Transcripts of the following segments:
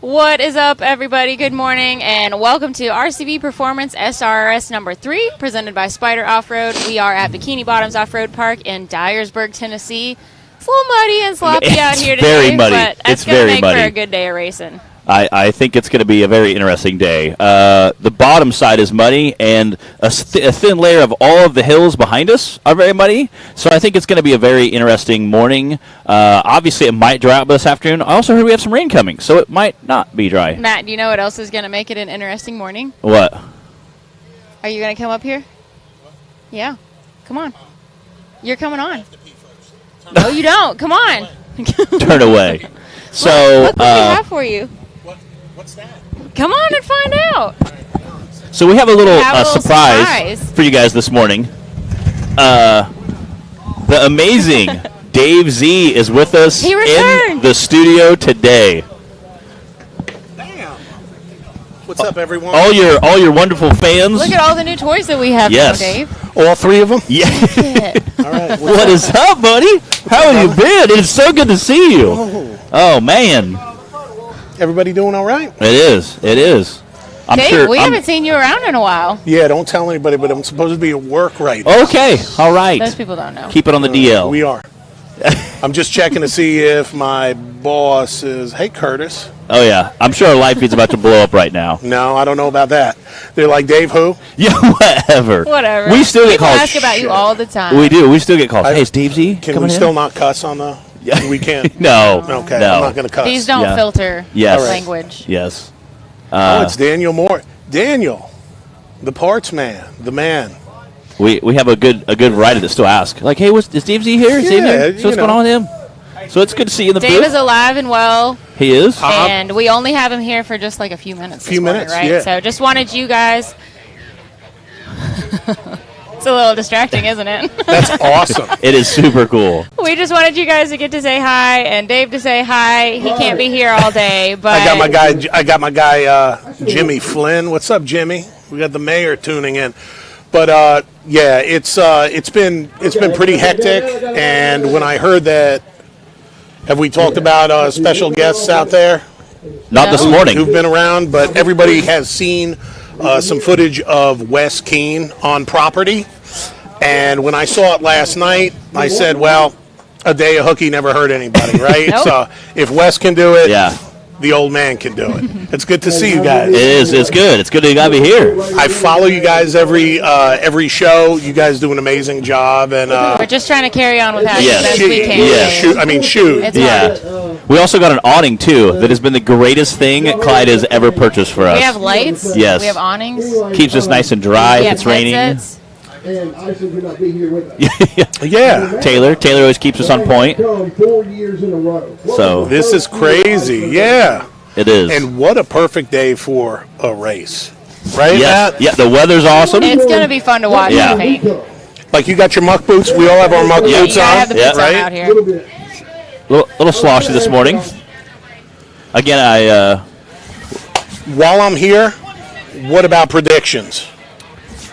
What is up, everybody? Good morning, and welcome to RCV Performance SRRS number 3, presented by Spider Off-Road. We are at Bikini Bottoms Off-Road Park in Dyersburg, Tennessee. It's a little muddy and sloppy out here today, very muddy. but that's going to make for a good day of racing. I think it's going to be a very interesting day. The bottom side is muddy, and a thin layer of all of the hills behind us are very muddy. So I think it's going to be a very interesting morning. Obviously, it might dry out this afternoon. I also heard we have some rain coming, so it might not be dry. Matt, do you know what else is going to make it an interesting morning? What? Are you going to come up here? Yeah. Come on. You're coming on. No, you don't. Come on. Turn away. So look what we have for you. What's that? Come on and find out. So we have a little surprise for you guys this morning. The amazing Dave Z is with us in the studio today. Damn. What's up, everyone? All your wonderful fans. Look at all the new toys that we have now, Dave. All three of them? Yeah. All right. What is up, buddy? How have you been? It's so good to see you. Oh man. Everybody doing all right? It is. Dave, we haven't seen you around in a while. Yeah, don't tell anybody, but I'm supposed to be at work right now. Okay, all right. Those people don't know. Keep it on the DL. We are. I'm just checking to see if my boss is, hey, Curtis. Oh, yeah. I'm sure our live feed's about to blow up right now. No, I don't know about that. They're like, Dave who? Yeah, whatever. Whatever. We still get calls. People ask about you all the time. We do. We still get calls. Hey, is Dave Z Can we still not cuss on the... We can't? No. Okay, no. I'm not going to cuss. These don't filter language. Yes. It's Daniel Moore. Daniel, the parts man, the man. We have a good variety that still ask. Like, hey, is Dave Z here? Is Dave here? So what's going on with him? So it's good to see you in the booth. Dave is alive and well. He is. And we only have him here for just like a few minutes. Right? Yeah. So just wanted you guys... It's a little distracting, isn't it? That's awesome. It is super cool. We just wanted you guys to get to say hi and Dave to say hi. He can't be here all day, but I got my guy Jimmy Flynn. What's up, Jimmy? We got the mayor tuning in. But yeah, it's been pretty hectic. And when I heard that, have we talked about special guests out there? Not this morning. Who've been around, but everybody has seen some footage of Wes Keene on property. And when I saw it last night, I said, well, a day of hooky never hurt anybody, right? Nope. So if Wes can do it, yeah, the old man can do it. It's good to see you guys. It is. It's good. It's good that you got me here. I follow you guys every show. You guys do an amazing job. And we're just trying to carry on with how Yes. best we can. Yeah. Shoot. It's hard. We also got an awning, too, that has been the greatest thing Clyde has ever purchased for us. We have lights. Yes. We have awnings. Keeps us nice and dry if it's raining. Headsets. And I should not be here with us. Yeah. Taylor always keeps us on point. 4 years in a row. So This is crazy. Yeah. it is. And what a perfect day for a race. Right, yeah, Matt? yeah, the weather's awesome. It's going to be fun to watch, Yeah. I think. Like you got your muck boots. We all have our muck You boots gotta on. have the boots on right? out here. Little sloshy this morning. Again, While I'm here, what about predictions?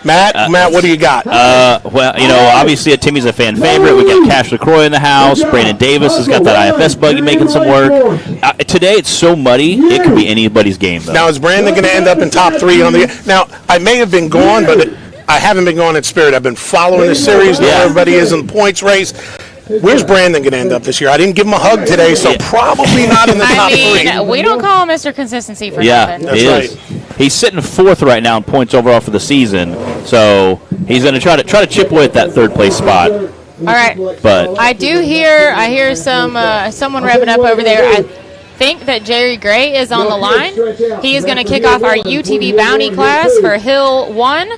Matt, what do you got? well, obviously Timmy's a fan favorite. We got Cash LaCroix in the house. Brandon Davis has got that IFS buggy making some work. Today it's so muddy, it could be anybody's game, though. Now, is Brandon going to end up in top 3 on the... Now, I may have been gone, but I haven't been gone in spirit. I've been following the series. Now everybody is in the points race. Where's Brandon going to end up this year? I didn't give him a hug today, so probably not in the top 3. We don't call him Mr. Consistency for nothing. That's he is. He's sitting 4th right now in points overall for the season, so he's going to try to chip away at that 3rd place spot. All right. But I hear someone revving up over there. I think that Jerry Gray is on the line. He is going to kick off our UTV Bounty class for Hill 1.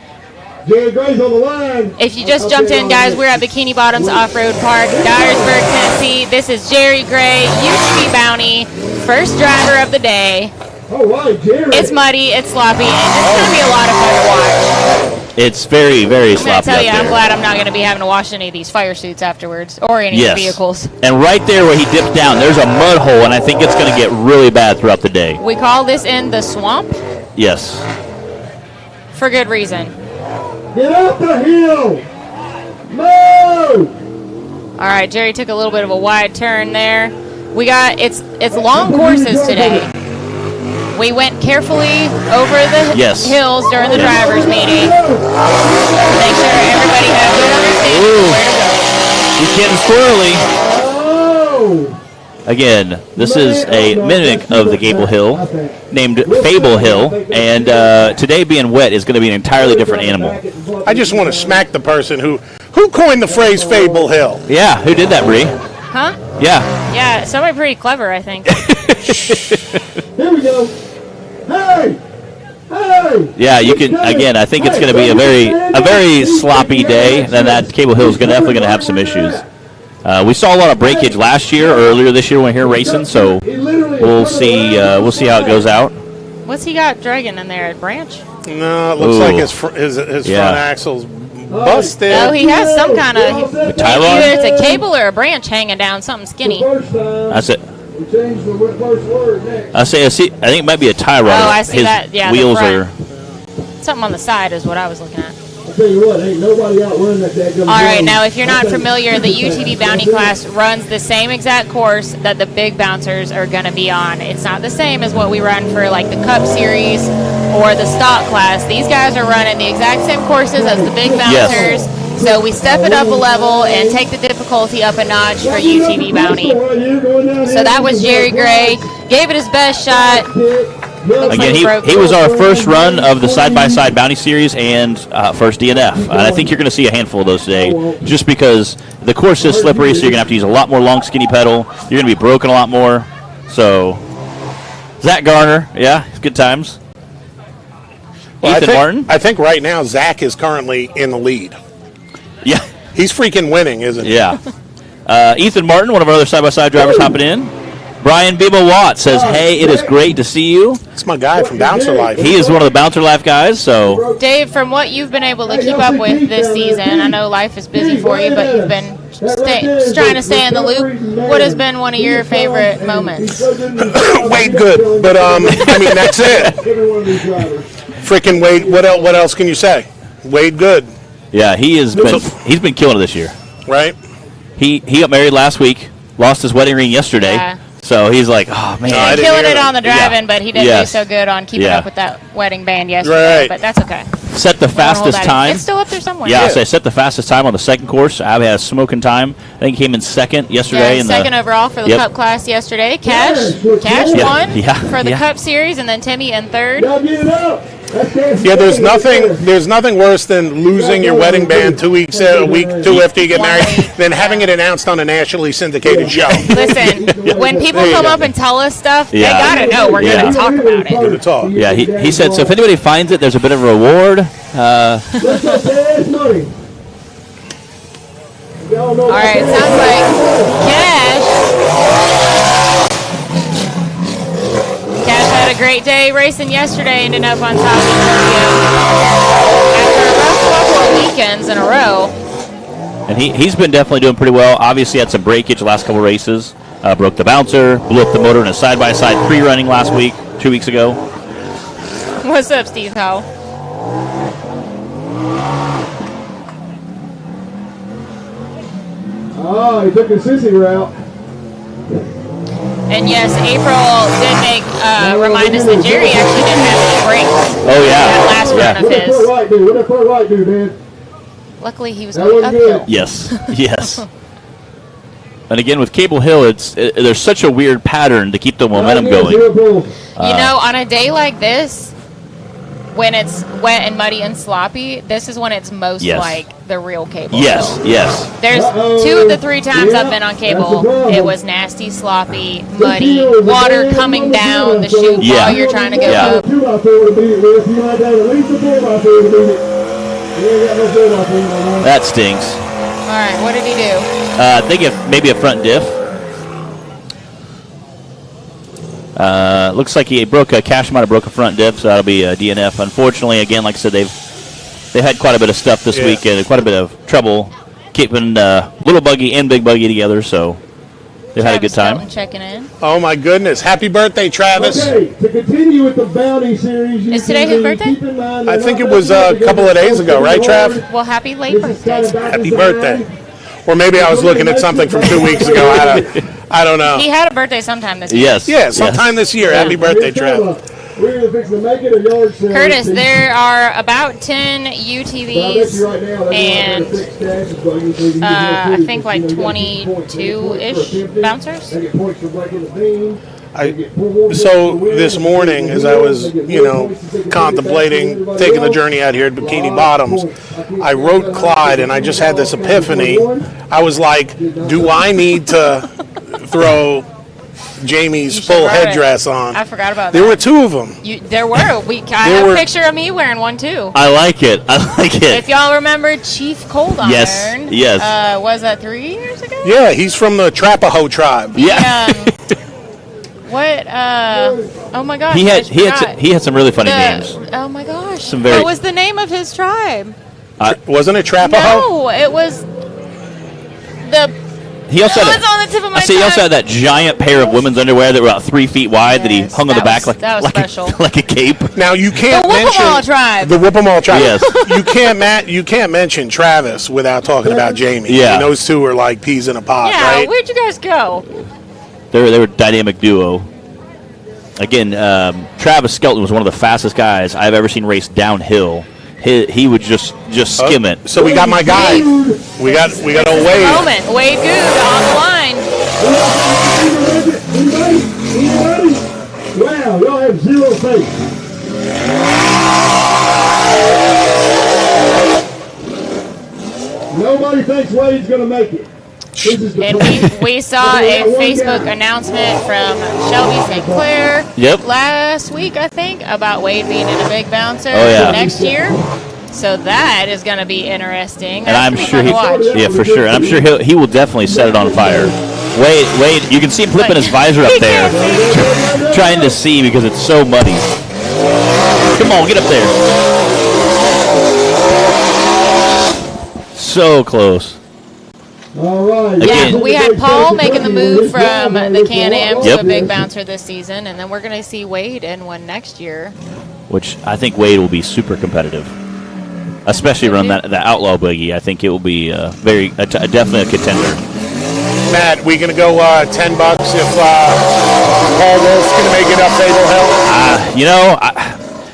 Jerry Gray's on the line. If you just jumped in, guys, we're at Bikini Bottoms Off-Road Park, Dyersburg, Tennessee. This is Jerry Gray, UTV Bounty, first driver of the day. All right, Jerry. It's muddy, it's sloppy, and it's going to be a lot of fun to watch. it's very, very sloppy I'm going to tell you, out there. I'm glad I'm not going to be having to wash any of these fire suits afterwards, or any of the vehicles. And right there where he dipped down, there's a mud hole, and I think it's going to get really bad throughout the day. We call this in the swamp Yes. for good reason. Get up the hill. Move. All right, Jerry took a little bit of a wide turn there. We got it's long courses today. We went carefully over the Yes. hills during the drivers' meeting to make sure everybody had a good understanding of where to go. He's getting squirrely. Oh! Again, this is a mimic of the Gable Hill named Fable Hill, and today being wet is going to be an entirely different animal. I just want to smack the person who coined the phrase Fable Hill. Yeah, who did that, Bree? Huh? Yeah. Yeah, somebody pretty clever, I think. Here we go. Hey! Hey! Yeah, you can. Again, I think it's going to be a very sloppy day, and that Cable Hill is definitely going to have some issues. We saw a lot of breakage last year, or earlier this year when we were here racing, so we'll see how it goes out. What's he got dragging in there? A branch? No, it looks Ooh. like his front axle's busted. Oh, he has some kind of. tie rod? Either it's a cable or a branch hanging down, something skinny. That's it. We changed the first word next. I think it might be a tie rod. Oh, I see His that. Yeah, the wheels front. are. Something on the side is what I was looking at. I'll tell you what, ain't nobody out running that daggum All right, drum. now if you're not familiar, the UTV Bounty class runs the same exact course that the big bouncers are going to be on. It's not the same as what we run for like the Cup Series or the stock class. These guys are running the exact same courses as the big bouncers. So we step it up a level and take the difficulty up a notch for UTV Bounty. So that was Jerry Gray. Gave it his best shot. Again, he was our first run of the side-by-side bounty series and first DNF. And I think you're going to see a handful of those today just because the course is slippery, so you're going to have to use a lot more long, skinny pedal. You're going to be broken a lot more. So, Zach Garner, yeah, good times. Well, Ethan Martin. I think right now Zach is currently in the lead. Yeah. He's freaking winning, isn't he? Yeah. Ethan Martin, one of our other side-by-side drivers, hopping in. Brian Bebo Watt says, hey, it is great to see you. It's my guy from Bouncer Life. He is one of the Bouncer Life guys, so. Dave, from what you've been able to keep up with this season, I know life is busy for you, but you've been just trying to stay in the loop. What has been one of your favorite moments? Wade Good, but I mean that's it. Freaking Wade. What else can you say? Wade Good, Yeah, he's been killing it this year. right? He got married last week, lost his wedding ring yesterday. Yeah. So he's like, oh, man. I didn't Killing hear it that. on the driving, Yeah. but he didn't Yes. do so good on keeping Yeah. up with that wedding band yesterday. Right. But that's okay. Set the Don't hold fastest that in. time. It's still up there somewhere. Yeah, so I set the fastest time on the second course. Abby had a smoking time. I think he came in second yesterday. Yeah, second overall for the Yep. Cup class yesterday. Cash Yeah, won yeah, for the yeah. Cup Series, and then Timmy in third. Now get it up. Yeah, there's nothing worse than losing your wedding band 2 weeks, a week, two after you get married, than having it announced on a nationally syndicated show. Listen, when people There you come go. up and tell us stuff, Yeah. they gotta know we're Yeah. gonna talk about Good it. to talk. Yeah, he said, so if anybody finds it, there's a bit of a reward. Let's go pay money. Y'all know All right, it sounds like Cash had a great day racing yesterday, ending up on top of the podium after a rough couple of weekends in a row. And he's been definitely doing pretty well. Obviously had some breakage the last couple races. Broke the bouncer, blew up the motor in a side-by-side pre-running last week, 2 weeks ago. What's up, Steve Howe? Oh, he took the sissy route. And yes, April did remind us that Jerry actually didn't have any brakes Oh, yeah. that last Yeah. run of What that front his. right do? What that front right do, man? Luckily, he was That going wasn't good. uphill. Yes, yes. And again, with Cable Hill, there's such a weird pattern to keep the momentum going. You know, on a day like this, when it's wet and muddy and sloppy, this is when it's most Yes. like the real Cable. Yes, Hill. yes. There's 2 of the 3 times I've been on Cable. It was nasty, sloppy, muddy, water coming down the chute Yeah. while you're trying to go Yeah. up. 2x4 to beat it with. You might have at least a 4x4 to beat it. You ain't got no 4x4 no more. That stinks. All right, what did he do? I think maybe a front diff. Looks like he broke Cash might have broke a front diff, so that'll be a DNF. Unfortunately, again, like I said, they've had quite a bit of stuff this week and quite a bit of trouble keeping little buggy and big buggy together. So they've had a good time. Travis Felton checking in. Oh my goodness! Happy birthday, Travis! Okay, to continue with the bounty series, Is today his birthday? keep in mind I that think it not was much a couple of days ago, right, Trav? Well, happy late This is birthday. kinda back Happy in birthday! July. Or maybe I was looking at something from 2 weeks ago. I don't know. He had a birthday sometime this year. Yes. Yeah, sometime this year. Happy birthday, Here's Trav. Trevor. We're either fixing to make it or yard sale. Curtis, there are about 10 UTVs and I think like 22-ish bouncers. So this morning, as I was, contemplating taking the journey out here at Bikini Bottoms, I wrote Clyde, and I just had this epiphany. I was like, do I need to throw Jamie's full headdress on? I forgot about that. There were two of them. There were. I have a picture of me wearing one too. I like it. If y'all remember Chief Cold Iron. Yes. Was that 3 years ago? Yeah, he's from the Trapaho tribe. Yeah. What? Oh my gosh! He had some really funny names. Oh my gosh! What was the name of his tribe? Wasn't it Trapaho? No, it was the. He also was on the tip of my tongue. He also had that giant pair of women's underwear that were about 3 feet wide that he hung on the back that was special. like a cape. Now you can't mention the Whippamal tribe. Yes. You can't mention Travis without talking about Jamie. Yeah. And those two are like peas in a pod, right? Where'd you guys go? They were a dynamic duo. Again, Travis Skelton was one of the fastest guys I've ever seen race downhill. He would just skim it. So we got my guy. We got old Wade. Moment. Wade Good on the line. Wow, y'all have zero faith. Nobody thinks Wade's going to make it. And we saw a Facebook announcement from Shelby St. Clair last week, I think, about Wade being in a big bouncer next year. So that is going to be interesting. And I'm sure for sure. And I'm sure he will definitely set it on fire. Wade, you can see him flipping his visor up there, trying to see because it's so muddy. Come on, get up there. So close. All right. Yeah, we had Paul making the move from the Can-Am to a big bouncer this season, and then we're going to see Wade in one next year. Which I think Wade will be super competitive, especially around that outlaw buggy. I think it will be definitely a contender. Matt, we going to go $10 if Paul Wolf's going to make it up Table Hill?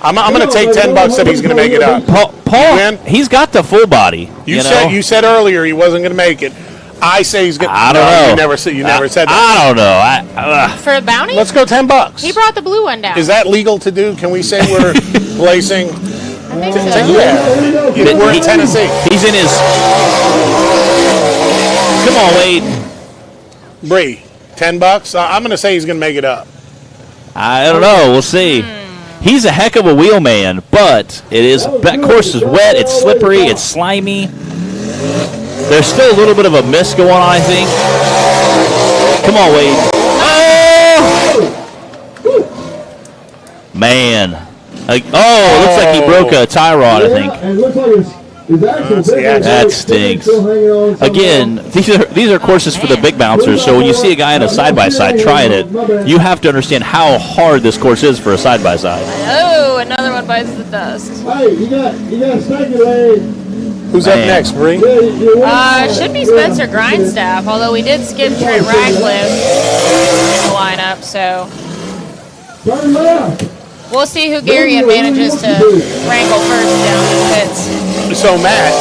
I'm going to take $10 that he's going to make it up. Paul, he's got the full body. You said earlier he wasn't going to make it. I say he's going to. I don't know. You never said that. I don't know. For a bounty? Let's go $10. He brought the blue one down. Is that legal to do? Can we say we're placing? I think so. Yeah. We're in Tennessee. He's in his. Come on, Wade. Bree, $10. I'm going to say he's going to make it up. I don't know. We'll see. He's a heck of a wheel man, but that course is wet. It's slippery. It's slimy. There's still a little bit of a mist going on, I think. Come on, Wade. Oh! Man. Looks like he broke a tie rod, I think. And it looks like that stinks. Again, these are courses for the big bouncers, so when you see a guy in a side-by-side trying it, you have to understand how hard this course is for a side-by-side. Oh, another one bites the dust. Hey, you got a stanky leg. Who's up next, Bree? Should be Spencer Grindstaff, although we did skip Trent Radcliffe in the lineup, so we'll see who Gary manages to wrangle first down in the pits. So, Matt,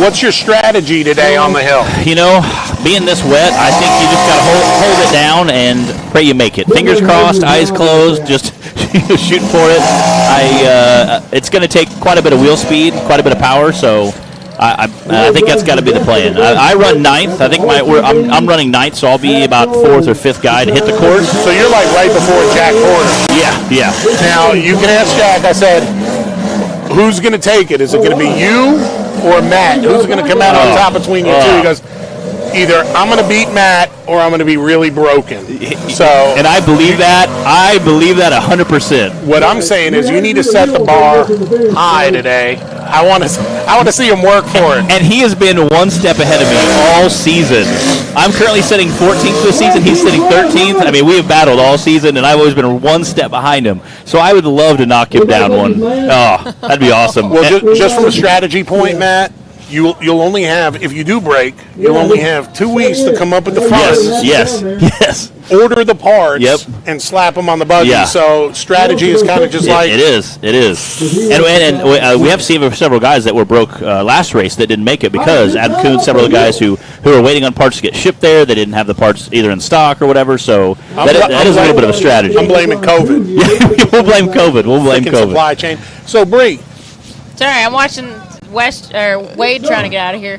what's your strategy today on the hill? Being this wet, I think you just got to hold it down and pray you make it. Fingers crossed, eyes closed, just shoot for it. It's going to take quite a bit of wheel speed, quite a bit of power, so I think that's got to be the plan. I run ninth. I think I'm running ninth, so I'll be about fourth or fifth guy to hit the course. So you're like right before Jack Porter. Yeah. Now, you can ask Jack, I said, who's going to take it? Is it going to be you or Matt? Who's going to come out on top between you two? He goes, either I'm going to beat Matt or I'm going to be really broken. And I believe that. I believe that 100%. What I'm saying is you need to set the bar high today. I want to see him work for it. And he has been one step ahead of me all season. I'm currently sitting 14th this season. He's sitting 13th. I mean, we have battled all season, and I've always been one step behind him. So I would love to knock him down one. Oh, that'd be awesome. Well, just from a strategy point, Matt, you'll only have, if you do break, you'll only have 2 weeks to come up with the funds. Yes. Order the parts Yep. and slap them on the buggy. Yeah. So strategy is kind of just like It is. And we have seen several guys that were broke last race that didn't make it because Adam Kuhn, several of the guys who were waiting on parts to get shipped there, they didn't have the parts either in stock or whatever. So that is a little bit of a strategy. I'm blaming COVID. We'll blame COVID. Freaking supply chain. So Bree, Sorry, I'm watching Wade trying to get out of here.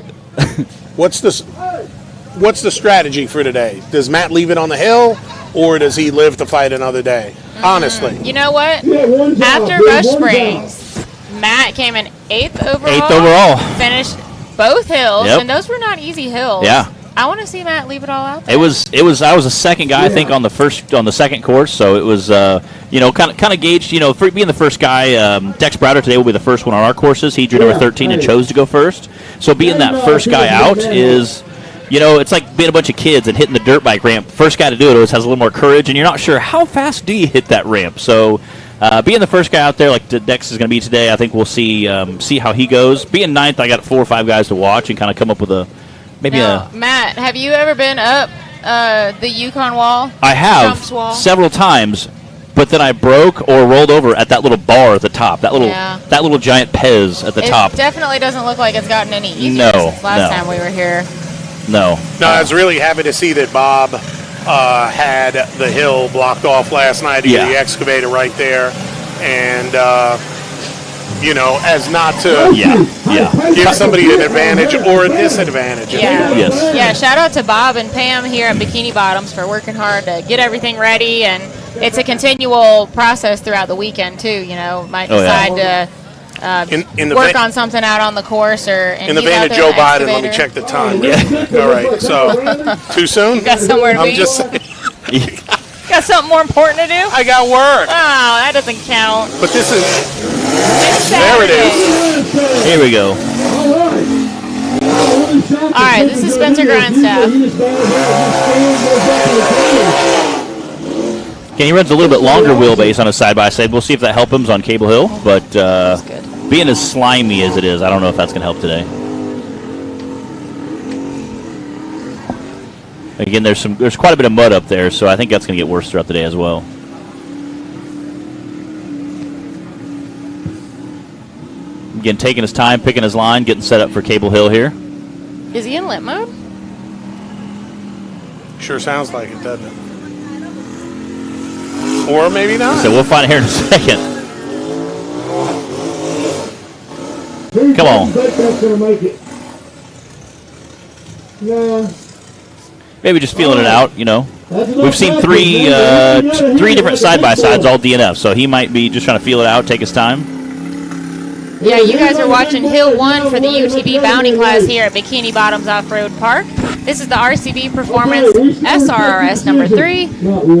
what's the strategy for today? Does Matt leave it on the hill, or does he live to fight another day? Honestly, You know what? After Rush Springs, Matt came in 8th overall. 8th overall. Finished both hills, Yep. and those were not easy hills. Yeah. I want to see Matt leave it all out there. It was. I was the second guy, I think, on the second course. So it was, kind of gauged. For being the first guy, Dex Browder today will be the first one on our courses. He drew number 13 and chose to go first. So being that first guy out is, it's like being a bunch of kids and hitting the dirt bike ramp. First guy to do it always has a little more courage, and you're not sure how fast do you hit that ramp. So being the first guy out there, like Dex is going to be today, I think we'll see how he goes. Being ninth, I got 4 or 5 guys to watch and kind of come up with Matt, have you ever been up the Yukon wall? I have Trump's wall? several times, but then I broke or rolled over at that little bar at the top, that little giant Pez at the top. It definitely doesn't look like it's gotten any easier No, since last time we were here. No, I was really happy to see that Bob had the hill blocked off last night. He had the excavator right there, and as not to give somebody an advantage or a disadvantage. Yeah, shout out to Bob and Pam here at Bikini Bottoms for working hard to get everything ready, and it's a continual process throughout the weekend too. Might decide to work on something out on the course or in the vein of Joe Biden. Let me check the time. All right, so too soon? You got somewhere to be? I'm just saying. Got something more important to do? I got work. Oh, that doesn't count. But this is. It's There it Saturday. is. Here we go. All right, this is Spencer Grindstaff. Okay, he runs a little bit longer wheelbase on a side-by-side. We'll see if that helps him on Cable Hill, but being as slimy as it is, I don't know if that's going to help today. Again, there's quite a bit of mud up there, so I think that's going to get worse throughout the day as well. Again, taking his time, picking his line, getting set up for Cable Hill here. Is he in lit mode? Sure sounds like it, doesn't it? Or maybe not. So we'll find out here in a second. Come on. Maybe just feeling it out, We've seen three different side-by-sides, all DNF, so he might be just trying to feel it out, take his time. Yeah, you guys are watching Hill 1 for the UTV Bounty class here at Bikini Bottoms Off-Road Park. This is the RCV Performance SRRS number 3,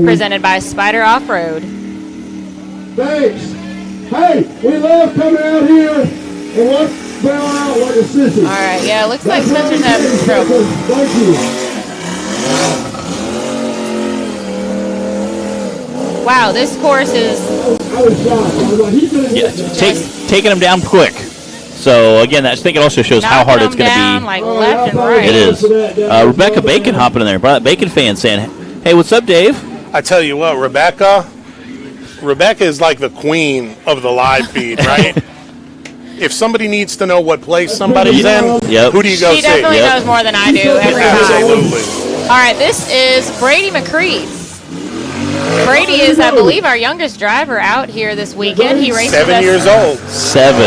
presented by Spider Off-Road. Thanks. Hey, we love coming out here and let's bail out like a sissy. All right, yeah, looks like Spencer's having some trouble. Thank you. Wow, this course is I was shocked. I was like, he's gonna Yeah, taking him down quick. So, again, I think it also shows how hard it's going to be. like left and right. It is. Rebecca Bacon hopping in there. Bacon fan saying, hey, what's up, Dave? I tell you what, Rebecca is like the queen of the live feed, right? If somebody needs to know what place somebody's in, who do you go see? She definitely knows more than I do every time. Absolutely. All right, this is Brady McCreath. Brady is, I believe, our youngest driver out here this weekend. He races 7 years old. 7.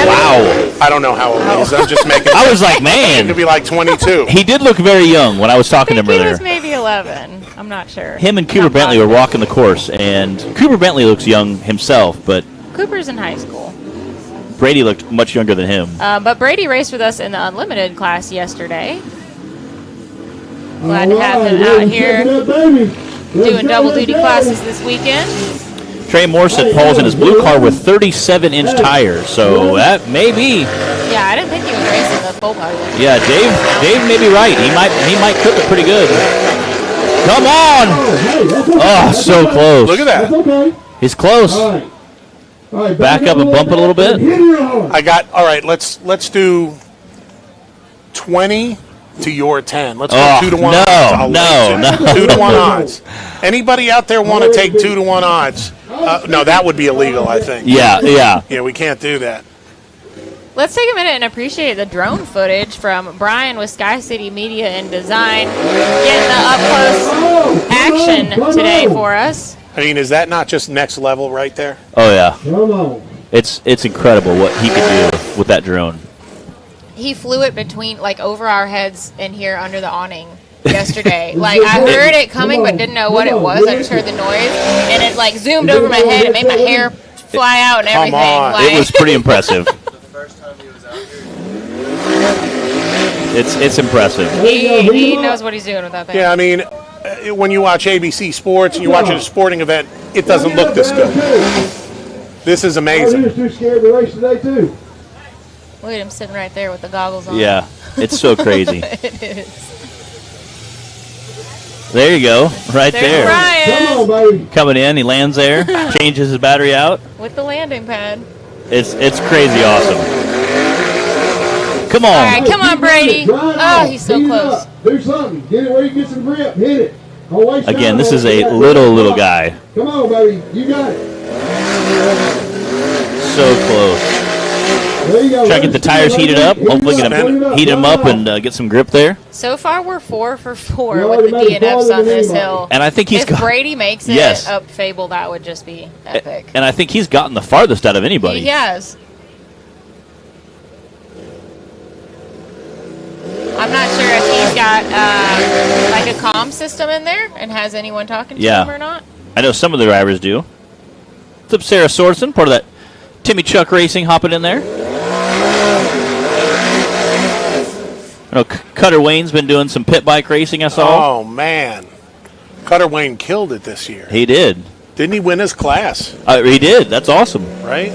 Wow. I don't know how old he is. I'm just making. I was like, man. He could be like 22. He did look very young when I was talking to him He earlier. was maybe 11. I'm not sure. Him and Cooper Bentley were walking the course, and Cooper Bentley looks young himself, but Cooper's in high school. Brady looked much younger than him. But Brady raced with us in the Unlimited class yesterday. Glad to have him out here doing double-duty classes this weekend. Trey Moore said Paul's in his blue car with 37-inch tires, so that may be. Yeah, I didn't think he was racing the full body. Yeah, Dave may be right. He might cook it pretty good. Come on! Oh, so close. Look at that. He's close. Back up and bump it a little bit. All right. Let's do 20 to your 10. Let's go 2 to 1 odds. No. 2 to 1 odds. Anybody out there want to take 2 to 1 odds? No, that would be illegal, I think. Yeah. Yeah, we can't do that. Let's take a minute and appreciate the drone footage from Brian with Sky City Media and Design, getting the up-close action today for us. I mean, is that not just next level right there? Oh, yeah. Come on. It's incredible what he could do with that drone. He flew it between, like, over our heads and here under the awning yesterday. Like, I heard it coming but didn't know what it was. I just heard the noise, and it, like, zoomed over my head and made my hair fly out and everything. on. Like, It was pretty impressive. It's impressive. he knows what he's doing with that thing. Yeah, I mean, when you watch ABC Sports and you watch a sporting event, it doesn't look this good. This is He amazing. was too scared to race today, too. Look at him sitting right there with the goggles on. Yeah, it's so crazy. It is. There you go, right There's there. Brian Come on, baby. Coming in, he lands there, changes his battery out. with the landing pad. It's crazy awesome. Come on. All right, come on, Brady. Oh, he's so Heat it close. up. Do something. Get it where you get some grip. Hit it. Don't waste Again, time this on is it. a little guy. Come on, baby. You got it. So close. There you go. Try to get the tires heated up. Hopefully get them, heat them up and get some grip there. So far, we're 4 for 4 You with already the made it DNFs farther on than this anybody. hill. And I think he's If got. Brady makes it Yes. up Fable, that would just be epic. And I think he's gotten the farthest out of anybody. He has. I'm not sure if he's got like a comm system in there and has anyone talking to him or not. I know some of the drivers do. What's up, Sarah Sorensen? Part of that Timmy Chuck Racing hopping in there. I know Cutter Wayne's been doing some pit bike racing, I saw. Oh, man. Cutter Wayne killed it this year. He did. Didn't he win his class, He did. That's awesome. right?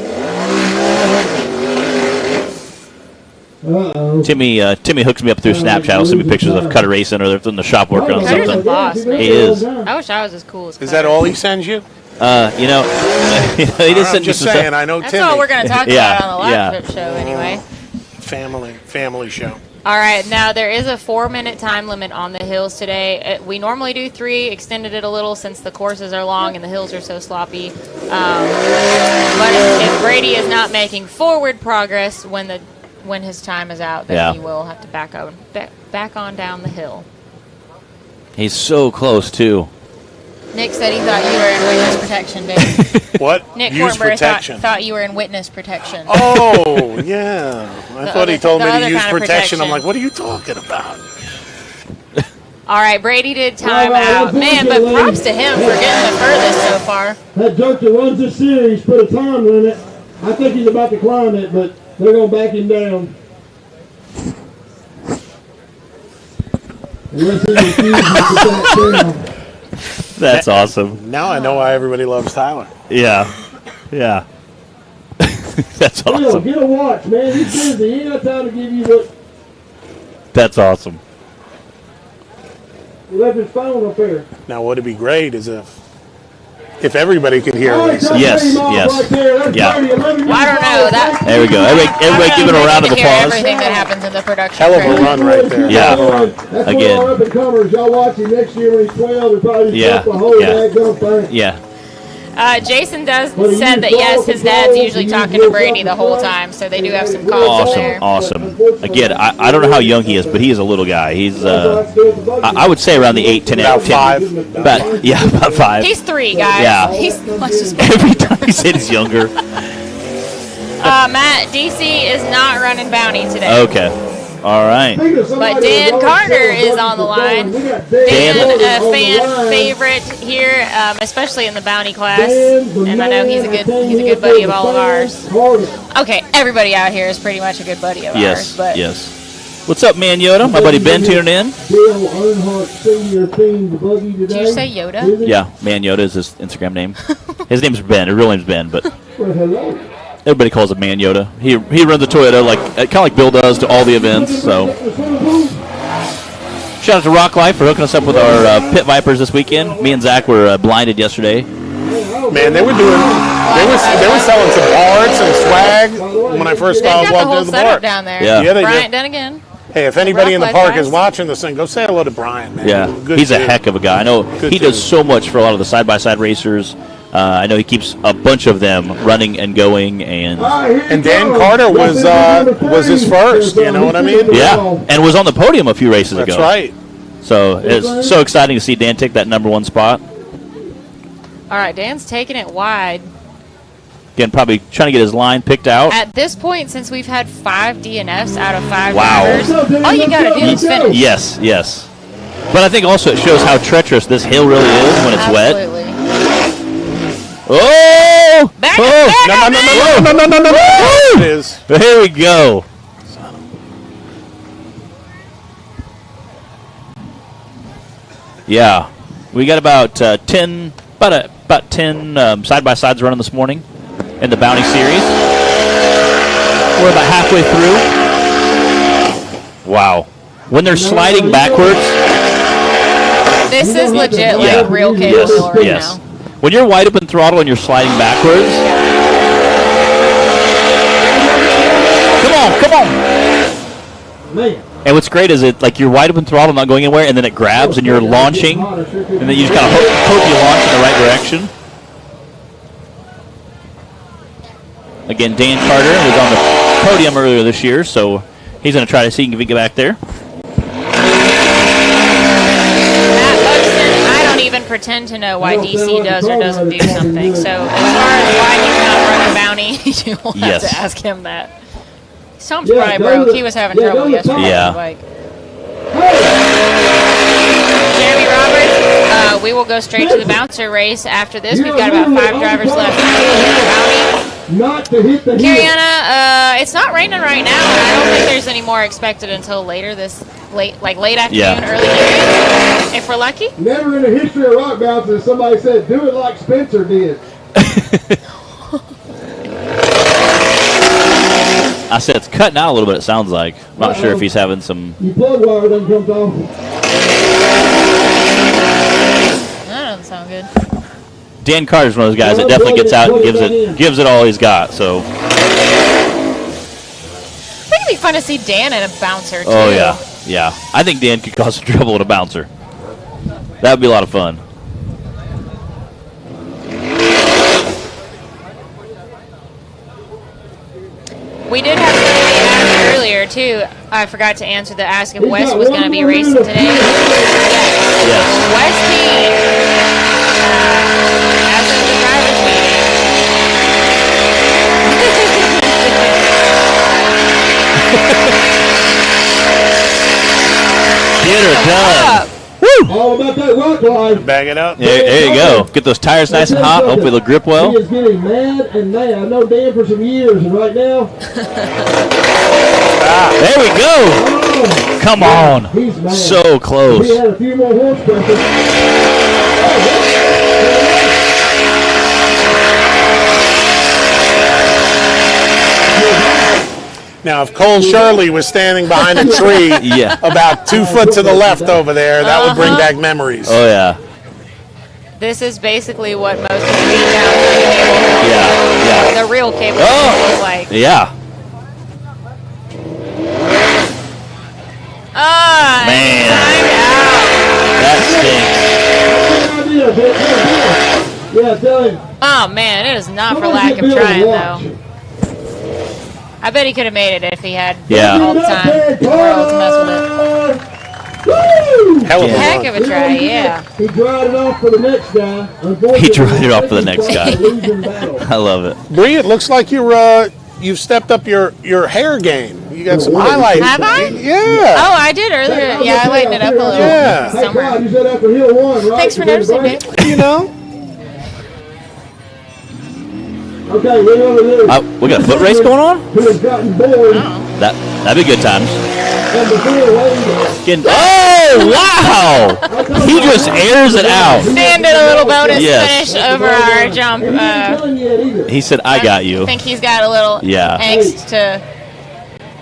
Uh-oh. Timmy hooks me up through Snapchat. He'll send me pictures of Cutter racing, or they're in the shop working on Cutter's a something. boss, man. He is. I wish I was as cool as Is that Cutter. all he sends you? He just I'm sent me just some saying, stuff. I know That's Timmy. all we're going to talk Yeah, about on the Lap yeah. Trip show anyway. Family show. All right, now there is a 4-minute time limit on the hills today. We normally do 3, extended it a little since the courses are long and the hills are so sloppy. But if Brady is not making forward progress when his time is out, then he will have to back on down the hill. He's so close, too. Nick said he thought you were in witness protection, Dave. What? Nick Use Hornberg protection. thought you were in witness protection. Oh, yeah. I thought he told me the to other use kind of protection. I'm protection. like, what are you talking about? All right, Brady did time out. Man, but props to him for getting the furthest so far. That jerk that runs this series put a time limit. I think he's about to climb it, but they're going to back him down. Unless he refuses to back down. That's awesome. Now I know why everybody loves Tyler. Yeah. That's Bill, awesome. get a watch, man. He's busy. He ain't got time to give you what. That's awesome. He left his phone up there. Now, what'd be great is if everybody could hear what he said. Yes, yes. Right there. That's Yeah. 30, 11 Well, I don't know. That, There we go. Everybody give it a round of to hear applause. everything that happens in the production. Hell of a trailer. run right there. Yeah. That's Again. one of our up and comers. Y'all watch him next year when he's 12. They're probably Yeah. just a whole Yeah. bag of thing. Yeah. Jason said that, yes, his dad's usually talking to Brady the whole time, so they do have some calls in there. Awesome. Again, I don't know how young he is, but he is a little guy. He's, I would say around the 8, 10, About 10. 5. About 5. He's 3, guys. Yeah. Let's just Every time he said he's younger. Matt, DC is not running Bounty today. Okay. All right. But Dan Carter is on the line. Dan, a fan favorite here, especially in the Bounty class, and I know he's a good buddy of all of ours. Okay, everybody out here is pretty much a good buddy of ours. Yes. But Yes. What's up, Man Yoda? My buddy Ben tuning in. Bill Earnhardt Sr. themed buggy today. did you say Yoda? Yeah, Man Yoda is his Instagram name. His name's Ben. His real name's Ben, but Well, hello. everybody calls him Man Yoda. He runs the Toyota kind of like Bill does to all the events. So shout out to Rock Life for hooking us up with our Pit Vipers this weekend. Me and Zach were blinded yesterday. Man, they were selling some parts and swag when I first They've got the walked whole into the setup bar. down there. Yeah. Yeah, they Bryant do. done again. Hey, if anybody in the Rock park Life is guys. watching this thing, go say hello to Brian, man. Yeah, Good he's a dude. heck of a guy. I know Good he does dude. so much for a lot of the side-by-side racers. I know he keeps a bunch of them running and going, and And Dan Carter was his first, you know what I mean? yeah, and was on the podium a few races That's ago. right. So it's so exciting to see Dan take that #1 spot. All right, Dan's taking it wide. Again, probably trying to get his line picked out. At this point, since we've had 5 DNFs out of 5 Wow. drivers, all you got to do is finish. Yes, yes. But I think also it shows how treacherous this hill really is when it's wet. Absolutely. Oh! Back oh! up, back up, No. It is. Here we go. Yeah, we got about 10 side-by-sides running this morning in the Bounty Series. We're about halfway through. Wow. When they're sliding backwards, This is legit like Yeah. real cable yes, wheel right yes. now. When you're wide open throttle and you're sliding backwards, come on. Man. And what's great is it like you're wide open throttle, not going anywhere, and then it grabs and you're launching, and then you just kind of hope you launch in the right direction. Again, Dan Carter was on the podium earlier this year, so he's going to try to see if he can get back there. Matt Buxton, I don't even pretend to know why DC does or doesn't do something. So as far as why he's not running Bounty, you will have Yes. to ask him that. Something's Yeah, probably go broke. to He was having the- trouble go to the yesterday top. on the bike. Jeremy Roberts, we will go straight to the bouncer race after this. We've got about 5 drivers left. Not to hit the heel. Cariana, it's not raining right now. I don't think there's any more expected until later this late afternoon, Yeah. early evening, if we're lucky. Never in the history of rock bouncing somebody said, do it like Spencer did. I said it's cutting out a little bit, it sounds like. I'm not sure if he's having some... You plug wire doesn't come off. That doesn't sound good. Dan Carter's one of those guys that definitely gets out and gives it all he's got, so... I think it'd be fun to see Dan in a bouncer, too. Oh, yeah. Yeah. I think Dan could cause some trouble with a bouncer. That would be a lot of fun. We did have somebody ask earlier, too. I forgot to answer the ask if Wes was going to be racing today. Yes. Wes Dean, as of the driver's Get her done. All about that rock line. Bag it up. There you go. Get those tires nice and hot. Hopefully they'll grip well. He is getting mad and mad. I know Dan for some years, and right now, There we go. oh, Come on. he's mad. So He close. had a few more horse pressures. Now, if Cole Shirley was standing behind a tree Yeah. about 2 foot to the left over there, that would bring back memories. Oh, yeah. This is basically what most of the beat down cable, Yeah. the real cable Oh. look like. Yeah. Ah, Man. time out. That stinks. Good idea, Bill. Yeah, tell him. Oh man, it is not for Somebody lack get of Bill to trying watch. though. I bet he could have made it if he had Yeah. all the time in the world to mess with Woo! Hell of it. a Heck run. of a try, yeah. He dried it off for the next guy. He dried it off for the next guy. Losing battle. I love it. Bree, it looks like you've stepped up your hair game. You got some highlights. Have I? Yeah. Oh, I did earlier. Yeah, I lightened it up a little Yeah. this Hey, Clyde, summer. you said after Hill 1, right? Thanks for You said noticing, break? babe. You know. Okay, we're going to do. We got a foot race going on? Who has gotten bored That'd be good times. and before Wayne. Oh, wow! He just airs it out. Dan did a little bonus Yes. finish over our jump. And he ain't telling you yet either. He said, I got you. I think he's got a little Yeah. angst to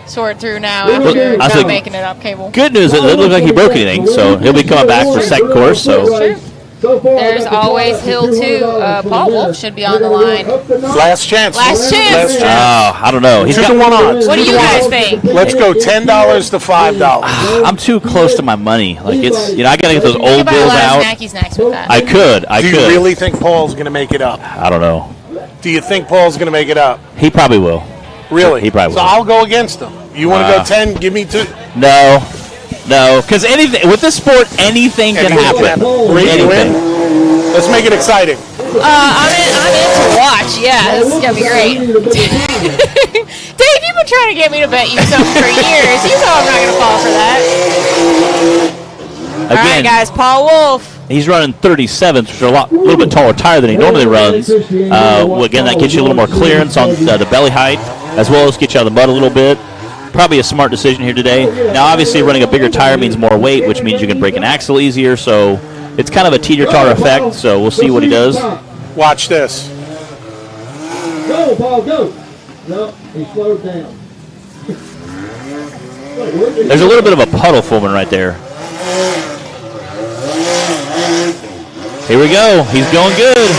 sort through now Well, after I not think- making it up cable. Good news, it doesn't look like he broke anything, so he'll be coming back for second course, so Sure. So far, There's always Hill 2. Paul Wolf should be on the line. Last chance. Last chance. I don't know. He's 2 got to 1 odds. What do you guys think? Let's go $10 to $5. I'm too close to my money. Like it's, I gotta get those You old could buy a bills lot of out. snacky snacks with that. I could. Do you really think Paul's going to make it up? I don't know. Do you think Paul's going to make it up? He probably will. Really? He probably So will. I'll go against him. You want to go 10? Give me 2. No, because anything with this sport, anything can happen. Anything. Let's make it exciting. I'm in to watch. Yeah, this is going to be great. Dave, you've been trying to get me to bet you something for years. You know I'm not going to fall for that. All right, Again, guys, Paul Wolf. he's running 37s, which are a little bit taller tire than he normally runs. Well, again, that gets you a little more clearance on the belly height, as well as get you out of the mud a little bit. Probably a smart decision here today. Now, obviously, running a bigger tire means more weight, which means you can break an axle easier. So it's kind of a teeter-totter effect. So we'll see what he does. Watch this. Go, Paul, go. No, he slowed down. There's a little bit of a puddle forming right there. Here we go. He's going good.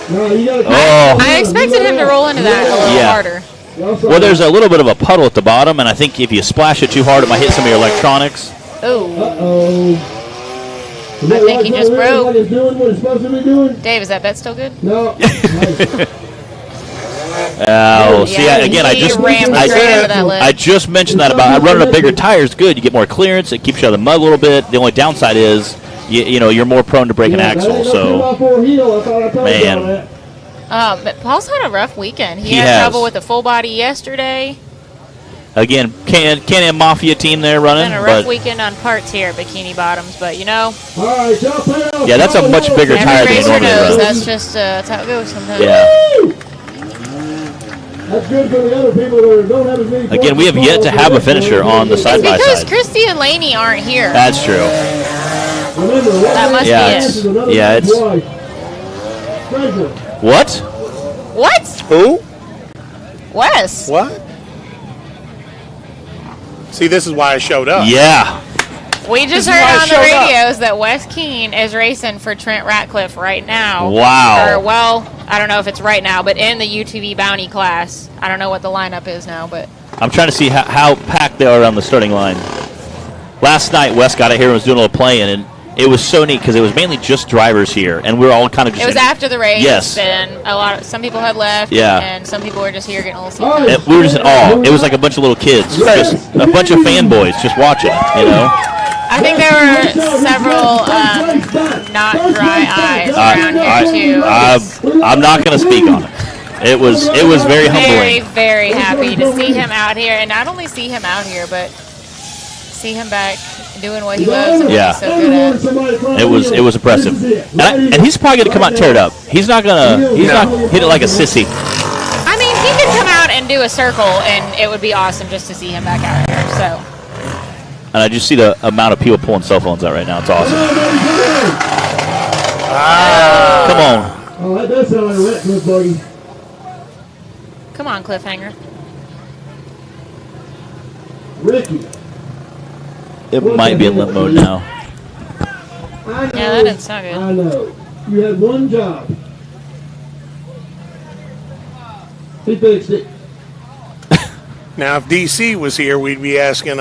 Oh. I expected him to roll into that a little harder. Well, there's a little bit of a puddle at the bottom, and I think if you splash it too hard, it might hit some of your electronics. Oh. I think he just broke. He's doing what he's supposed to be doing? Dave, is that bet still good? No. Again, he rammed straight into that lip. I just mentioned that about running a bigger tire is good. You get more clearance. It keeps you out of the mud a little bit. The only downside is, you're more prone to break an axle. So, man. But Paul's had a rough weekend. He He had has. trouble with the full body yesterday. Again, Can-Am Mafia team there running. Been a rough But weekend on parts here at Bikini Bottoms, but yeah, that's a much bigger tire every than he racer normally knows runs. that's just that's how it goes sometimes. Yeah. That's good for the other people that don't have as many Again, we have yet to have a finisher on the It's side-by-side. because Christy and Laney aren't here. That's true. That must Yeah, be it. it's what? What? Who? Wes. What? See, this is why I showed up. Yeah. We just This is heard why I on the showed up. radios that Wes Keene is racing for Trent Ratcliffe right now. Wow. Or, well, I don't know if it's right now, but in the UTV bounty class. I don't know what the lineup is now, but I'm trying to see how packed they are around the starting line. Last night, Wes got it here and was doing a little playing, and it was so neat because it was mainly just drivers here, and we were all kind of just. it was after the race. Yes. And some people had left. Yeah. And some people were just here getting a little sleep. We were just in awe. It was like a bunch of little kids, just a bunch of fanboys just watching. I think there were several not dry eyes around here too. I'm not going to speak on it. It was very Very, humbling. very happy to see him out here, and not only see him out here, but see him back doing what he loves and Yeah. what he's so good at. It was impressive, and he's probably going to come out and tear it up. He's not hit it like a sissy. I mean, he could come out and do a circle, and it would be awesome just to see him back out here. So. And I just see the amount of people pulling cell phones out right now. It's awesome. Come on. Oh, that does sound like a wet clip, buddy. Come on, Cliffhanger. Ricky. It might be in limp mode now. Yeah, that didn't sound good. I know. You had one job. He fixed it. Now, if DC was here, we'd be asking,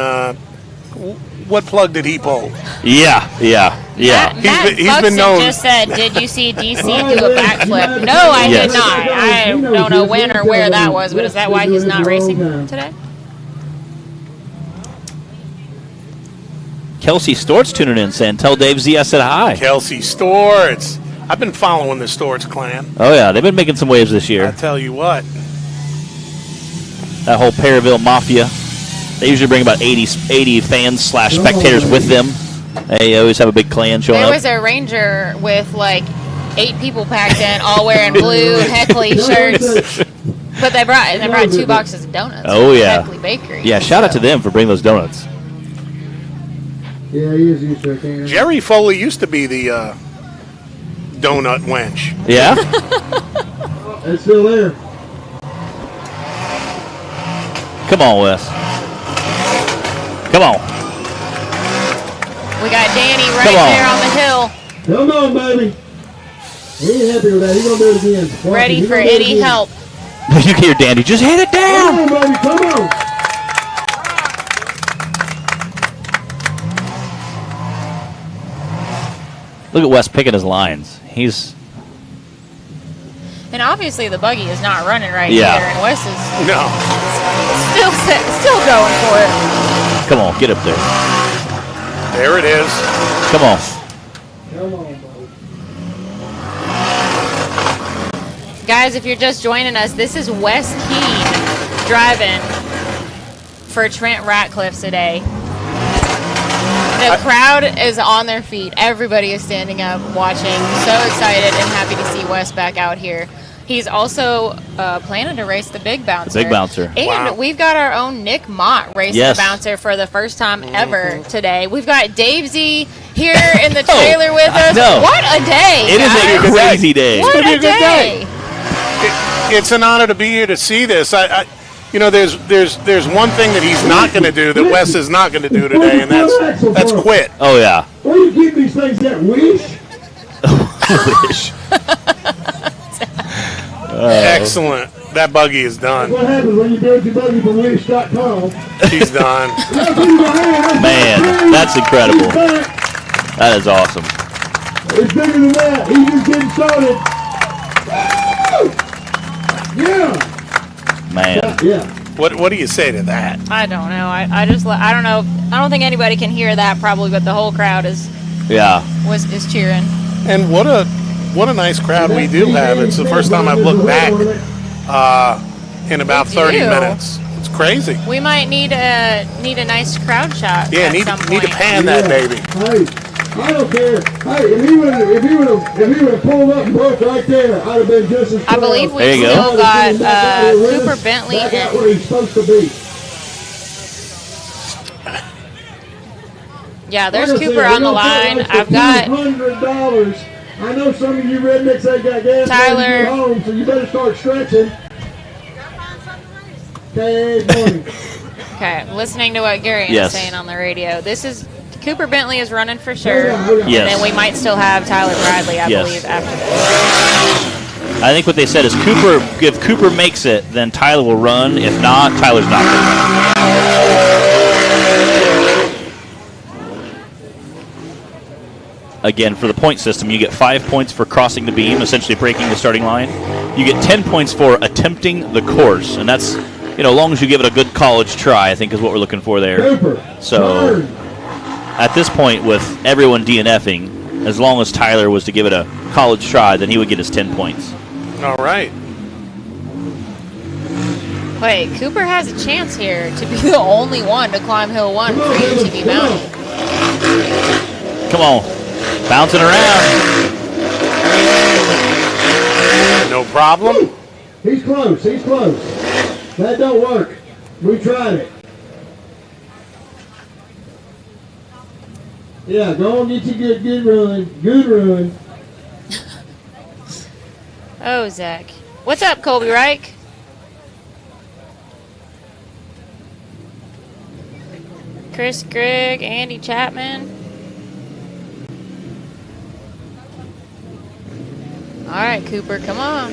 what plug did he pull? Yeah. Matt he's Buxton been known. just said, did you see DC do a backflip? No, I Yes. did not. I don't know when or where that was, but is that why he's not racing today? Kelsey Stort's tuning in saying, tell Dave Z I said hi. Kelsey Storts. I've been following the Storts clan. Oh, yeah. They've been making some waves this I year. tell you what. That whole Perryville Mafia. They usually bring about 80 fans / spectators with them. They always have a big clan showing There up. was a Ranger with like 8 people packed in, all wearing blue Heckley shirts. But they brought 2 boxes of donuts. Oh, from yeah. Heckley Bakery. Yeah, shout out to them for bringing those donuts. Yeah, he is used to it. Jerry Foley used to be the donut wench. Yeah? It's still there. Come on, Wes. Come on. We got Danny right there on the hill. Come on, baby. He ain't happy with that. He's going to do it again. Ready for any help. You can hear Danny. Just hit it down. Come on, baby. Come on. Look at Wes picking his lines. He's... And obviously the buggy is not running right Yeah. here, and Wes is No. still going for it. Come on, get up there. There it is. Come on. Come on, baby. Guys, if you're just joining us, this is Wes Keene driving for Trent Ratcliffe today. The crowd is on their feet. Everybody is standing up, watching. So excited and happy to see Wes back out here. He's also planning to race the Big Bouncer. The Big Bouncer. And we've got our own Nick Mott racing the Bouncer for the first time ever today. We've got Dave Z here in the trailer with us. What a day. It is a crazy day. What a day. It's an honor to be here to see this. You know, there's one thing that he's not going to do that Wes is not going to do today, and that's quit. Oh, yeah. Where do you keep these things that wish? Wish. Excellent. That buggy is done. What happens when you build your buggy from wish.com? She's done. Man, that's incredible. That is awesome. It's bigger than that. He's just getting started. Yeah. Man. Yeah. What do you say to that? I don't know. I don't know. I don't think anybody can hear that probably, but the whole crowd is cheering. And what a nice crowd we do have. It's the first time I've looked back in about 30 minutes. It's crazy. We might need a nice crowd shot. Yeah, need to pan that baby. Hey, I don't care. Hey, if he would have pulled up and broke right there, I'd have been just as proud. I believe we There you still go. got Cooper Bentley. Back out where he's supposed to be. Yeah, there's Like I Cooper said, on the line. I've got $200. I know some of you rednecks ain't got gas Tyler. money to get home, so you better start stretching. Okay, morning. Okay, listening to what Gary is saying on the radio. This is Cooper Bentley is running for sure. Yes. And then we might still have Tyler Bradley, I believe, after this. I think what they said is if Cooper makes it, then Tyler will run. If not, Tyler's not going to run. Again, for the point system, you get 5 points for crossing the beam, essentially breaking the starting line. You get 10 points for attempting the course, and that's, as long as you give it a good college try, I think is what we're looking for there. Cooper, So, at this point, with everyone DNFing, as long as Tyler was to give it a college try, then he would get his 10 points. All right. Wait, Cooper has a chance here to be the only one to climb Hill 1 for UTV Mountain. Come on. Bouncing around. No problem. He's close. He's close. That don't work. We tried it. Yeah, go and get you good run. Good run. Oh, Zach. What's up, Colby Reich? Chris Grigg, Andy Chapman. All right, Cooper, come on.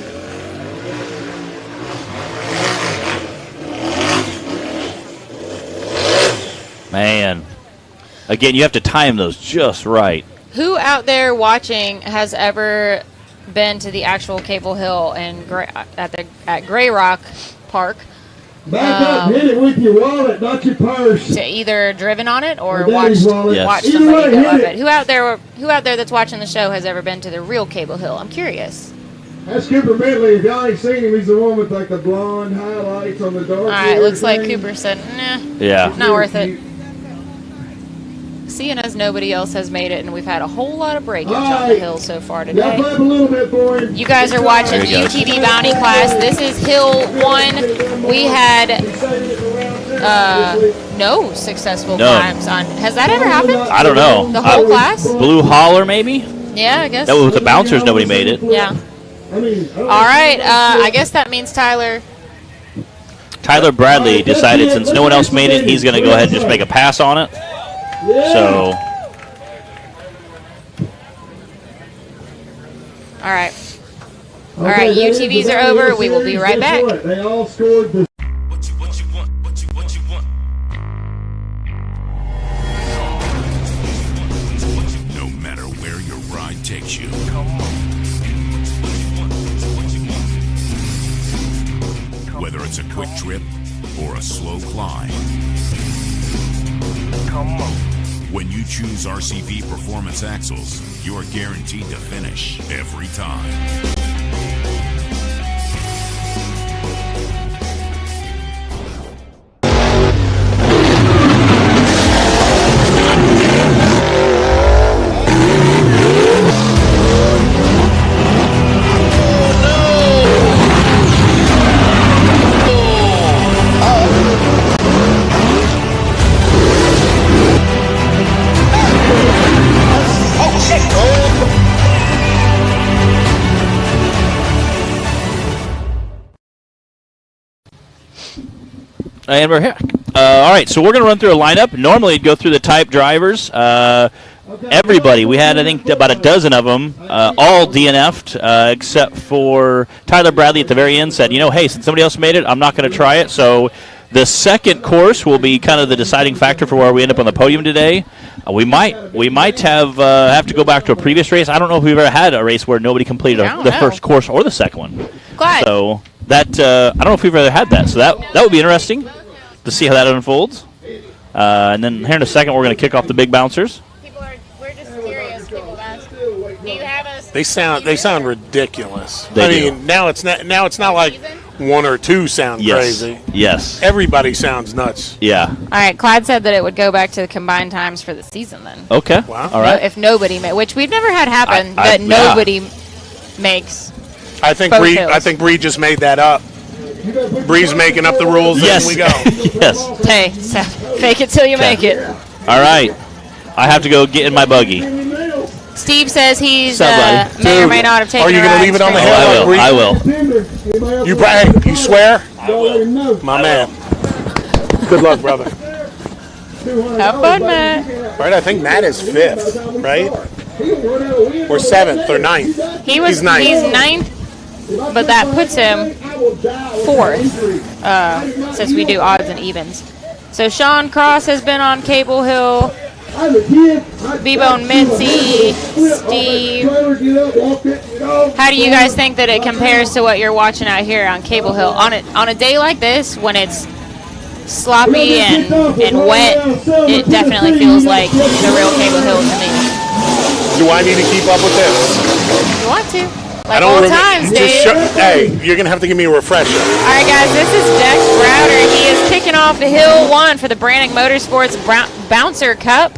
Man. Again, you have to time those just right. Who out there watching has ever been to the actual Cable Hill and at Grey Rock Park? Back up, hit it with your wallet, not your purse. To either driven on it or Daddy's wallet. Yes. watched Either somebody way, go hit up it. it. Who out there that's watching the show has ever been to the real Cable Hill? I'm curious. That's Cooper Bentley. If y'all ain't seen him, he's the one with like the blonde highlights on the dark. All right, looks like Cooper said, nah, Yeah. not worth it. Seeing as nobody else has made it, and we've had a whole lot of breakage on the hill so far Y'all today. clap a little bit for him. You guys are watching There you go. UTV Bounty Class. This is Hill 1. We had no successful climbs on. Has that ever happened? I don't know. The whole class? Blue Holler, maybe? Yeah, I guess. That was with the bouncers, nobody made it. Yeah. All right. I guess that means Tyler. Tyler Bradley decided since no one else made it, he's going to go ahead and just make a pass on it. So, All right. All right, UTVs are over. We will be right back. They all scored the What you want? No matter where your ride takes you. Whether it's a quick trip or a slow climb. When you choose RCV Performance Axles, you're guaranteed to finish every time. And we're here. All right, so we're going to run through a lineup. Normally, it'd go through the type drivers. Everybody, we had, I think, about a dozen of them, all DNF'd, except for Tyler Bradley at the very end said, hey, since somebody else made it, I'm not going to try it. So the second course will be kind of the deciding factor for where we end up on the podium today. We might have to go back to a previous race. I don't know if we've ever had a race where nobody completed the first course or the second one. Glad. So that I don't know if we've ever had that. So that would be interesting to see how that unfolds. And then here in a second, we're going to kick off the big bouncers. We're just curious. People ask, do you have us? They sound ridiculous. They do. Now it's not like one or two sound crazy. Yes. Everybody sounds nuts. Yeah. All right, Clyde said that it would go back to the combined times for the season then. Okay. Wow. All right. If nobody which we've never had happen, I- that nobody makes. I think Both hills. Bree just made that up. Bree's making up the rules Yes. as we go. Yes. Hey, so fake it till you make it. All right. I have to go get in my buggy. Steve says he's Somebody. may or may not have taken Are you a going ride to leave it on the straight. hill? I will. You swear? My man. Good luck, brother. Have fun, Matt. Right, I think Matt is 5th, right? Or 7th or 9th. He's ninth, but that puts him 4th since we do odds and evens. So Sean Cross has been on Cable Hill. B-Bone Mitzi, Steve. How do you guys think that it compares to what you're watching out here on Cable Hill? On a day like this, when it's sloppy and wet, it definitely feels like the real Cable Hill to me. Do I need to keep up with this? You want to? Like old times, Dave. Hey, you're going to have to give me a refresher. All right, guys, this is Dex Browder. He is kicking off Hill 1 for the Branik Motorsports Bouncer Cup.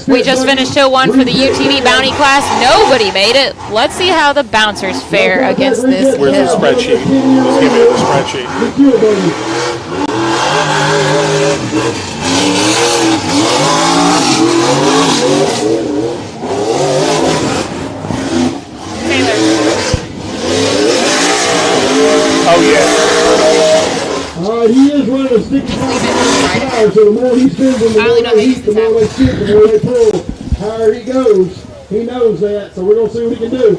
We just finished Hill 1 for the UTV Bounty class. Nobody made it. Let's see how the bouncers fare against this Where's the hill. spreadsheet? Just give me the spreadsheet. Taylor. Oh, yeah. He is running a 65 power, so the more he spins in the I only know more they heat, use the this more they skip, the more they pull. Higher he goes. He knows that, so we're going to see what he can do.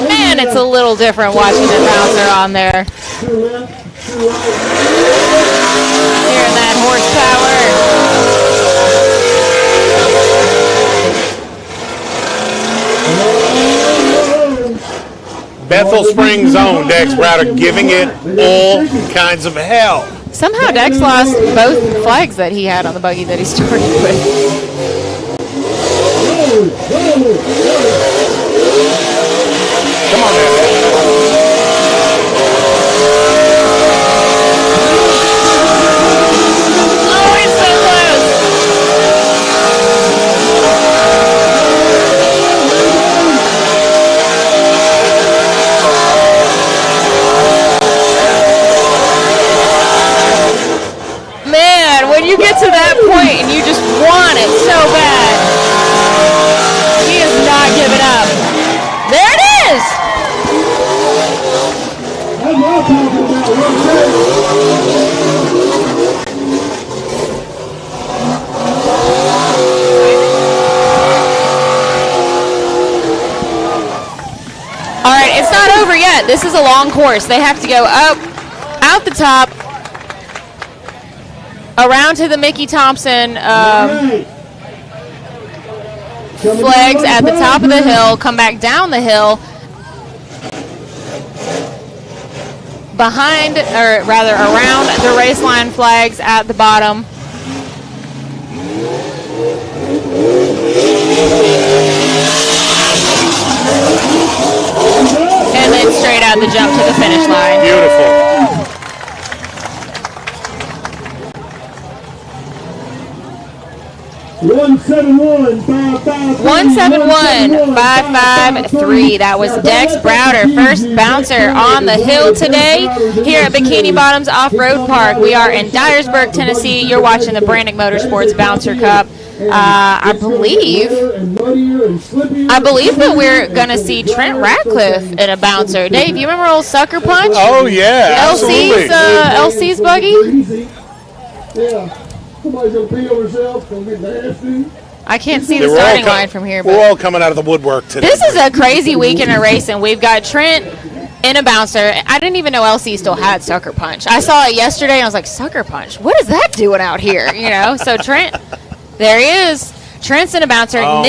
Man, it's a little different watching the bouncer on there. Two left, two right. Hearing that horsepower. Bethel Springs own Dex Browder giving it all kinds of hell. Somehow Dex lost both flags that he had on the buggy that he started with. Come on, man. Oh, he's so close. Man, when you get to that point and you just want it so bad, he is not All right, it's not over yet. This is a long course. They have to go up, out the top, around to the Mickey Thompson flags at the top of the hill, come back down the hill, behind, or rather around the race line flags at the bottom. And then straight out the jump to the finish line. Beautiful. 171-553. That was Dex Browder, first bouncer on the hill today here at Bikini Bottoms Off-Road Park. We are in Dyersburg, Tennessee. You're watching the Branik Motorsports Bouncer Cup. I believe that we're gonna see Trent Ratcliffe in a bouncer. Dave, you remember old Sucker Punch? Oh yeah, absolutely. LC's buggy. Yeah. Somebody's gonna pee on herself, gonna get nasty. I can't see the starting line from here. But we're all coming out of the woodwork today. This is a crazy weekend of racing. We've got Trent in a bouncer. I didn't even know LC still had Sucker Punch. I saw it yesterday and I was like, Sucker Punch? What is that doing out here? You know, so Trent, there he is. Trent's in a bouncer. Oh,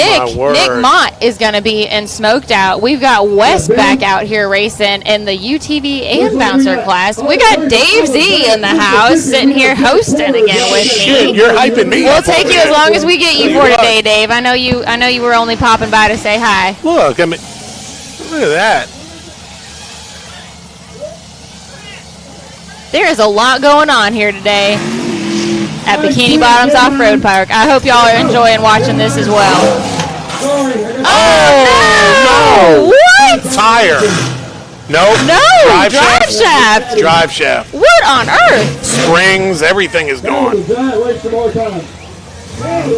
Nick Mott is going to be in Smoked Out. We've got Wes back out here racing in the UTV and bouncer class. We got Dave Z in the house sitting here hosting again with me. Shit, you're hyping me. We'll take you as long as we get you for today, Dave. I know you were only popping by to say hi. Look, I mean, look at that. There is a lot going on here today at Bikini Bottoms Off-Road Park. I hope y'all are enjoying watching this as well. Oh, no! What? Tire. Nope. No, drive shaft. Drive shaft. What on earth? Springs, everything is gone. I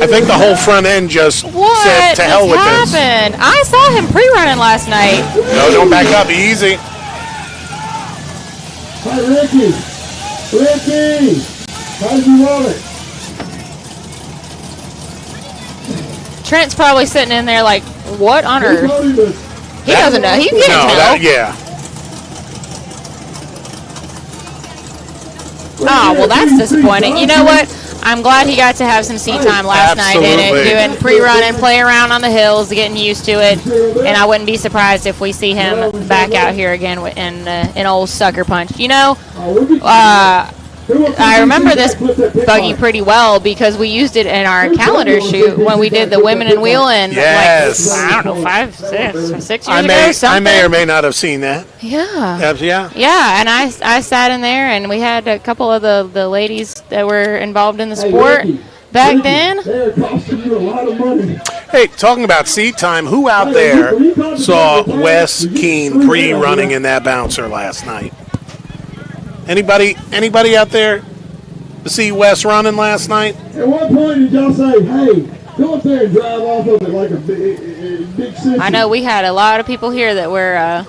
think the whole front end just said to hell with this. What happened? I saw him pre-running last night. No, don't back up. Easy. Hey, Ricky. How did you want it? Trent's probably sitting in there like, what on earth? He doesn't know. He can't tell. Yeah. Oh, well, that's disappointing. You know what? I'm glad he got to have some seat time last night in it, doing pre-run and play around on the hills, getting used to it. And I wouldn't be surprised if we see him back out here again in old Sucker Punch. You know, I remember this buggy pretty well because we used it in our calendar shoot when we did the Women in Wheeling. Yes. Like, I don't know, 6 years ago. I may or may not have seen that. Yeah. Yeah. Yeah, and I sat in there, and we had a couple of the ladies that were involved in the sport back then. They're costing you a lot of money. Hey, talking about seat time, who out there saw Wes Keene pre-running in that bouncer last night? Anybody out there see Wes running last night? At what point did y'all say, hey, go up there and drive off of it like a big city? I know we had a lot of people here that were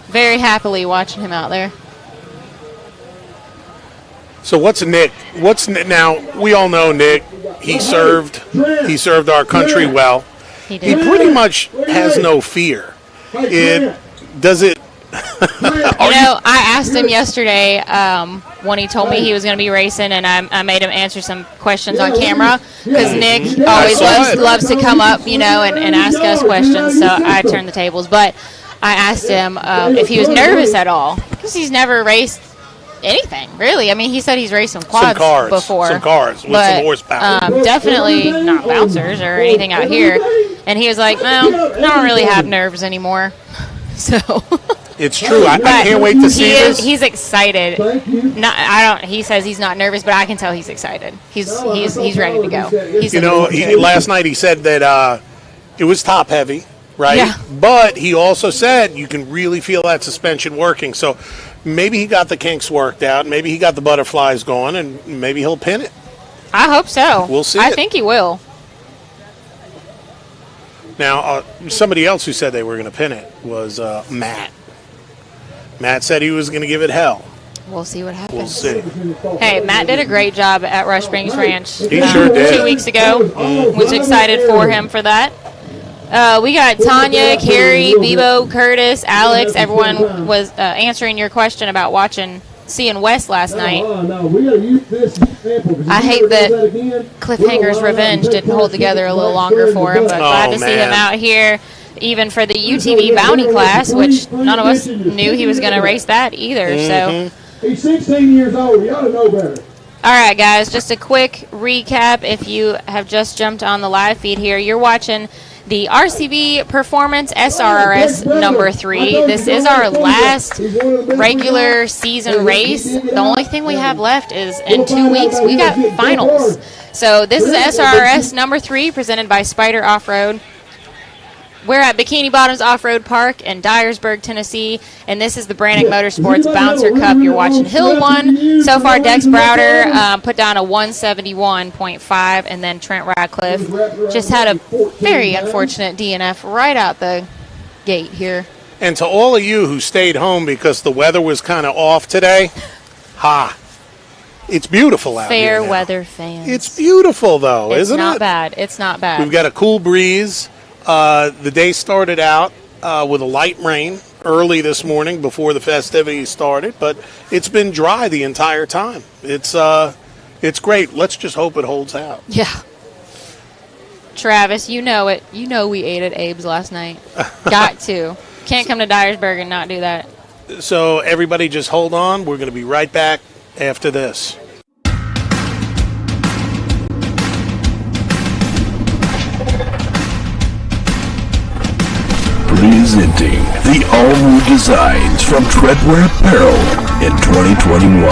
very happily watching him out there. So what's Nick? Now, we all know Nick. He served our country well. He did. He pretty much has no fear. Does it? You know, I asked him yesterday when he told me he was going to be racing, and I made him answer some questions on camera because Nick always loves to come up, you know, and ask us questions. So I turned the tables. But I asked him if he was nervous at all because he's never raced anything, really. I mean, he said he's raced some quads before. Some cars with some horsepower. Definitely not bouncers or anything out here. And he was like, well, I don't really have nerves anymore. So... It's true. I can't wait to see this. He's excited. He says he's not nervous, but I can tell he's excited. He's ready to go. Last night he said that it was top heavy, right? Yeah. But he also said you can really feel that suspension working. So maybe he got the kinks worked out. Maybe he got the butterflies going, and maybe he'll pin it. I hope so. We'll see. I think he will. Now, somebody else who said they were going to pin it was Matt. Matt said he was going to give it hell. We'll see what happens. We'll see. Hey, Matt did a great job at Rush Springs Ranch He sure did. 2 weeks ago. Was excited for him for that. We got Tanya, Carrie, Bebo, Curtis, Alex. Everyone was answering your question about seeing Wes last night. I hate that Cliffhanger's Revenge didn't hold together a little longer for him, but glad to see him out here, even for the UTV Bounty class, which none of us knew he was going to race that either. So he's 16 years old. You ought to know better. All right, guys, just a quick recap. If you have just jumped on the live feed here, you're watching the RCV Performance SRRS number 3. This is our last regular season race. The only thing we have left is in 2 weeks, we got finals. So this is SRRS number 3 presented by Spider Off-Road. We're at Bikini Bottoms Off-Road Park in Dyersburg, Tennessee, and this is the Branik Motorsports Bouncer Cup. You're watching Hill 1. So far, Dex Browder put down a 171.5, and then Trent Radcliffe just had a very unfortunate DNF right out the gate here. And to all of you who stayed home because the weather was kind of off today, it's beautiful out here. Fair weather fans. It's beautiful, though, isn't it? It's not bad. It's not bad. We've got a cool breeze. The day started out with a light rain early this morning before the festivities started, but it's been dry the entire time. It's great. Let's just hope it holds out. Yeah. Travis, you know it. You know we ate at Abe's last night. Got to. Can't come to Dyersburg and not do that. So everybody just hold on. We're going to be right back after this. Presenting the all-new designs from Treadwear Apparel in 2021.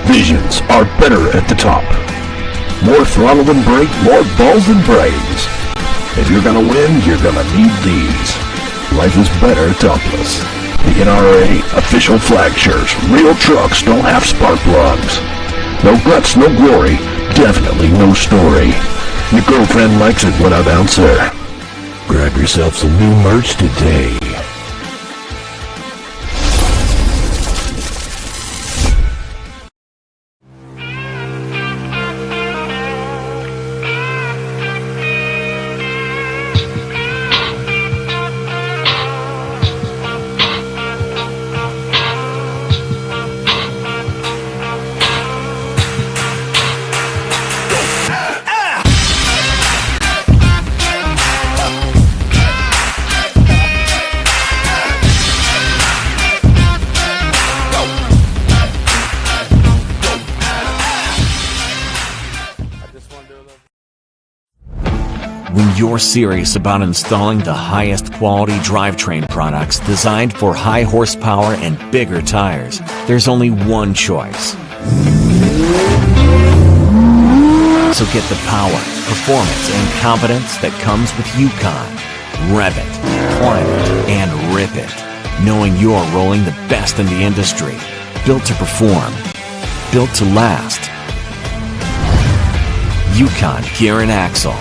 Visions are better at the top. More throttle than brake, more balls than brains. If you're gonna win, you're gonna need these. Life is better topless. The NRA official flag shirts. Real trucks don't have spark plugs. No guts, no glory. Definitely no story. Your girlfriend likes it when I bounce her. Grab yourself some new merch today. When you're serious about installing the highest quality drivetrain products designed for high horsepower and bigger tires, there's only one choice. So get the power, performance, and confidence that comes with Yukon. Rev it, climb it, and rip it, knowing you're rolling the best in the industry. Built to perform, built to last. Yukon Gear and Axle.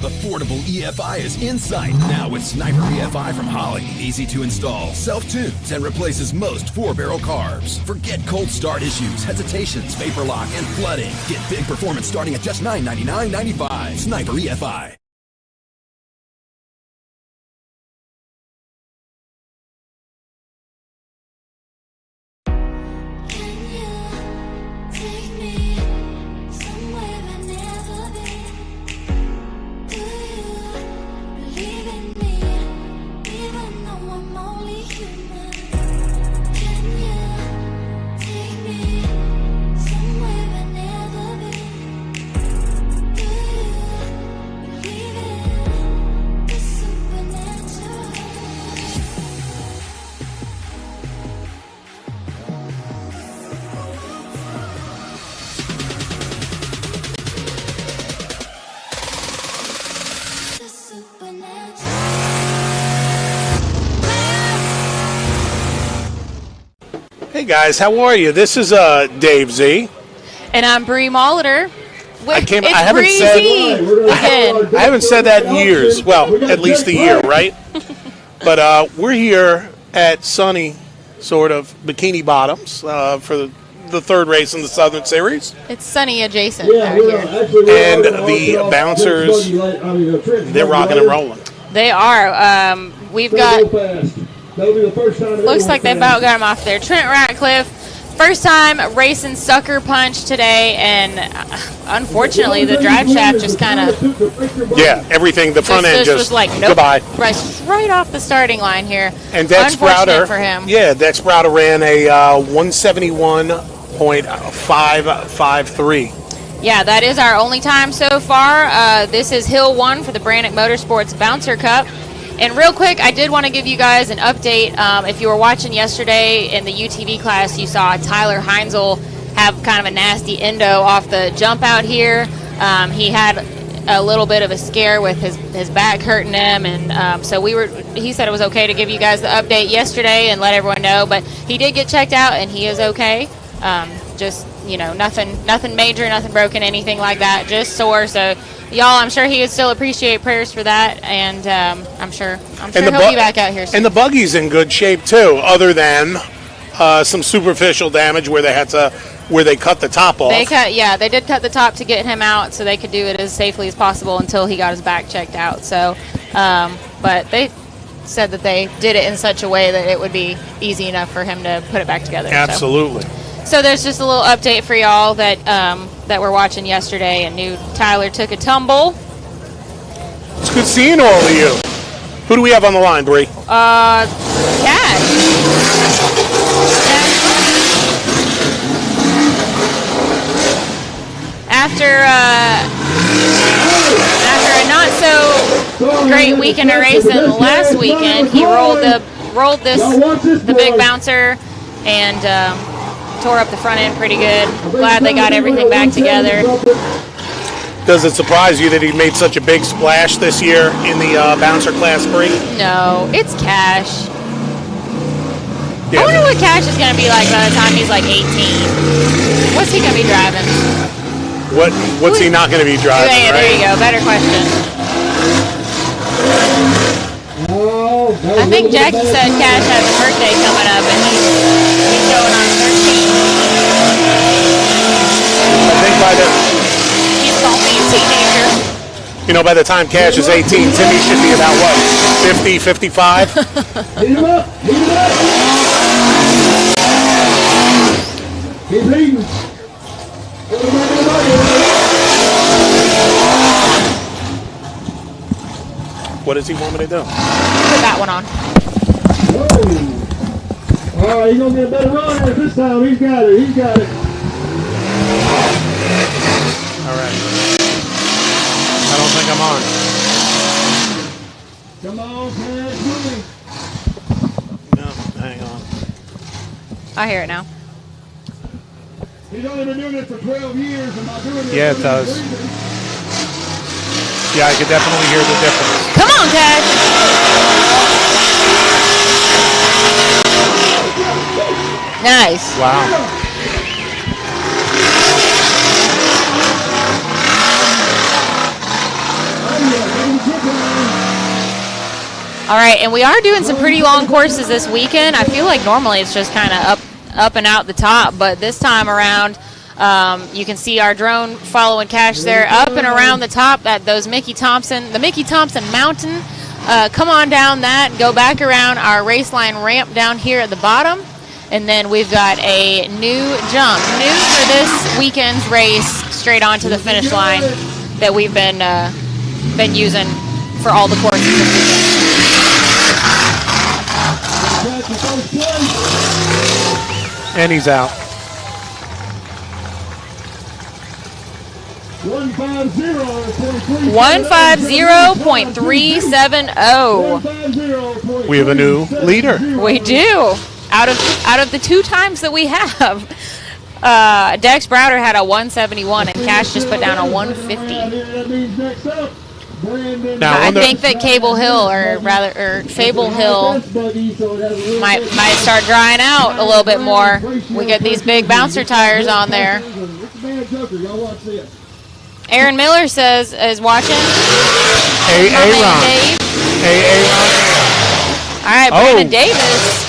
Affordable EFI is in sight now with Sniper EFI from Holley. Easy to install, self-tunes, and replaces most 4-barrel carbs. Forget cold start issues, hesitations, vapor lock, and flooding. Get big performance starting at just $999.95. Sniper EFI. Somewhere I never guys, how are you? This is Dave Z. And I'm Bree Molitor. I haven't said that in years. Well, at least a year, right? But we're here at sunny, sort of, Bikini Bottoms for the third race in the Southern Series. It's sunny adjacent out here. And the bouncers, they're rocking and rolling. They are. We've got, looks like they about got them off there. Trent Ratcliffe, first time racing Sucker Punch today, and unfortunately the drive shaft just kind of... Yeah, everything, the front end just was like, nope, goodbye. Right off the starting line here. And Dex Browder, for him. Yeah, Dex Browder ran a 171.553. Yeah, that is our only time so far. This is Hill 1 for the Branik Motorsports Bouncer Cup. And real quick, I did want to give you guys an update. If you were watching yesterday in the UTV class, you saw Tyler Heinzel have kind of a nasty endo off the jump out here. He had a little bit of a scare with his back hurting him, and so he said it was okay to give you guys the update yesterday and let everyone know, but he did get checked out and he is okay. Just, nothing major, nothing broken, anything like that, just sore. So y'all, I'm sure he would still appreciate prayers for that, and I'm sure he'll be back out here soon. And the buggy's in good shape too, other than some superficial damage where they cut the top off. They did cut the top to get him out so they could do it as safely as possible until he got his back checked out. So, but they said that they did it in such a way that it would be easy enough for him to put it back together. Absolutely. So there's just a little update for y'all that we're watching yesterday, and knew Tyler took a tumble. It's good seeing all of you. Who do we have on the line, Bree? Cat. After a not so great weekend of racing last weekend, he rolled the big bouncer and tore up the front end pretty good. Glad they got everything back together. Does it surprise you that he made such a big splash this year in the bouncer class, Bree? No, it's Cash. Yeah. I wonder what Cash is going to be like by the time he's like 18. What's he going to be driving? What's he not going to be driving? Yeah, right? There you go. Better question. I think Jackie said Cash has a birthday coming up, and he's going on 13. I think he's called me a teenager. By the time Cash is 18, Timmy should be about what, 50, 55? Heat him up! He's leading. What does he want me to do? Put that one on. Whoa. All right, he's going to get a better run at it this time. He's got it. All right. I don't think I'm on. Come on, Pat. No, hang on. I hear it now. He's only been doing it for 12 years. Am I doing it? Yeah, it does. Yeah, I could definitely hear the difference. Come on, Cash. Nice. Wow. All right, and we are doing some pretty long courses this weekend. I feel like normally it's just kind of up and out the top, but this time around, you can see our drone following Cash there, up and around the top at the Mickey Thompson Mountain. Come on down that, go back around our race line ramp down here at the bottom, and then we've got a new jump, new for this weekend's race, straight onto the finish line that we've been using for all the courses this weekend. And he's out. 150.370. We have a new leader. We do. Out of the two times that we have, Dex Browder had a 171 and Cash just put down a 150. Now, I think that Cable Hill, or Fable Hill, might start drying out a little bit more. We get these big bouncer tires on there. Aaron Miller is watching. Ron. Dave. Ron. All right, Brandon Davis.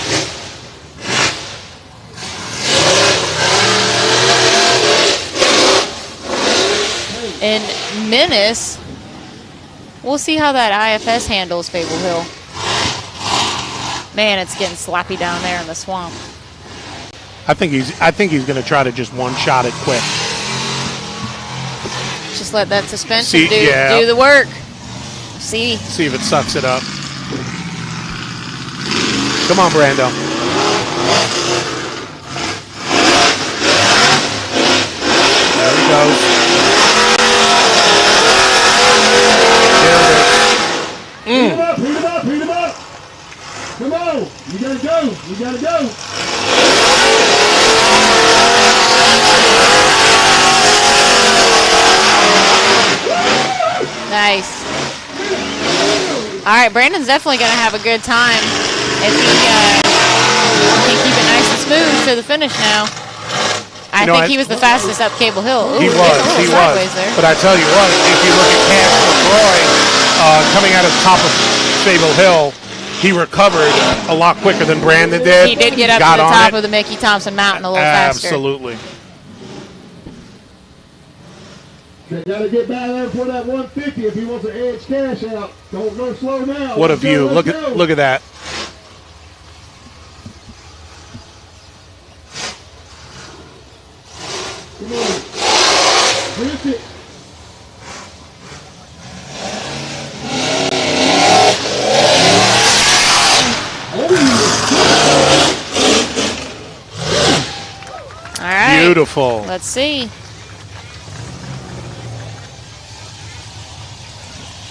And Menace. We'll see how that IFS handles Fable Hill. Man, it's getting sloppy down there in the swamp. I think he's going to try to just one-shot it quick. Just let that suspension do the work. See if it sucks it up. Come on, Brando. There he goes. Heat him up. Come on. You gotta go. Nice. All right, Brandon's definitely going to have a good time if he can keep it nice and smooth to the finish now. I think he was the fastest up Cable Hill. Ooh, he was. There. But I tell you what, if you look at Cash LaCroix coming out of the top of Fable Hill, he recovered a lot quicker than Brandon did. He did get up to the top of the Mickey Thompson Mountain a little faster. Absolutely. You gotta get back there for that 150 if he wants to edge Cash out. Don't go slow now. What a view! Look at that. Come on. Lift it. All right. Beautiful. Let's see.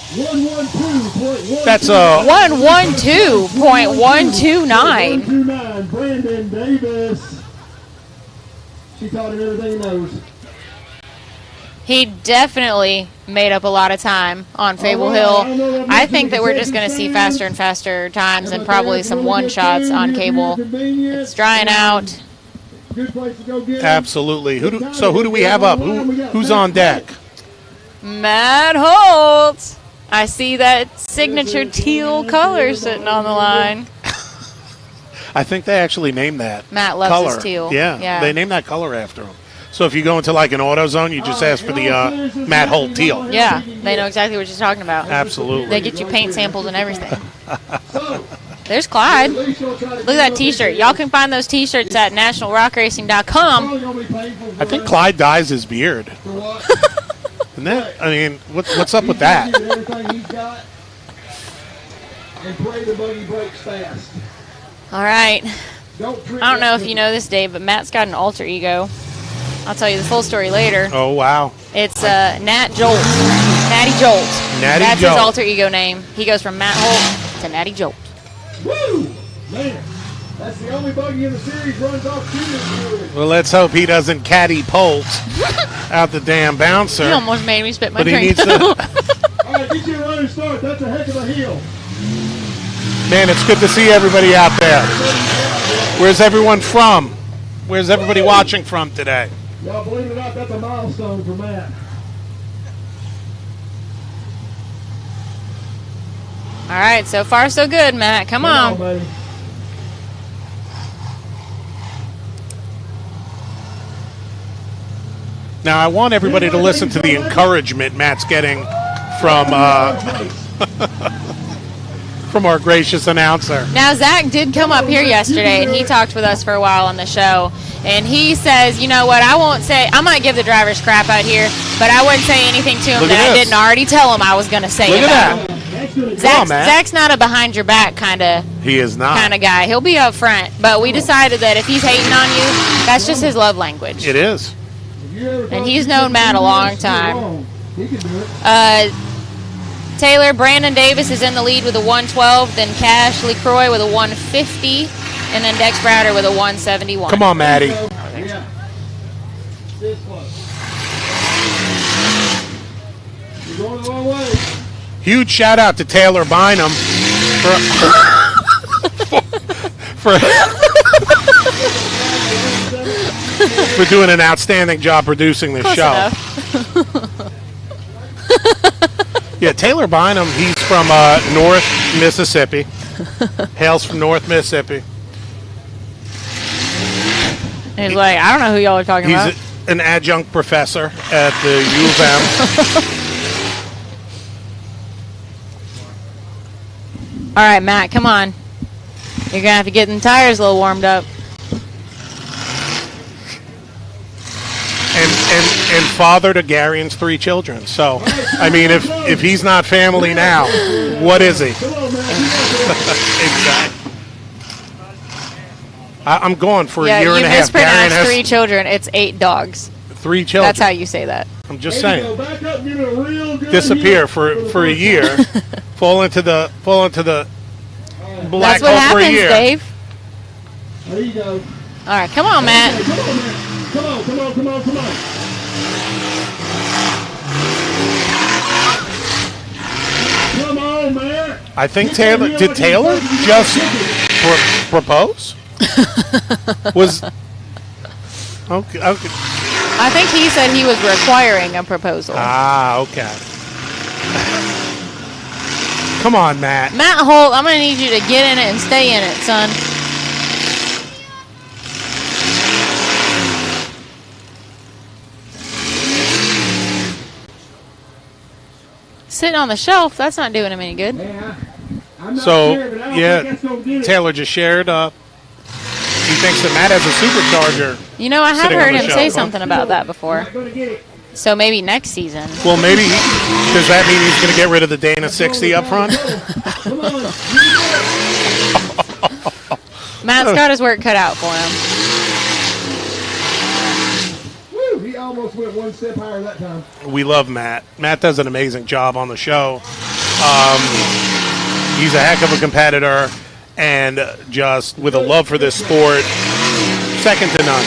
112.1. That's 112.129. Brandon Davis. She taught him everything he knows. He definitely made up a lot of time on Fable Hill. I think that we're just going to see faster and faster times and probably some one-shots on Cable. It's drying out. Good place to go get Absolutely. Who do we have up? Who's on deck? Matt Holt. I see that signature teal color sitting on the line. I think they actually named that. Matt loves color. his teal. Yeah, they named that color after him. So if you go into like an AutoZone, you just ask for the Matt Holt teal. Yeah, they know exactly what you're talking about. Absolutely. They get you paint samples and everything. There's Clyde. Look at that T-shirt. Y'all can find those T-shirts at nationalrockracing.com. I think Clyde dyes his beard. Isn't that? I mean, what's up with that? All right. I don't know if you know this, Dave, but Matt's got an alter ego. I'll tell you the full story later. Oh, wow. It's Nat Jolt. Natty Jolt. That's his alter ego name. He goes from Matt Holt to Natty Jolt. Woo! Man, that's the only buggy in the series runs off shooting. Well, let's hope he doesn't caddy Polt out the damn bouncer. He almost made me spit my But drink. he needs to. All right, get you a running start. That's a heck of a heel. Man, it's good to see everybody out there. Where's everyone from? Where's everybody watching from today? Y'all believe it or not, that's a milestone for Matt. All right, so far so good, Matt. Come on. Buddy. Now, I want everybody to listen to the encouragement Matt's getting from from our gracious announcer. Now, Zach did come up here yesterday, and he talked with us for a while on the show. And he says, you know what, I might give the drivers crap out here, but I wouldn't say anything to him that I didn't already tell him I was going to say Look about at him. that. Zach's not a behind your back kind of guy. He'll be up front, but we decided that if he's hating on you, that's just his love language. It is. And he's known Matt a long time. Taylor, Brandon Davis is in the lead with a 112, then Cash LeCroix with a 150, and then Dex Browder with a 171. Come on, Matty. Yeah. This close. You're going the wrong way. Huge shout out to Taylor Bynum for for doing an outstanding job producing this show. Yeah, Taylor Bynum, he's from North Mississippi. Hails from North Mississippi. He's like, I don't know who y'all are talking about. He's an adjunct professor at the U of M. All right, Matt, come on. You're going to have to get the tires a little warmed up. And father to Garion's 3 children. So, I mean, if he's not family now, what is he? Exactly. I'm going for a year and a half. You mispronounced 3 children. It's 8 dogs. 3 children. That's how you say that. I'm just saying. Disappear for a year. fall into the black hole for a year. That's what happens, Dave. There you go. All right, come on, Matt. Hey, come on, man. Come on. Come on, man. I think Taylor just propose? Was okay. I think he said he was requiring a proposal. Ah, okay. Come on, Matt. Matt Holt, I'm going to need you to get in it and stay in it, son. Sitting on the shelf, that's not doing him any good. So, yeah, Taylor just shared. He thinks that Matt has a supercharger. You know, I have heard him say something about that before. So maybe next season. Well, maybe. Does that mean he's going to get rid of the Dana 60 up front? Matt's got his work cut out for him. Woo, he almost went 1 step higher that time. We love Matt. Matt does an amazing job on the show. He's a heck of a competitor, and just with a love for this sport, second to none.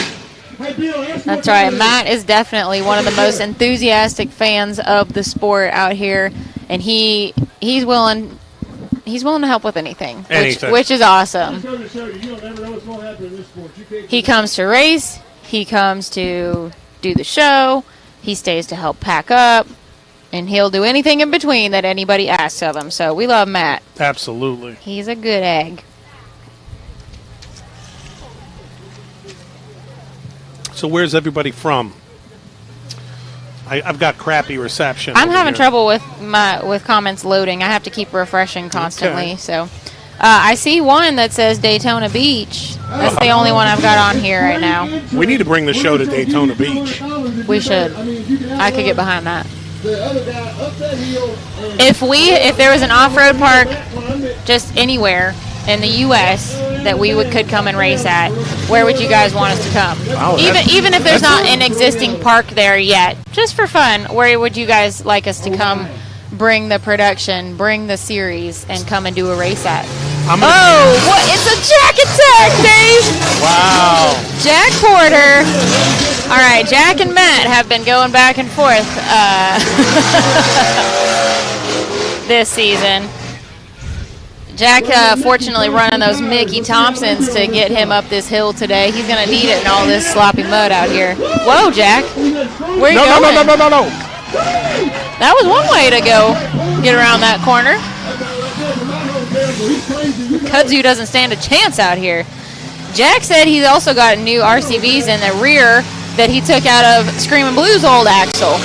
That's right. Matt is definitely one of the most enthusiastic fans of the sport out here, and he's willing to help with anything. Which is awesome. He comes to race. He comes to do the show. He stays to help pack up. And he'll do anything in between that anybody asks of him. So we love Matt. Absolutely. He's a good egg. So where's everybody from? I've got crappy reception. I'm having trouble with comments loading. I have to keep refreshing constantly. Okay. So I see one that says Daytona Beach. That's the only one I've got on here right now. We need to bring the show to Daytona Beach. We should. I could get behind that. If there was an off-road park just anywhere in the U.S. that we could come and race at, where would you guys want us to come? Wow, even if there's not an existing park there yet, just for fun, where would you guys like us to come, bring the production, bring the series, and come and do a race at? What? It's a Jack attack, Dave! Wow. Jack Porter. All right, Jack and Matt have been going back and forth this season. Jack, fortunately, running those Mickey Thompsons to get him up this hill today. He's going to need it in all this sloppy mud out here. Whoa, Jack. Where are you going? No. That was one way to go get around that corner. Kudzu doesn't stand a chance out here. Jack said he's also got new RCVs in the rear that he took out of Screamin' Blue's old axle.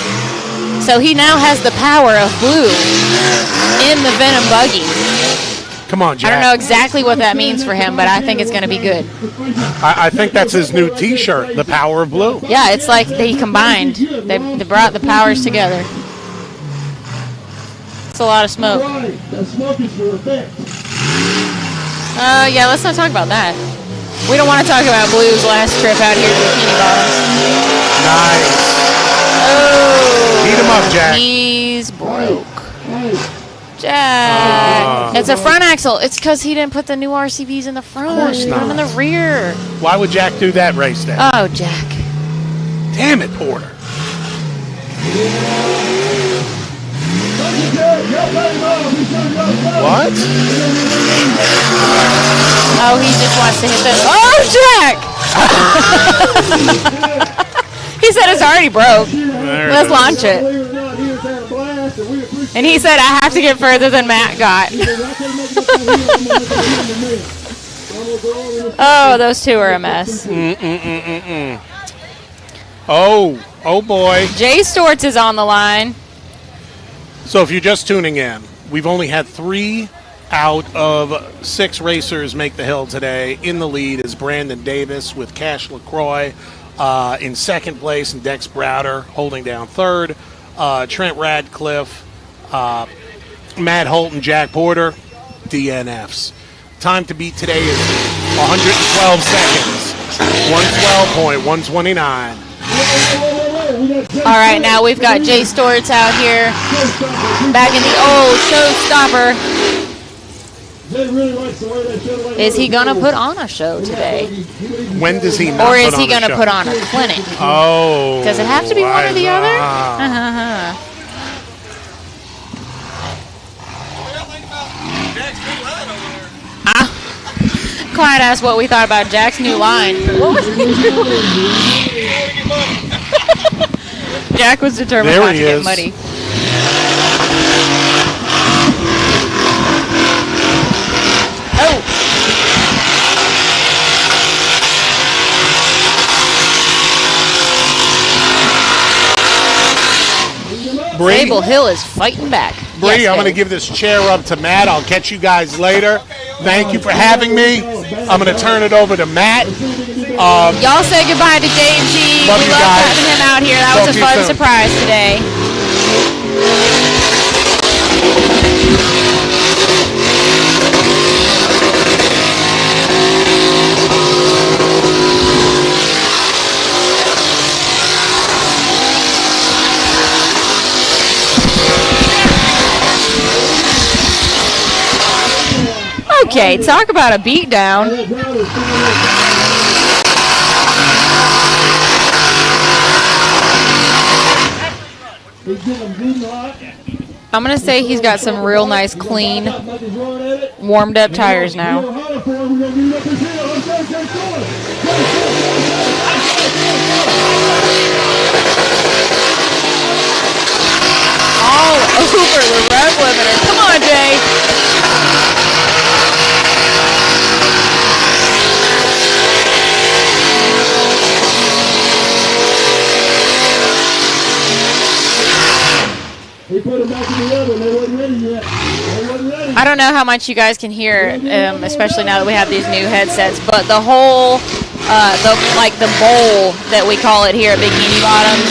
So he now has the power of Blue in the Venom buggy. Come on, Jack. I don't know exactly what that means for him, but I think it's going to be good. I think that's his new T-shirt, the Power of Blue. Yeah, it's like they combined. They brought the powers together. It's a lot of smoke. Yeah, let's not talk about that. We don't want to talk about Blue's last trip out here to Bikini Bottoms. Nice. Oh. Beat him up, Jack. He's broke. Jack. It's a front axle. It's because he didn't put the new RCVs in the front. Of course Put them in the rear. Why would Jack do that race day? Oh, Jack. Damn it, Porter. What? Oh, he just wants to hit the. Oh, Jack! He said it's already broke. Let's launch it. And he said I have to get further than Matt got. Oh, those two are a mess. Oh boy. Jay Storts is on the line. So if you're just tuning in, we've only had 3 out of 6 racers make the hill today. In the lead is Brandon Davis with Cash LaCroix in second place, and Dex Browder holding down third. Trent Radcliffe, Matt Holt, and Jack Porter, DNFs. Time to beat today is 112 seconds. 112.129. All right, now we've got Jay Storts out here, back in the old showstopper. Is he going to put on a show today? When does he not? Or is he going to put on a clinic? Oh. Does it have to be one or the other? Clyde asked what we thought about Jack's new line. Jack was determined not to get muddy. Oh! Sable Hill is fighting back. Bree, yes, I'm going to give this chair up to Matt. I'll catch you guys later. Thank you for having me. I'm going to turn it over to Matt. Y'all say goodbye to JG. Love We you love guys. having him out here. That was a fun surprise today. Okay, talk about a beatdown. I'm going to say he's got some real nice, clean, warmed up tires now. All over the rev limiter. Come on, Jay. I don't know how much you guys can hear, especially now that we have these new headsets, but the whole, the bowl that we call it here at Bikini Bottoms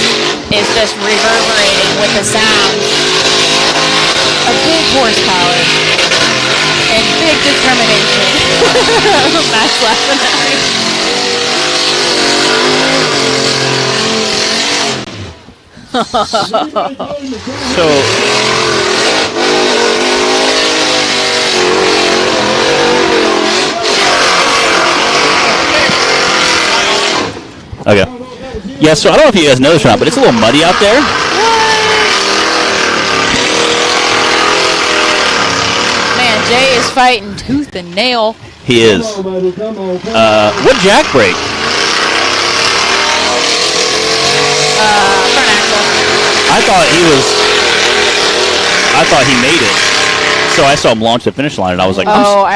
is just reverberating with the sound of big horsepower and big determination. Matt's laughing at me. Okay. Yeah, so I don't know if you guys know this or not, but it's a little muddy out there. Man, Jay is fighting tooth and nail. He is. What Jack break? Front axle. I thought he made it. So I saw him launch the finish line, and I was like,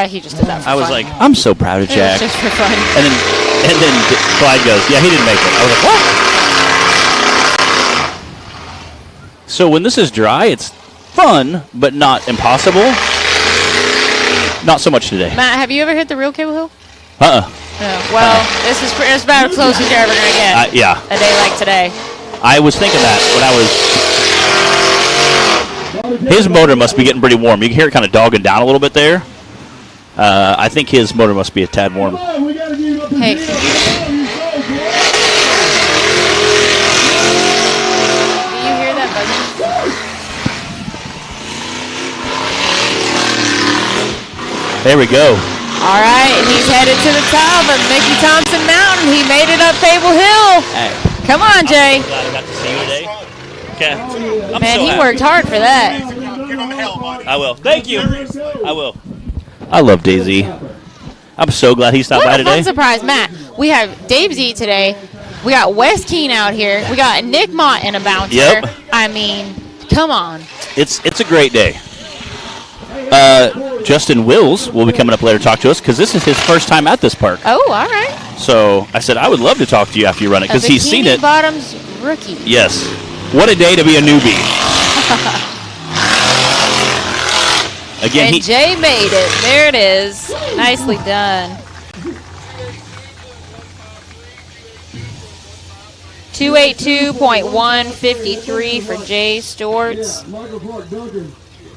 he just did that for I was fun. like, I'm so proud of Jack. It was just for fun. And then Clyde goes, yeah, he didn't make it. I was like, what? So when this is dry, it's fun, but not impossible. Not so much today. Matt, have you ever hit the real Cable Hill? No. Well, this is about as close as you're ever going to get. Yeah. A day like today. I was thinking that when I was... His motor must be getting pretty warm. You can hear it kind of dogging down a little bit there. I think his motor must be a tad warm. Hey. Do you hear that buzzing? There we go. All right, he's headed to the top of Mickey Thompson Mountain. He made it up Fable Hill. Hey. Come on, Jay. I'm glad I got to see you today. Okay. Man, he worked hard for that. I will. Thank you. I will. I love Daisy. I'm so glad he stopped by What a fun today. surprise, Matt. We have Dave Z today. We got Wes Keene out here. We got Nick Mott in a bouncer. Yep. I mean, come on. It's a great day. Justin Wills will be coming up later to talk to us because this is his first time at this park. Oh, all right. So I said I would love to talk to you after you run it because he's seen it. Bottoms rookie. Yes. What a day to be a newbie. Again, And Jay made it. There it is. Nicely done. 282.153 for Jay Storts.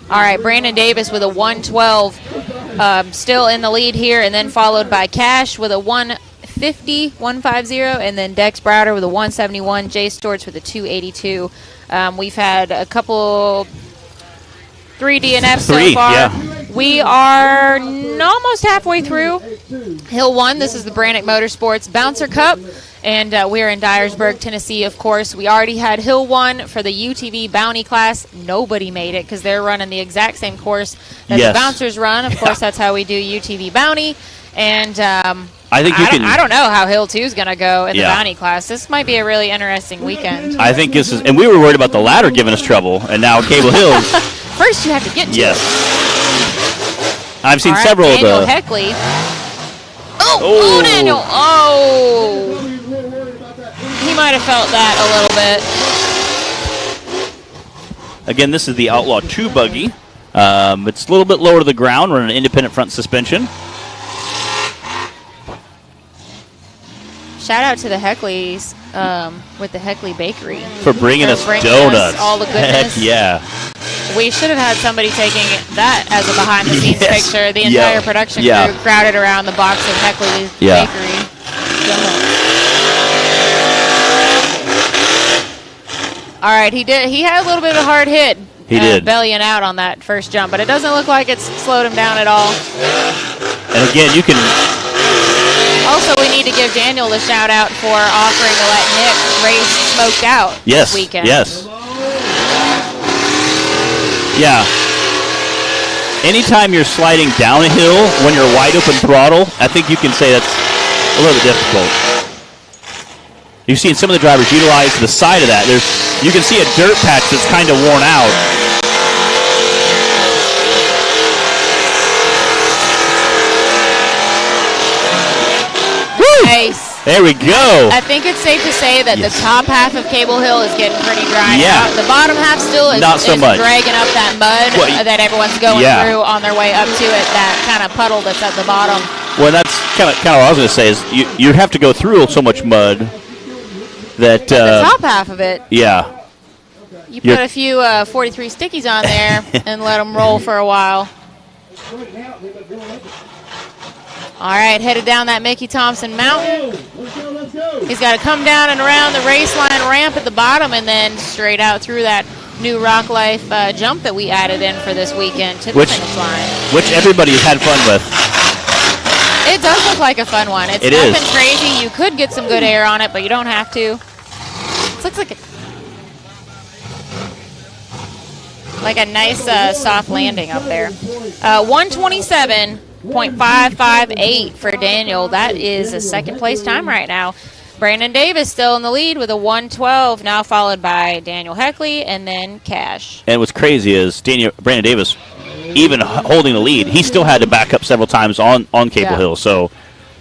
All right, Brandon Davis with a 112, still in the lead here, and then followed by Cash with a 150, and then Dex Browder with a 171, Jay Storts with a 282. We've had a couple 3 DNFs so far. Yeah. We are almost halfway through Hill 1. This is the Branik Motorsports Bouncer Cup, and we're in Dyersburg, Tennessee, of course. We already had Hill 1 for the UTV Bounty class. Nobody made it because they're running the exact same course that the bouncers run. Of course, that's how we do UTV Bounty. And I think I don't know how Hill 2 is going to go in the Bounty class. This might be a really interesting weekend. I think this is, and we were worried about the ladder giving us trouble, and now Cable Hills. First, you have to get to it. I've seen All right, several Daniel of the. Heckley. Oh, Daniel. Oh. He might have felt that a little bit. Again, this is the Outlaw 2 buggy. It's a little bit lower to the ground. We're in an independent front suspension. Shout out to the Heckleys with the Heckley Bakery. For bringing us bringing donuts. us all the goodness. Heck yeah. We should have had somebody taking that as a behind-the-scenes picture. The entire production crew crowded around the box of Heckley Bakery. All right, he had a little bit of a hard hit. He did. Bellying out on that first jump, but it doesn't look like it's slowed him down at all. And again, you can. Also, we need to give Daniel a shout out for offering to let Nick race Smoked Out this weekend. Yes. Yeah. Anytime you're sliding down a hill when you're wide open throttle, I think you can say that's a little bit difficult. You've seen some of the drivers utilize the side of that. You can see a dirt patch that's kind of worn out. Nice. There we go. I think it's safe to say that the top half of Cable Hill is getting pretty dry out. The bottom half still is, not so much dragging up that mud that everyone's going through on their way up to it, that kind of puddle that's at the bottom. Well, that's kind of what I was going to say is you have to go through so much mud that... the top half of it. Yeah. You put a few 43 stickies on there and let them roll for a while. All right, headed down that Mickey Thompson Mountain. He's got to come down and around the race line ramp at the bottom and then straight out through that new Rock Life jump that we added in for this weekend to the finish line. Which everybody's had fun with. It does look like a fun one. It's nothing crazy. You could get some good air on it, but you don't have to. It looks like a nice soft landing up there. 127.558 for Daniel. That is a second place time right now. Brandon Davis still in the lead with a 112, now followed by Daniel Heckley and then Cash. And what's crazy is Brandon Davis, even holding the lead, he still had to back up several times on Cable Hill. So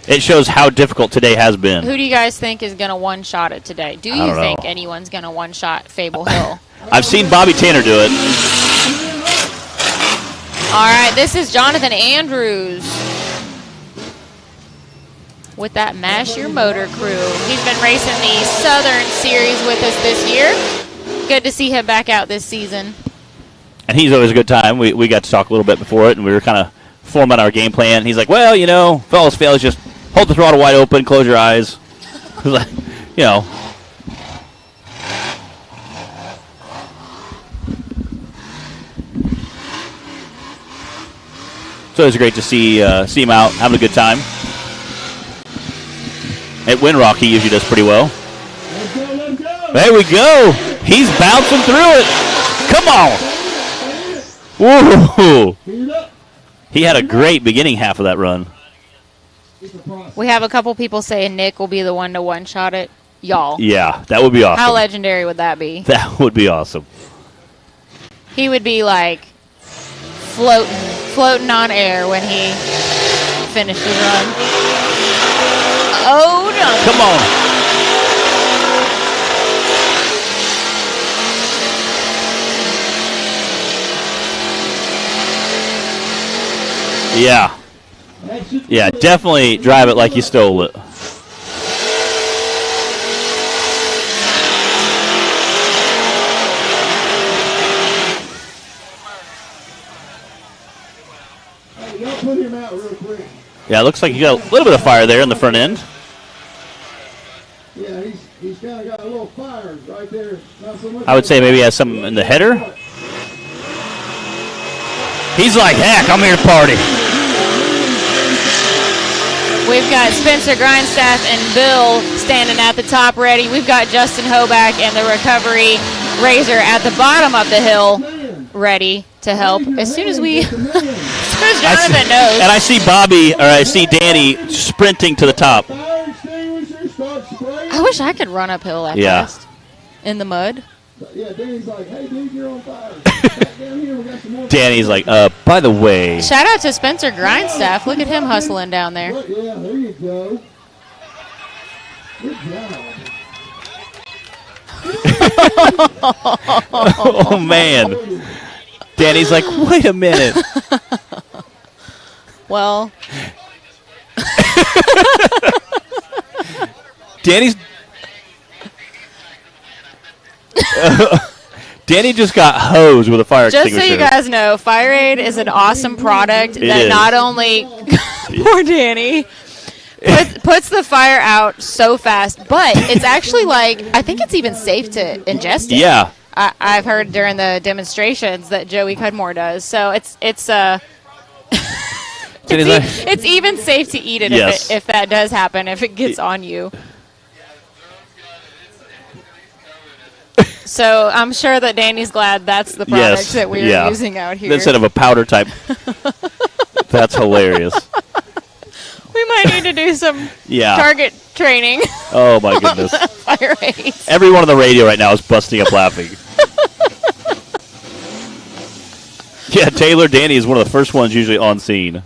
it shows how difficult today has been. Who do you guys think is going to one-shot it today? Do you think anyone's going to one-shot Fable Hill? I've seen Bobby Tanner do it. All right, this is Jonathan Andrews with that Mash Your Motor crew. He's been racing the Southern Series with us this year. Good to see him back out this season. And he's always a good time. We got to talk a little bit before it, and we were kind of forming our game plan. He's like, well, if all else fails, just hold the throttle wide open, close your eyes. So it's great to see him out, having a good time. At Windrock, he usually does pretty well. There we go. He's bouncing through it. Come on. Woo! Heat up. He had a great beginning half of that run. It's a process. We have a couple people saying Nick will be the one to one-shot it. Y'all. Yeah, that would be awesome. How legendary would that be? That would be awesome. He would be like floating on air when he finished his run. Oh, no. Come on. Yeah. Yeah, definitely drive it like you stole it. Hey, y'all put him out real quick. Yeah, it looks like you got a little bit of fire there in the front end. Yeah, he's kind of got a little fire right there. Not so much I would say maybe he has some in the header. He's like, heck, I'm here to party. We've got Spencer Grindstaff and Bill standing at the top ready. We've got Justin Hoback and the recovery Razor at the bottom of the hill ready to help. As soon as Jonathan knows. And I see Bobby, or I see Danny sprinting to the top. fire extinguisher, start spraying. I wish I could run uphill that Yeah. fast in the mud. Yeah, Danny's like, hey, dude, you're on fire. Back down here, we got some more. Danny's like, by the way. Shout out to Spencer Grindstaff. Look at him hustling down there. Look, yeah, there you go. Good job. Oh, man. Danny's like, wait a minute. Well, Danny's... Danny just got hosed with a fire just so extinguisher. you guys know, FireAid is an awesome product that is. not only poor Danny puts the fire out so fast, but it's actually like I think it's even safe to ingest it. Yeah. I've heard during the demonstrations that Joey Cudmore does. So it's Danny's like, it's even safe to eat it, Yes. if that does happen, if it gets on you. So I'm sure that Danny's glad that's the product yes. that we're yeah. using out here. Instead of a powder type. That's hilarious. We might need to do some Yeah. target training. Oh, my goodness. Fire aids. Everyone on the radio right now is busting up laughing. Yeah, Taylor Danny is one of the first ones usually on scene.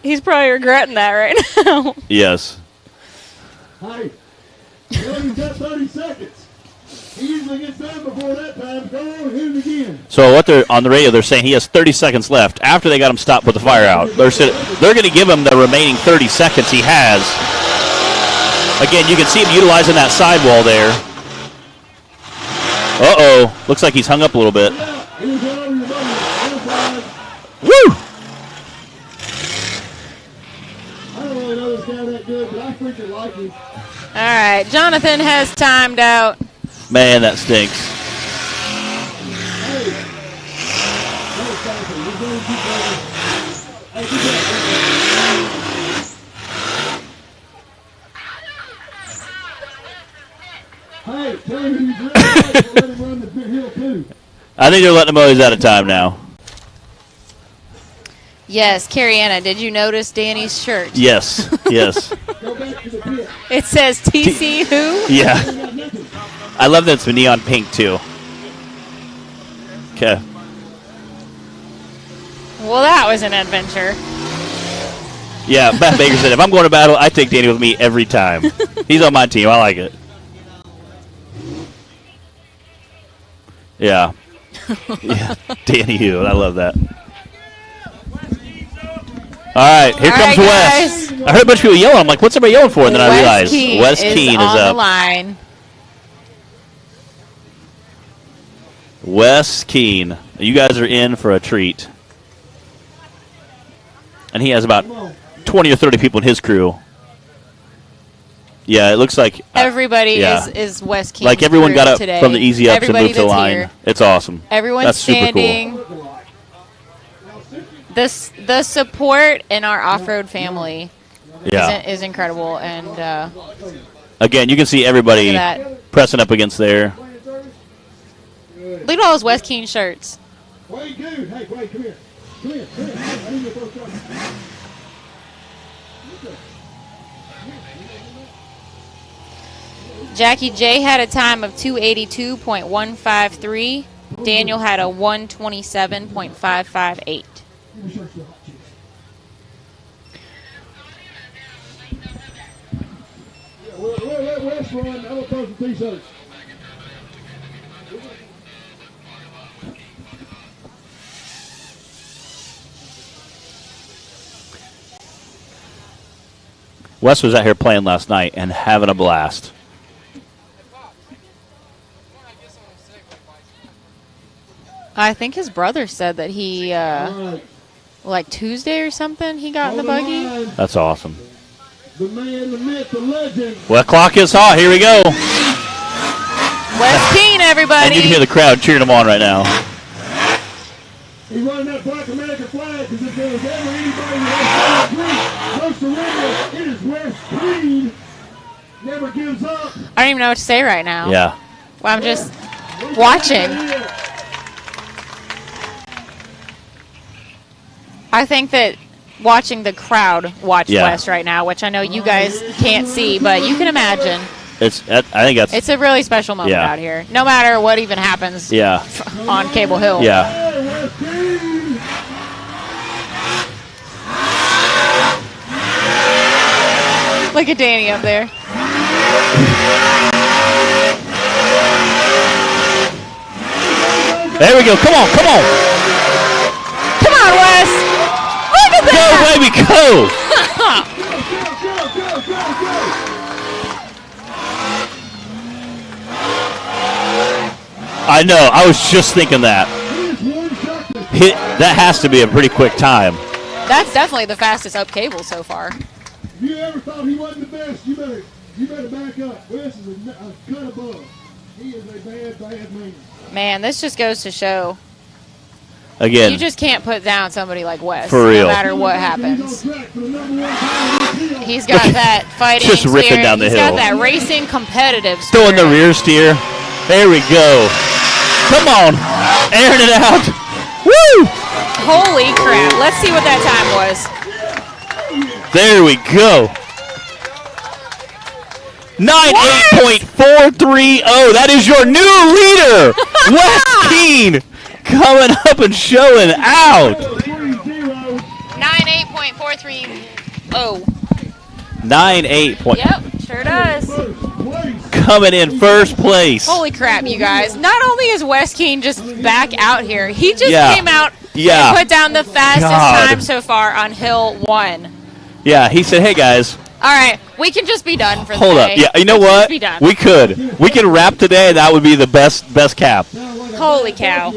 He's probably regretting that right now. Yes. Hey, he's got 30 seconds. He usually gets done before that time. Go on, hit it again. So what they're on the radio, they're saying he has 30 seconds left. After they got him stopped, put the fire out. They're going to give him the remaining 30 seconds he has. Again, you can see him utilizing that sidewall there. Uh-oh. Looks like he's hung up a little bit. He was all over your body. Inside. Woo! I don't really know this guy that good, but I freaking like him. All right, Jonathan has timed out. Man, that stinks. Hey, Spencer, we're going to keep going. Hey, keep going. Hey, tell him he's really nice to let him run the big hill too. I think they're letting him know he's out of time now. Yes, Carrie Anna, did you notice Danny's shirt? Yes, yes. Go back to the pit. It says TC who? Yeah. I love that it's neon pink, too. Okay. Well, that was an adventure. Yeah, Matt Baker said, if I'm going to battle, I take Danny with me every time. He's on my team. I like it. Yeah. Yeah. Danny Hugh. I love that. All right, here All comes right, Wes. guys. I heard a bunch of people yelling. I'm like, what's everybody yelling for? And then I realized Wes is Keene is on the up. line. Wes Keene. You guys are in for a treat. And he has about 20 or 30 people in his crew. Yeah, it looks like Everybody yeah. is West Keene's like everyone crew got up today. from the easy ups and Everybody moved to the that's line. here. It's awesome. Everyone's That's super standing. cool. The support in our off-road family Yeah. is incredible, and Again, you can see everybody look at pressing up against there. look at all those West Keene shirts. Wade, dude. Hey, Wade, come here. Come here. Come here. I need your first shot. Jackie J had a time of 282.153. Daniel had a 127.558. Let West run. I will post the t-shirts. Wes was out here playing last night and having a blast. I think his brother said that he, like Tuesday or something, he got in the buggy. That's awesome. The man, the myth, the legend. Well, the clock is hot. Here we go. Wes Keene, everybody. And you can hear the crowd cheering him on right now. He's running that black American flag because if there was ever anybody that has to surrender, it is Wes Keene. Never gives up. I don't even know what to say right now. Yeah. Well, I'm just watching. I think that watching the crowd watch Wes right now, which I know you guys can't see, but you can imagine. I think that's. It's a really special moment out here. No matter what even happens on Cable Hill. Yeah. Look at Danny up there. There we go. Come on. Come on. Come on, Wes. Look at that. Go, baby, go. I know. I was just thinking that. That has to be a pretty quick time. That's definitely the fastest up cable so far. If you ever thought he wasn't the best, you better back up. Wes is a cut above. He is a bad man. Man, this just goes to show. Again. You just can't put down somebody like Wes. For real. No matter what happens. He's got that fighting just ripping spirit. down the He's hill. got that racing competitive spirit. Throwing the rear steer. There we go. Come on. Airing it out. Woo! Holy crap. Let's see what that time was. There we go. 98.430. That is your new leader, Wes Keene, coming up and showing out. 98.430. 98 point. Yep, sure does. Coming in first place. Holy crap, you guys. Not only is Wes Keene just back out here, he just came out and put down the fastest time so far on Hill 1. Yeah, he said, hey, guys. All right, we can just be done for the Hold up. day. Yeah, you know what? Be done. We could. We can wrap today. That would be the best cap. Holy cow.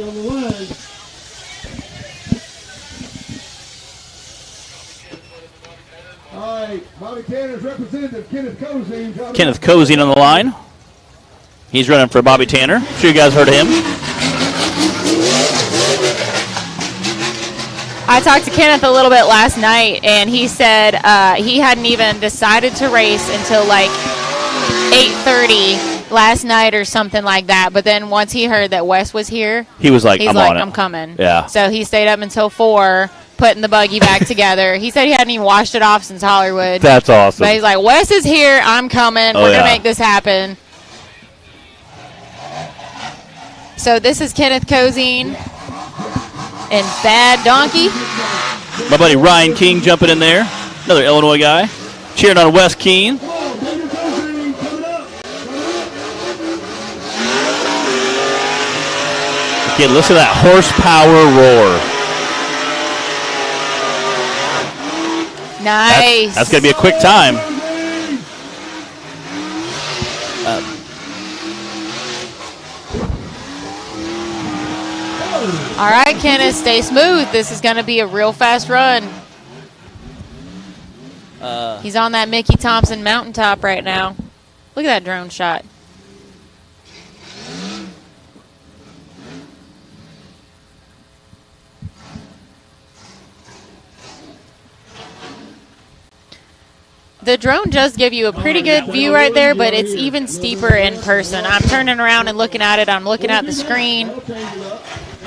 All right, Bobby Tanner's representative, Kenneth Cozine. Kenneth Cozine on the line. He's running for Bobby Tanner. I'm sure you guys heard of him. I talked to Kenneth a little bit last night, and he said he hadn't even decided to race until like 8:30 last night or something like that. But then once he heard that Wes was here, he was like, he's I'm like, on it. I'm coming. Yeah. So he stayed up until 4, putting the buggy back together. He said he hadn't even washed it off since Hollywood. That's awesome. But he's like, Wes is here. I'm coming. We're going to make this happen. So this is Kenneth Cozine and Bad Donkey. My buddy Ryan King jumping in there. Another Illinois guy. Cheering on Wes Keene. Again, listen to that horsepower roar. Nice. That's going to be a quick time. All right, Kenneth, stay smooth. This is going to be a real fast run. He's on that Mickey Thompson mountaintop right now. Look at that drone shot. The drone does give you a pretty good view right there, but it's even steeper in person. I'm turning around and looking at it. I'm looking at the screen.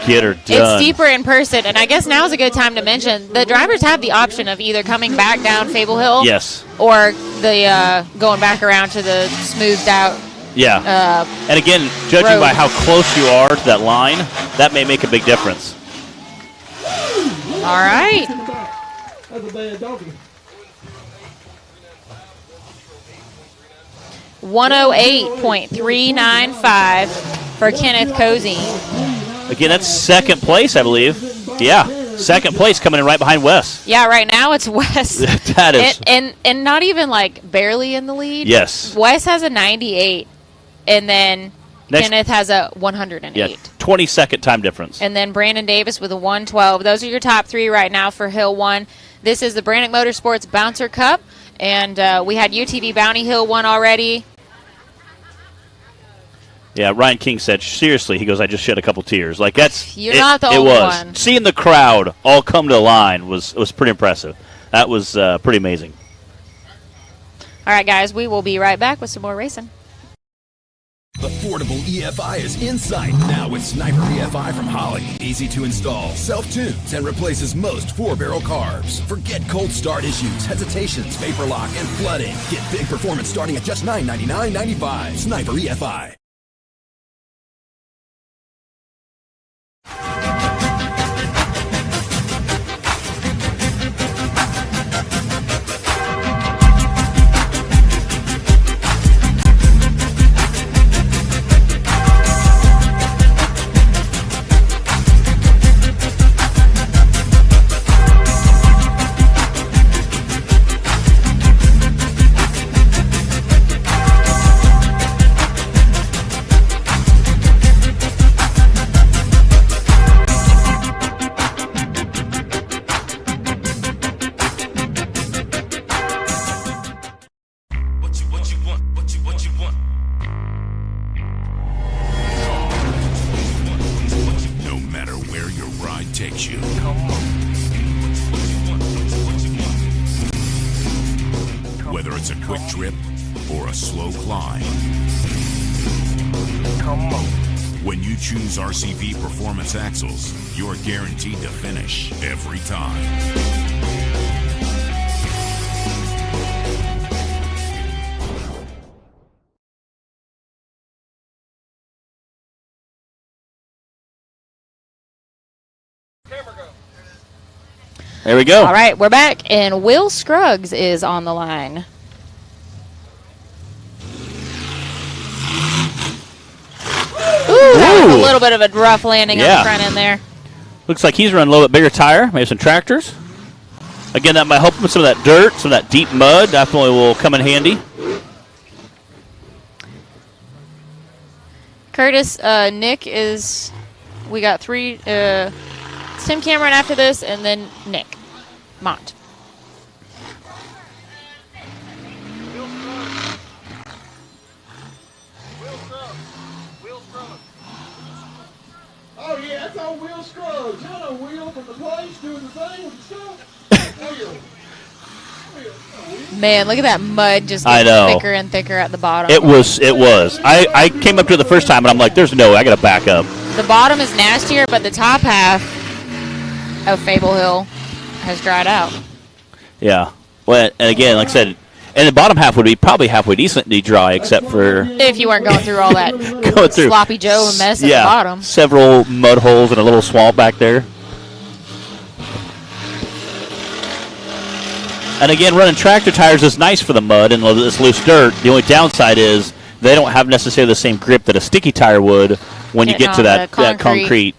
Get her done. It's steeper in person, and I guess now is a good time to mention the drivers have the option of either coming back down Fable Hill, Yes. or the going back around to the smoothed out. Yeah. And again, judging road. by how close you are to that line, that may make a big difference. All right. That's a bad doggy. 108.395 for Kenneth Cozy. Again, that's second place, I believe. Yeah, second place coming in right behind Wes. Yeah, right now it's Wes. That is. And not even like barely in the lead. Yes. Wes has a 98, and then Kenneth has a 108. Yeah, 20-second time difference. And then Brandon Davis with a 112. Those are your top three right now for Hill 1. This is the Branik Motorsports Bouncer Cup, and we had UTV Bounty Hill 1 already. Yeah, Ryan King said, seriously, he goes, I just shed a couple tears. Like, that's You're not the it only was. one. Seeing the crowd all come to the line was pretty impressive. That was pretty amazing. All right, guys, we will be right back with some more racing. Affordable EFI is in sight now with Sniper EFI from Holly. Easy to install, self-tunes, and replaces most 4-barrel carbs. Forget cold start issues, hesitations, vapor lock, and flooding. Get big performance starting at just $999.95. Sniper EFI. Whether it's a quick trip or a slow climb. When you choose RCV Performance Axles, you're guaranteed to finish every time. There we go. All right, we're back, and Will Scruggs is on the line. Ooh, that was a little bit of a rough landing on the front end there. Looks like he's running a little bit bigger tire, maybe some tractors. Again, that might help him with some of that dirt, some of that deep mud. Definitely will come in handy. Curtis, Nick is, we got three, Tim Cameron after this, and then Nick Mott. Oh, yeah, that's on Will Scruggs. You know Will from the place doing the thing with the stuff? Will. Man, look at that mud just I getting know. thicker and thicker at the bottom. It was. I came up to it the first time, and I'm like, there's no way. I got to back up. The bottom is nastier, but the top half of Fable Hill has dried out. Yeah. Well, and again, like I said, and the bottom half would be probably halfway decently dry, except for If you weren't going through all that going through sloppy Joe mess at the bottom. several mud holes and a little swamp back there. And again, running tractor tires is nice for the mud and this loose dirt. The only downside is they don't have necessarily the same grip that a sticky tire would when you get to that concrete.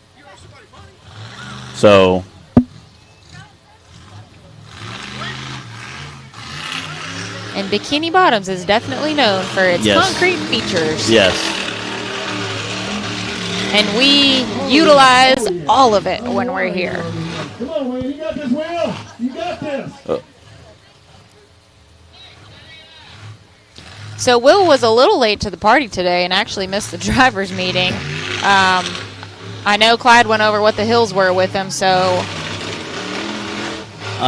So. And Bikini Bottoms is definitely known for its concrete features. Yes. And we utilize all of it when we're here. Come on, Will. You got this, Will. You got this. So Will was a little late to the party today and actually missed the driver's meeting. I know Clyde went over what the hills were with him, so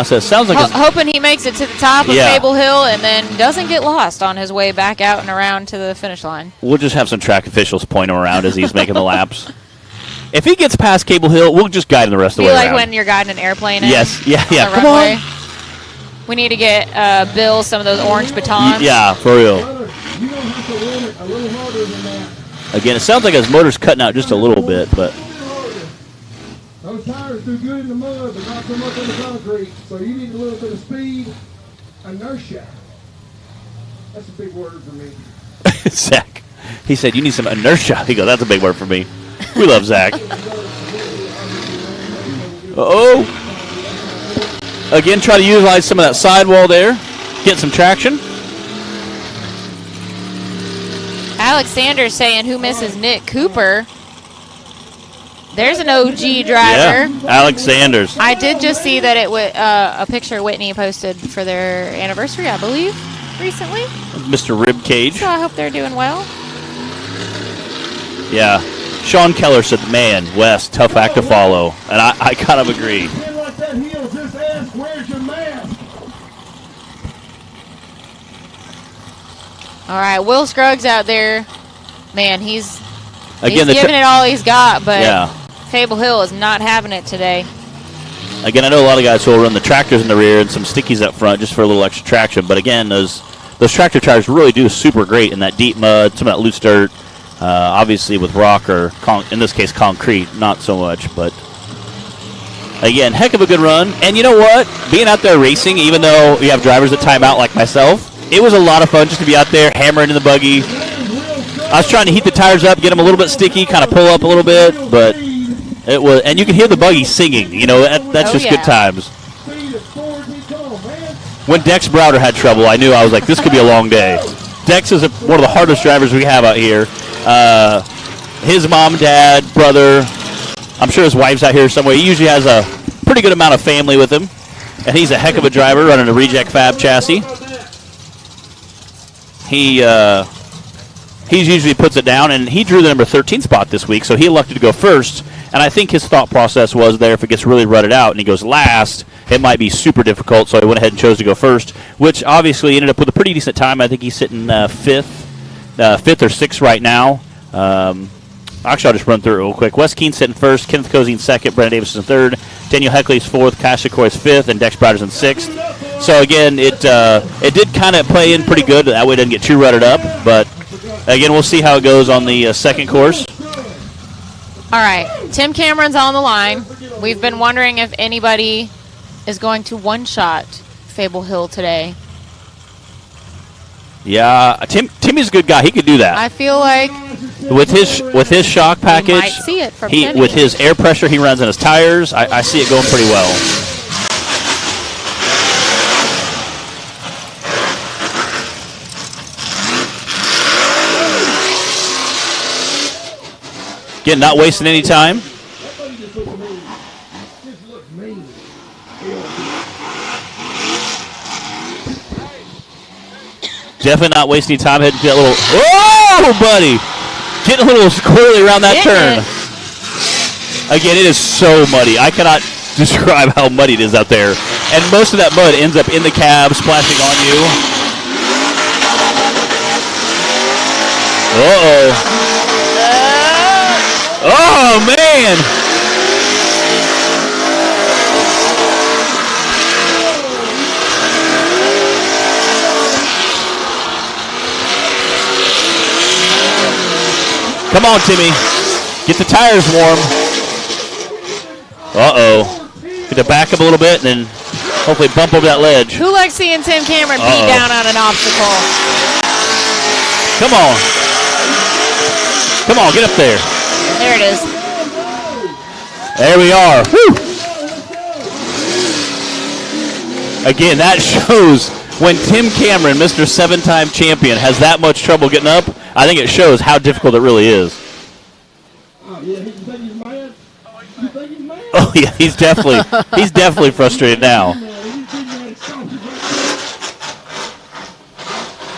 So it sounds like hoping he makes it to the top of Fable Hill and then doesn't get lost on his way back out and around to the finish line. we'll just have some track officials point him around as he's making the laps. If he gets past Cable Hill, we'll just guide him the rest of the way like around. when you're guiding an airplane in. Yes, yeah. On Come runway. on. We need to get Bill some of those orange batons. Yeah, for real. You don't have to run it a little harder than that. Again, it sounds like his motor's cutting out just a little bit, but Those tires do good in the mud, but not so much on the concrete. So you need a little bit of speed, inertia. That's a big word for me. Zach, he said, you need some inertia. He goes, that's a big word for me. We love Zach. Uh-oh. Again, try to utilize some of that sidewall there. Get some traction. Alex Sanders saying, who misses Nick Cooper? There's an OG driver. Yeah, Alex Sanders. I did just see that it a picture Whitney posted for their anniversary, I believe, recently. Mr. Ribcage. So I hope they're doing well. Yeah. Sean Keller said, man, Wes, tough act to follow. And I kind of agree. Get like that heel, just ask, where's your mask? All right, Will Scruggs out there. Man, he's Again, giving it all he's got, but yeah. Fable Hill is not having it today. Again, I know a lot of guys who will run the tractors in the rear and some stickies up front just for a little extra traction. But again, those tractor tires really do super great in that deep mud, some of that loose dirt. Obviously with rock or, in this case, concrete, not so much. But again, heck of a good run. And you know what? Being out there racing, even though you have drivers that time out like myself, it was a lot of fun just to be out there hammering in the buggy. I was trying to heat the tires up, get them a little bit sticky, kind of pull up a little bit, but it was, and you can hear the buggy singing. You know, that's just good times. When Dex Browder had trouble, I knew, I was like, this could be a long day. Dex is one of the hardest drivers we have out here. His mom, dad, brother, I'm sure his wife's out here somewhere. He usually has a pretty good amount of family with him, and he's a heck of a driver running a reject fab chassis. He usually puts it down, and he drew the number 13 spot this week, so he elected to go first. And I think his thought process was there, if it gets really rutted out and he goes last, it might be super difficult, so he went ahead and chose to go first, which obviously ended up with a pretty decent time. I think he's sitting fifth or sixth right now. Actually, I'll just run through it real quick. Wes Keen's sitting first, Kenneth Cozine second, Brandon Davis is third, Daniel Heckley's fourth, Cash Sequoia's fifth, and Dex Browder's in sixth. So again, it did kind of play in pretty good. That way it doesn't get too rutted up, but again, we'll see how it goes on the second course. All right, Tim Cameron's on the line. We've been wondering if anybody is going to one-shot Fable Hill today. Yeah, Timmy's a good guy. He could do that. I feel like with his shock package, we might see it from Timmy. With his air pressure he runs in his tires, I see it going pretty well. Again, not wasting any time. Definitely not wasting any time. Heading to that little, oh, buddy, getting a little squirrely around that turn. Again, it is so muddy. I cannot describe how muddy it is out there, and most of that mud ends up in the cab, splashing on you. Uh-oh. Oh, man! Come on, Timmy. Get the tires warm. Uh-oh. Get to back up a little bit and then hopefully bump over that ledge. Who likes seeing Tim Cameron beat down on an obstacle? Come on. Come on, get up there. There it is. There we are. Woo! Again, that shows when Tim Cameron, Mr. 7-time champion, has that much trouble getting up, I think it shows how difficult it really is. Oh, yeah, he's definitely frustrated now.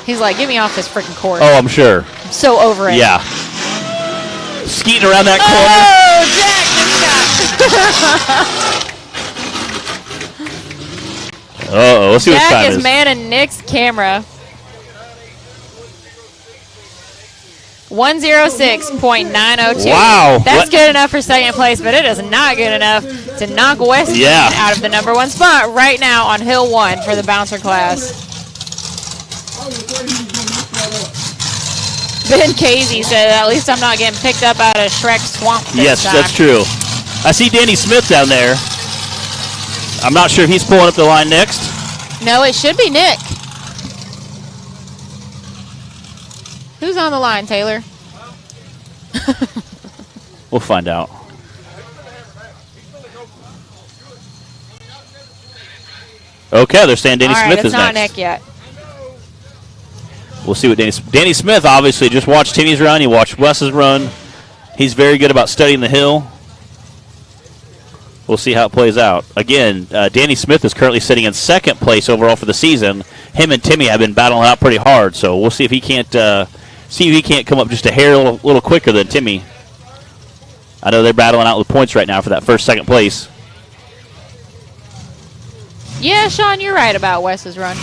He's like, get me off this freaking course. Oh, I'm sure. I'm so over it. Yeah. Skeeting around that corner. Oh, Jack missed that. Uh-oh, let's see what Jack time is is. manning Nick's camera. 106.902. Wow. That's good enough for second place, but it is not good enough to knock West out of the #1 spot right now on Hill 1 for the bouncer class. Ben Casey said, at least I'm not getting picked up out of Shrek's swamp this Yes, time. that's true. I see Danny Smith down there. I'm not sure if he's pulling up the line next. No, it should be Nick. Who's on the line, Taylor? We'll find out. Okay, they're saying Danny Smith is next. It's not next. Nick yet. We'll see what Danny Smith obviously just watched Timmy's run. He watched Wes's run. He's very good about studying the hill. We'll see how it plays out. Again, Danny Smith is currently sitting in second place overall for the season. Him and Timmy have been battling out pretty hard, so we'll see if he can't come up just a hair a little quicker than Timmy. I know they're battling out with points right now for that second place. Yeah, Sean, you're right about Wes's run.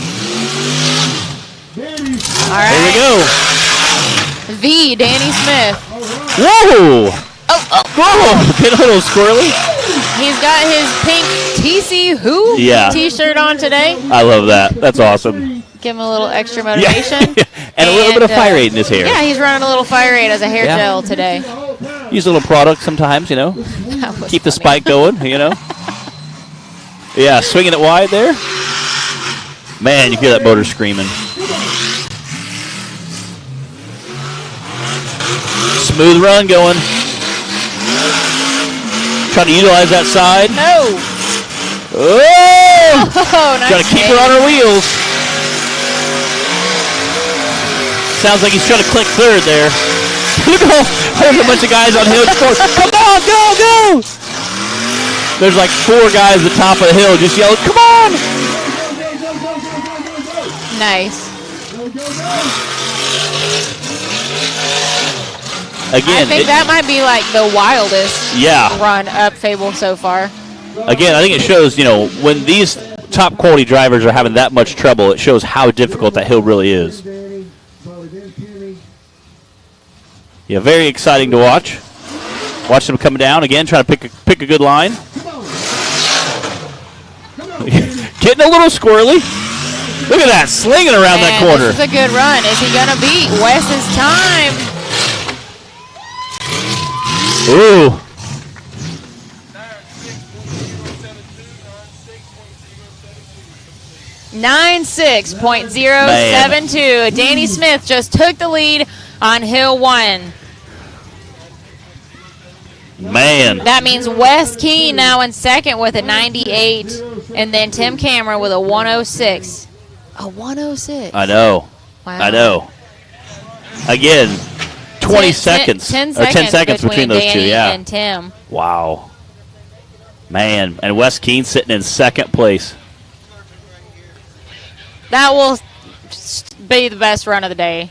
All right. Here we go. V. Danny Smith. Whoa! Oh, get a little squirrely. He's got his pink TC Who t-shirt on today. I love that. That's awesome. Give him a little extra motivation. And a little bit of fire aid in his hair. Yeah, he's running a little fire aid as a hair gel today. Use a little product sometimes, you know. Keep the spike going, you know. Yeah, swinging it wide there. Man, you hear that motor screaming. Smooth run going. Trying to utilize that side. No. Oh! Nice. Trying to keep her on her wheels. Sounds like he's trying to click third there. Look at there's a bunch of guys on hill. Come on, go! There's like 4 guys at the top of the hill just yelling, come on! Nice. Again, I think that might be like the wildest run up Fable so far. Again, I think it shows, you know, when these top quality drivers are having that much trouble, it shows how difficult that hill really is. Yeah, very exciting to watch. Watch them come down again, trying to pick a good line. Getting a little squirrely. Look at that, slinging around that corner. This is a good run. Is he going to beat Wes's time? Ooh. .072. Danny Smith just took the lead on Hill 1. Man. That means Wes Keene now in second with a 98, and then Tim Cameron with a 106. A 106. I know. Wow. I know. Again, 10 seconds between those Danny two, yeah. and Tim. Wow. Man, and Wes Keene sitting in second place. That will be the best run of the day.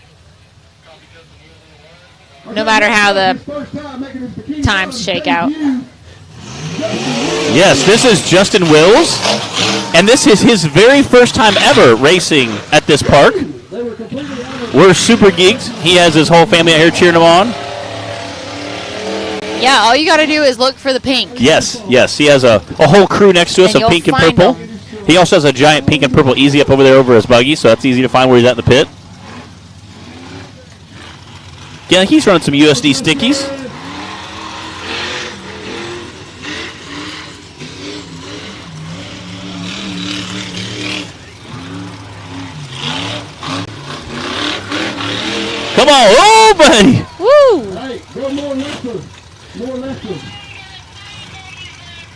No matter how the times shake out. Yes, this is Justin Wills, and this is his very first time ever racing at this park. We're super geeked. He has his whole family out here cheering him on. Yeah, all you got to do is look for the pink. Yes. He has a whole crew next to us of pink and purple. He also has a giant pink and purple easy up over there over his buggy, so that's easy to find where he's at in the pit. Yeah, he's running some USD stickies. Come on, oh buddy! Woo! Hey, go more lifter. More lifter.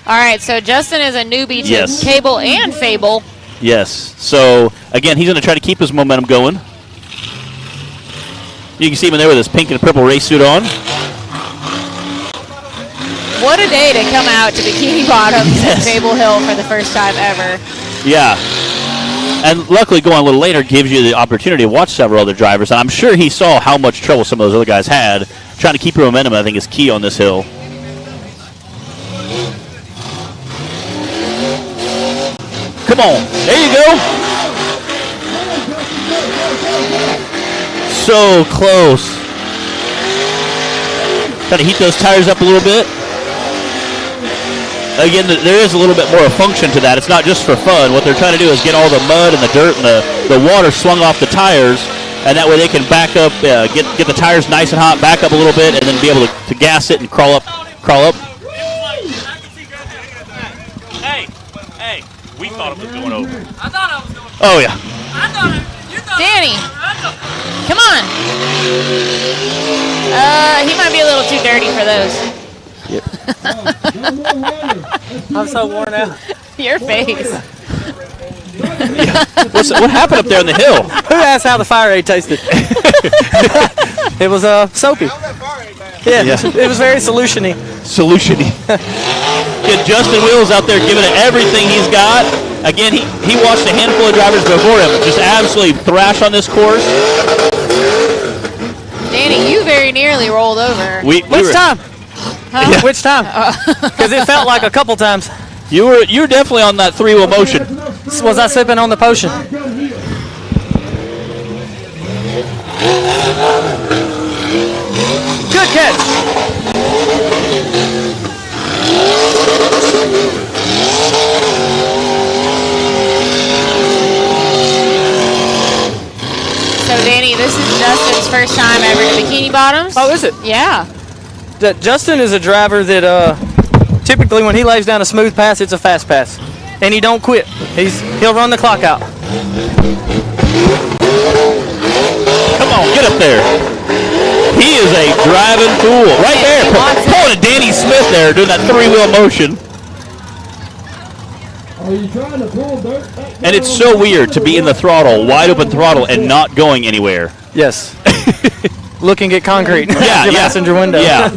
All right, so Justin is a newbie to Yes. Cable and Fable. Yes. So again, he's going to try to keep his momentum going. You can see him in there with his pink and purple race suit on. What a day to come out to Bikini Bottoms at Fable Hill for the first time ever. Yeah. And luckily, going a little later gives you the opportunity to watch several other drivers. And I'm sure he saw how much trouble some of those other guys had. Trying to keep your momentum, I think, is key on this hill. Come on. There you go. So close. Try to heat those tires up a little bit. Again, there is a little bit more function to that. It's not just for fun. What they're trying to do is get all the mud and the dirt and the water swung off the tires, and that way they can back up, get the tires nice and hot, back up a little bit, and then be able to gas it and crawl up. Hey, we thought it was going over. I thought I was going over. Oh, yeah. I thought it. You thought Danny, come on. He might be a little too dirty for those. I'm so worn out. Your face. What happened up there on the hill? Who asked how the fire aid tasted? It was soapy. Yeah, it was very solutiony. Get Justin Wills out there giving it everything he's got. Again, he watched a handful of drivers before him just absolutely thrash on this course. Danny, you very nearly rolled over. Which time? Huh? Yeah. Which time? Because it felt like a couple times. You were definitely on that three-wheel motion. Was I sipping on the potion? Good catch. So, Danny, this is Justin's first time ever to Bikini Bottoms. Oh, is it? Yeah. Justin is a driver that typically when he lays down a smooth pass, it's a fast pass. And he don't quit. He'll run the clock out. Come on, get up there. He is a driving fool. Right there. Pulling a Danny Smith there doing that three-wheel motion. And it's so weird to be in the throttle, wide open throttle, and not going anywhere. Yes. Looking at concrete. Yeah, your passenger window. Yeah.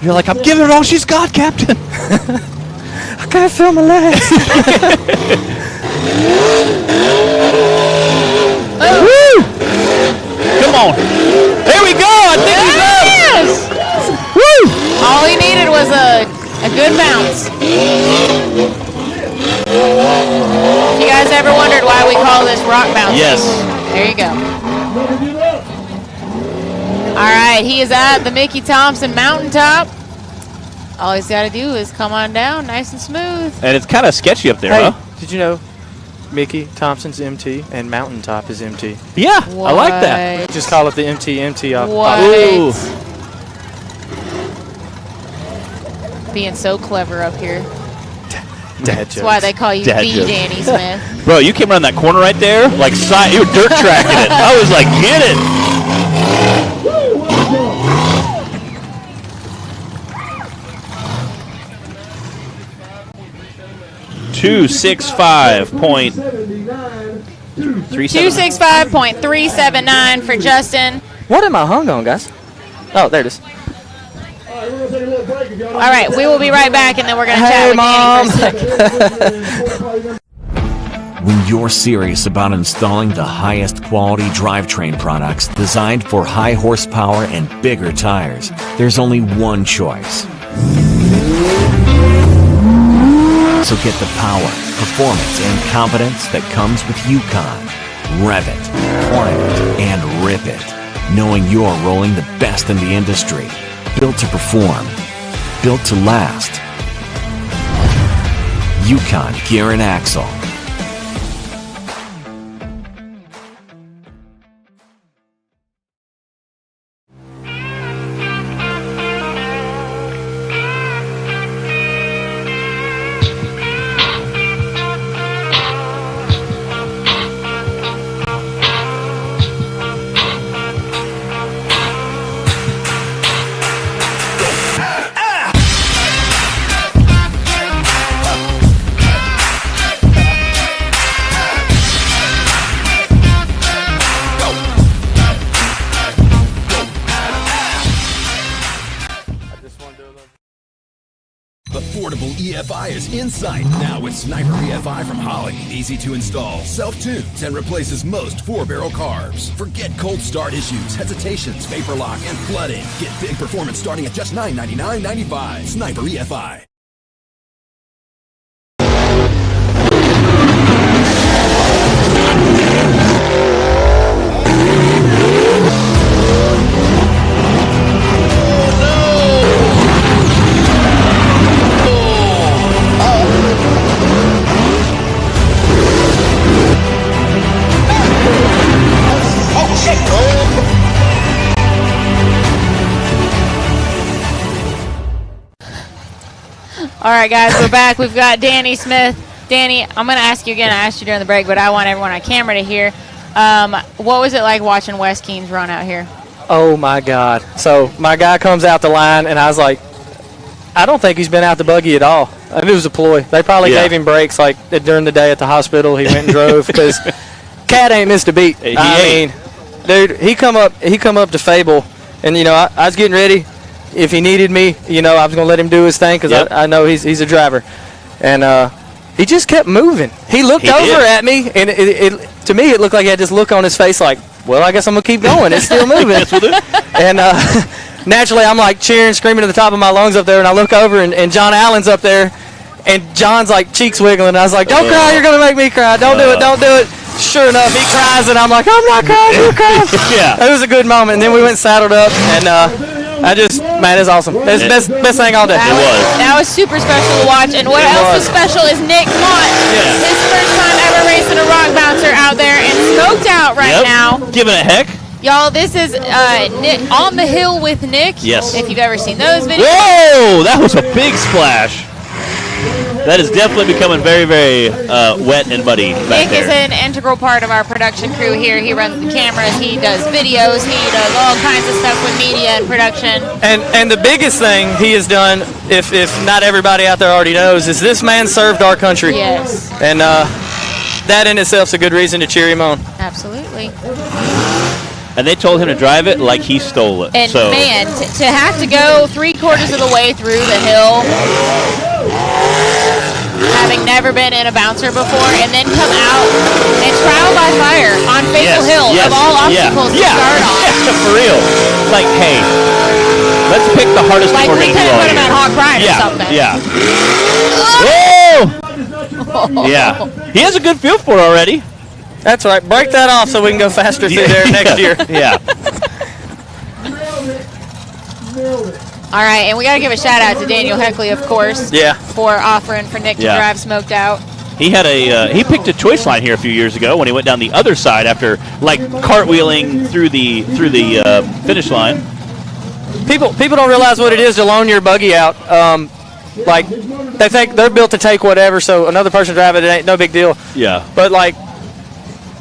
You're like, I'm giving it all she's got, Captain. I can't feel my legs. Woo! Come on. There we go. I think he's up. Yes! Woo! All he needed was a good bounce. If you guys ever wondered why we call this rock bouncing? Yes. There you go. All right, he is at the Mickey Thompson Mountaintop. All he's got to do is come on down nice and smooth. And it's kind of sketchy up there, Hey, huh? did you know Mickey Thompson's MT and Mountaintop is MT? Yeah, I like that. Just call it the MT off. What? Ooh. Being so clever up here. Dad That's why they call you Dad the jokes. Danny Smith. Bro, you came around that corner right there, like you were dirt tracking it. I was like, get it. 265.379 for Justin. What am I hung on, guys? Oh, there it is. All right, we will be right back, and then we're going to chat with Danny for a second. When you're serious about installing the highest quality drivetrain products designed for high horsepower and bigger tires, there's only one choice. So get the power, performance, and confidence that comes with Yukon. Rev it, climb it, and rip it, knowing you're rolling the best in the industry. Built to perform, built to last. Yukon Gear and Axle. Affordable EFI is in sight now with Sniper EFI from Holley. Easy to install, self-tunes, and replaces most 4-barrel carbs. Forget cold start issues, hesitations, vapor lock, and flooding. Get big performance starting at just $999.95. Sniper EFI. All right, guys, we're back. We've got Danny Smith. Danny, I'm going to ask you again. I asked you during the break, but I want everyone on camera to hear. What was it like watching Wes Keens run out here? Oh, my God. So my guy comes out the line, and I was like, I don't think he's been out the buggy at all. I think it was a ploy. They probably gave him breaks like during the day at the hospital. He went and drove because Cat ain't missed a beat. I mean, dude, he come up to Fable, and, you know, I was getting ready. If he needed me, you know, I was going to let him do his thing because I know he's a driver. And he just kept moving. He looked over at me, and to me, it looked like he had this look on his face like, well, I guess I'm going to keep going. It's still moving. And naturally, I'm like cheering, screaming at the top of my lungs up there, and I look over, and John Allen's up there, and John's like cheeks wiggling. And I was like, don't cry, you're going to make me cry. Don't do it, don't do it. Sure enough, he cries, and I'm like, I'm not crying, you're crying. It was a good moment. And then we went and saddled up, and man, it's awesome. It's the best thing all day. That was super special to watch. And what else is special is Nick Mott. His first time ever racing a rock bouncer out there and smoked out now. Giving it heck. Y'all, this is Nick, On the Hill with Nick. Yes. If you've ever seen those videos. Whoa! That was a big splash. That is definitely becoming very, very wet and muddy back Nick is an integral part of our production crew here. He runs the cameras, he does videos, he does all kinds of stuff with media and production. And the biggest thing he has done, if not everybody out there already knows, is this man served our country. Yes. And that in itself is a good reason to cheer him on. Absolutely. And they told him to drive it like he stole it. And man, to have to go 3/4 of the way through the hill, having never been in a bouncer before, and then come out and trial by fire on Fatal Hill of all obstacles to start on. Yeah, for real. Like, hey, let's pick the hardest one we're going to do all put him year. at Hawk Pride or something. Yeah. Whoa! Yeah. He has a good feel for it already. That's right. Break that off so we can go faster through there next year. Yeah. All right, and we got to give a shout out to Daniel Heckley, of course. For offering for Nick to drive smoked out. He had he picked a choice line here a few years ago when he went down the other side after like cartwheeling through the finish line. People don't realize what it is to loan your buggy out. Like they think they're built to take whatever, so another person drive it ain't no big deal. Yeah. But like,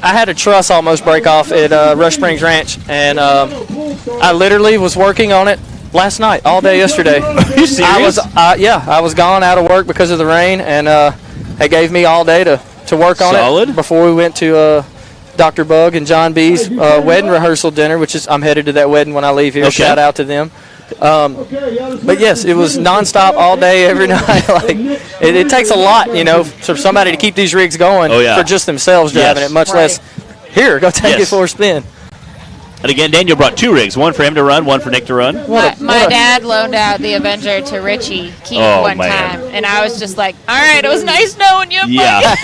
I had a truss almost break off at Rush Springs Ranch, and I literally was working on it last night, all day yesterday. Are you serious? I was gone out of work because of the rain, and they gave me all day to work on it before we went to Dr. Bug and John B's wedding rehearsal dinner, which is I'm headed to that wedding when I leave here. Shout out to them. But yes, it was nonstop all day, every night. Like it takes a lot, you know, for somebody to keep these rigs going for just themselves driving it, much less here, go take it for a spin. And again, Daniel brought 2 rigs, one for him to run, one for Nick to run. My dad loaned out the Avenger to Richie Keith one time, and I was just like, all right, it was nice knowing you. Yeah.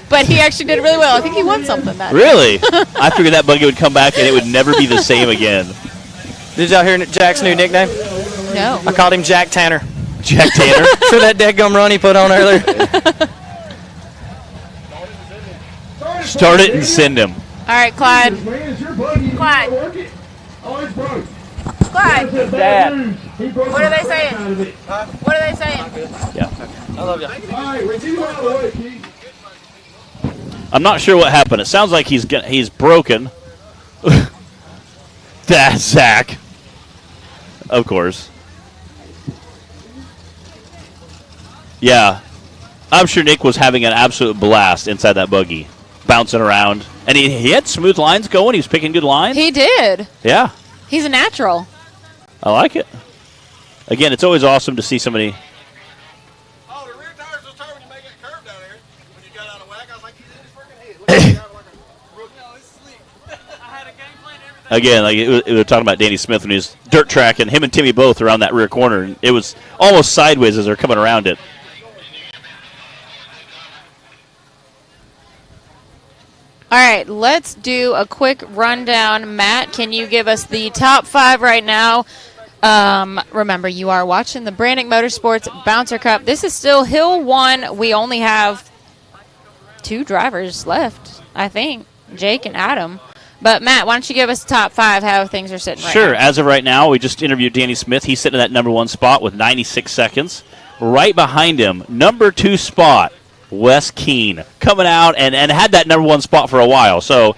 But he actually did really well. I think he won something that Really? I figured that buggy would come back and it would never be the same again. Did y'all hear Jack's new nickname? No. I called him Jack Tanner. Jack Tanner? For that deadgum run he put on earlier. Start it and send him. All right, Clyde. Clyde. Dad. What are they saying? What are they saying? Yeah. I love you. I'm not sure what happened. It sounds like he's broken. That's Zach. Of course. Yeah. I'm sure Nick was having an absolute blast inside that buggy, bouncing around. And he had smooth lines going. He was picking good lines. He did. Yeah. He's a natural. I like it. Again, it's always awesome to see somebody. Oh, the rear tires was tired when you make that curve down there. When you got out of whack, I was like, he's in his freaking head. Look at like a rookie. No, it's sleek. I had a game plan and everything. Again, like we were talking about Danny Smith when he was dirt tracking. Him and Timmy both around that rear corner. And it was almost sideways as they're coming around it. All right, let's do a quick rundown. Matt, can you give us the top 5 right now? Remember, you are watching the Branik Motorsports Bouncer Cup. This is still Hill 1. We only have 2 drivers left, I think, Jake and Adam. But, Matt, why don't you give us the top 5, how things are sitting right now? Sure. As of right now, we just interviewed Danny Smith. He's sitting in that number 1 spot with 96 seconds. right behind him, number 2 spot, Wes Keene, coming out and had that number 1 spot for a while. So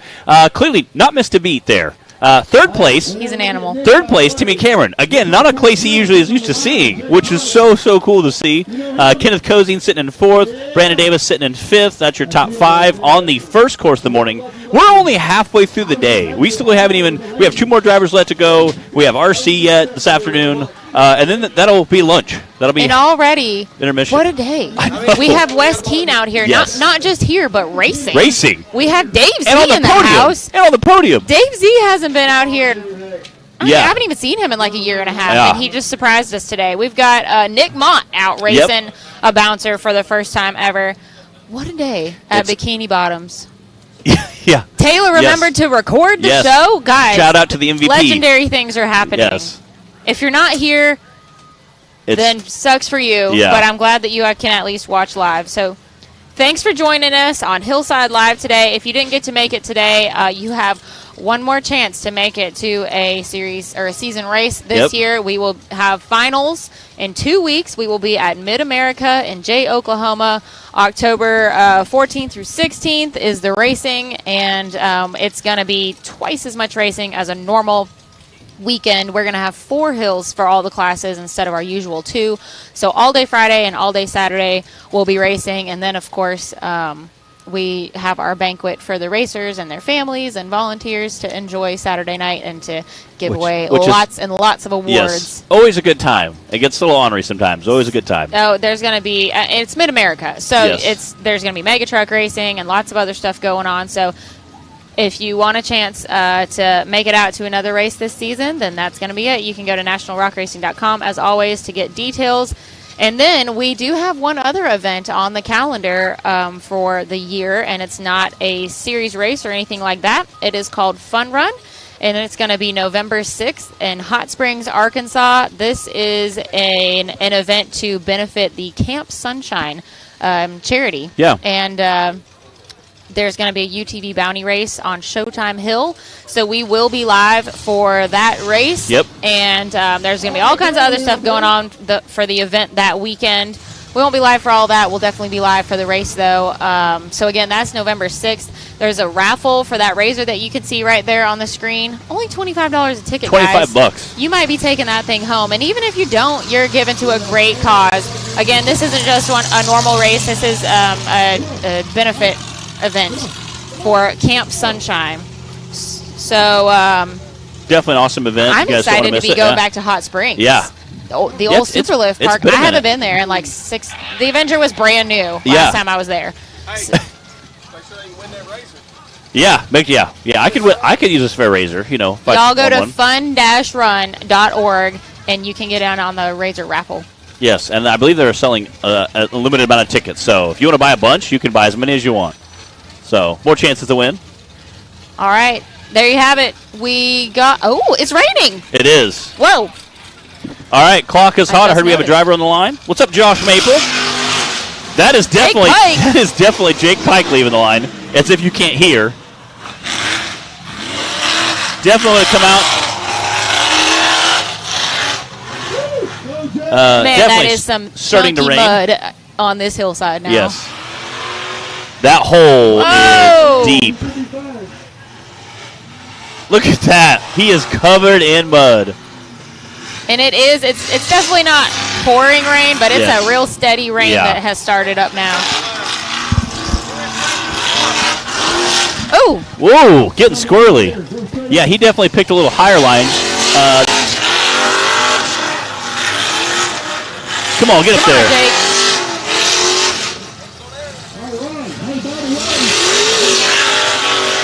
clearly not missed a beat there. Third place. He's an animal. Third place, Timmy Cameron. Again, not a place he usually is used to seeing, which is so cool to see. Kenneth Cozine sitting in 4th. Brandon Davis sitting in 5th. That's your top 5 on the first course of the morning. We're only halfway through the day. We still haven't even, we have 2 more drivers left to go. We have RC yet this afternoon. And then that'll be lunch. That'll be and already intermission. What a day! We have Wes Keene out here, Yes. not just here, but racing. Racing. We have Dave Z And on the in the podium. house. And on the podium. Dave Z hasn't been out here. I haven't even seen him in like a year and a half, Yeah. and he just surprised us today. We've got Nick Mott out racing a bouncer for the first time ever. What a day at Bikini Bottoms. Yeah. Taylor remembered to record the show. Guys, shout out to the MVP. Legendary things are happening. Yes. If you're not here, then sucks for you. Yeah. But I'm glad that you can at least watch live. So thanks for joining us on Hillside Live today. If you didn't get to make it today, you have one more chance to make it to a series or a season race this year. We will have finals in 2 weeks. We will be at Mid-America in Jay, Oklahoma. October 14th through 16th is the racing, and it's going to be twice as much racing as a normal weekend. We're going to have 4 hills for all the classes instead of our usual 2. So all day Friday and all day Saturday we'll be racing, and then of course we have our banquet for the racers and their families and volunteers to enjoy Saturday night and to give away lots and lots of awards. Yes, always a good time. It gets a little ornery sometimes. Always a good time. Oh, there's going to be it's Mid-America, so there's going to be mega truck racing and lots of other stuff going on. So if you want a chance to make it out to another race this season, then that's going to be it. You can go to nationalrockracing.com, as always, to get details. And then we do have one other event on the calendar for the year, and it's not a series race or anything like that. It is called Fun Run, and it's going to be November 6th in Hot Springs, Arkansas. This is an event to benefit the Camp Sunshine charity. Yeah. And there's going to be a UTV bounty race on Showtime Hill. So we will be live for that race. Yep. And there's going to be all kinds of other stuff going on for the event that weekend. We won't be live for all that. We'll definitely be live for the race, though. So, again, that's November 6th. There's a raffle for that Razor that you can see right there on the screen. Only $25 a ticket, guys. $25. You might be taking that thing home. And even if you don't, you're given to a great cause. Again, this isn't just a normal race. This is a benefit event for Camp Sunshine. So definitely an awesome event. I'm excited to be going back to Hot Springs. Yeah. The old Superlift Park. I haven't been there in like 6. The Avenger was brand new last time I was there. Yeah, I could use this for a Razor, Y'all go to fun-run.org and you can get on the Razor raffle. Yes, and I believe they're selling a limited amount of tickets. So if you want to buy a bunch, you can buy as many as you want. So more chances to win. All right, there you have it. We got. Oh, it's raining. It is. Whoa. All right, clock is hot. I heard we have a driver on the line. What's up, Josh Maple? That is definitely Jake Pike leaving the line. As if you can't hear. Definitely come out. Man, that is some starting to rain. Mud on this hillside now. Yes. That hole is deep. Look at that. He is covered in mud. And it's definitely not pouring rain, but it's a real steady rain that has started up now. Oh! Whoa, getting squirrely. Yeah, he definitely picked a little higher line. Come on, get up there. Jake.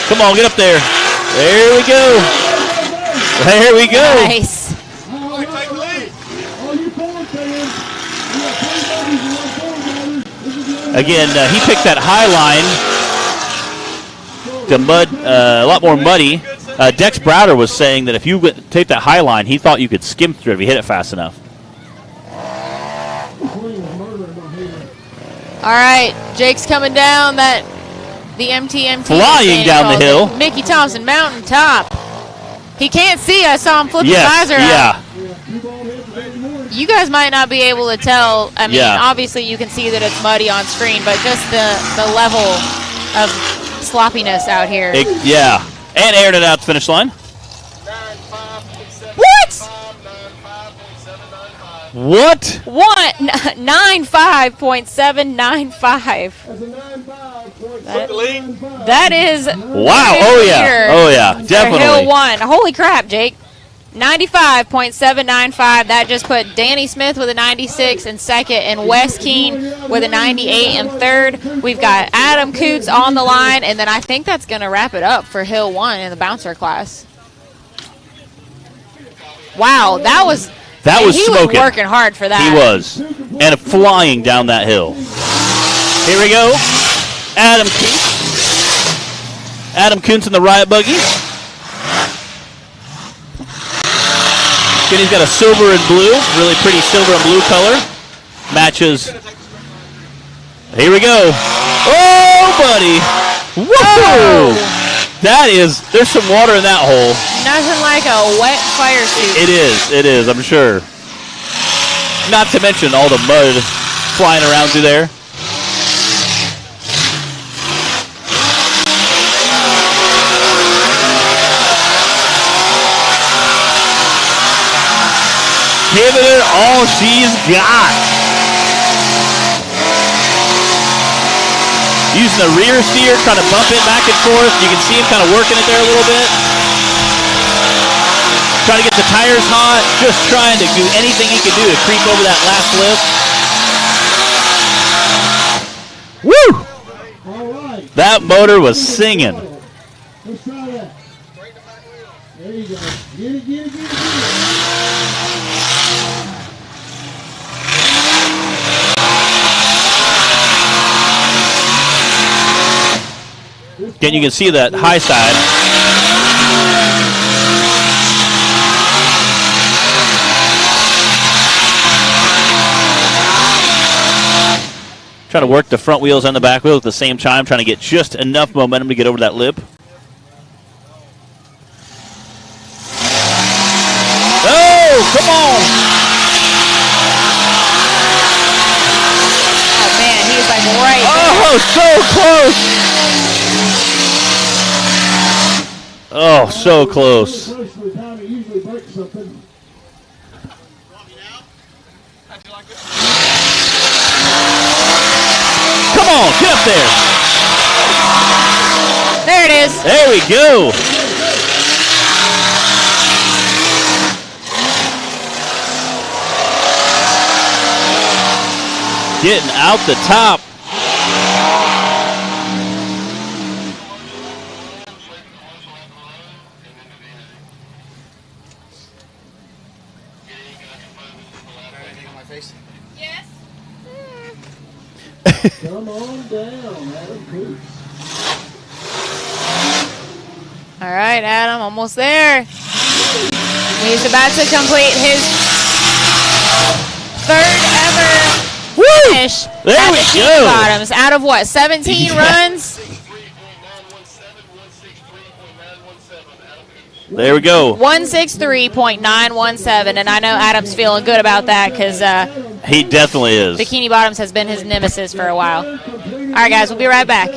Come on, get up there. There we go. There we go. Nice. Again, he picked that high line. The mud, a lot more muddy. Dex Browder was saying that if you take that high line, he thought you could skim through it if you hit it fast enough. All right, Jake's coming down the MTMT. Flying down the hill. Mickey Thompson Mountaintop. He can't see. I saw him flip his visor out. You guys might not be able to tell. I mean, Yeah. obviously you can see that it's muddy on screen, but just the level of sloppiness out here. Yeah. And aired it out to finish line. What? What? 95.795. That is. Wow. Oh, yeah. Oh, yeah. Definitely. Hill 1. Holy crap, Jake. 95.795. That just put Danny Smith with a 96 in second and Wes Keene with a 98 in third. We've got Adam Coots on the line, and then I think that's going to wrap it up for Hill 1 in the bouncer class. Wow, that was smoking. He was working hard for that. He was. And flying down that hill. Here we go. Adam Coots. Adam Coots in the riot buggy. He's got a silver and blue, really pretty silver and blue color. Matches. Here we go. Oh, buddy. Whoa! There's some water in that hole. Nothing like a wet fire suit. It is, I'm sure. Not to mention all the mud flying around through there. Giving it all she's got. Using the rear steer, trying to bump it back and forth. You can see him kind of working it there a little bit. Trying to get the tires hot. Just trying to do anything he can do to creep over that last lip. Woo! That motor was singing. Let's try that. There you go. Get it. Again, you can see that high side. Trying to work the front wheels and the back wheels at the same time, trying to get just enough momentum to get over that lip. Oh, come on! Oh, man, he was like right there. Oh, so close! Oh, so close. Come on, get up there. There it is. There we go. Getting out the top. Yes. Come on down, Adam Coots. All right, Adam, almost there. He's about to complete his third ever finish There at we the go. Bottoms. Out of what, 17 runs? There we go. 163.917, and I know Adam's feeling good about that because He definitely is. Bikini Bottoms has been his nemesis for a while. All right, guys, we'll be right back.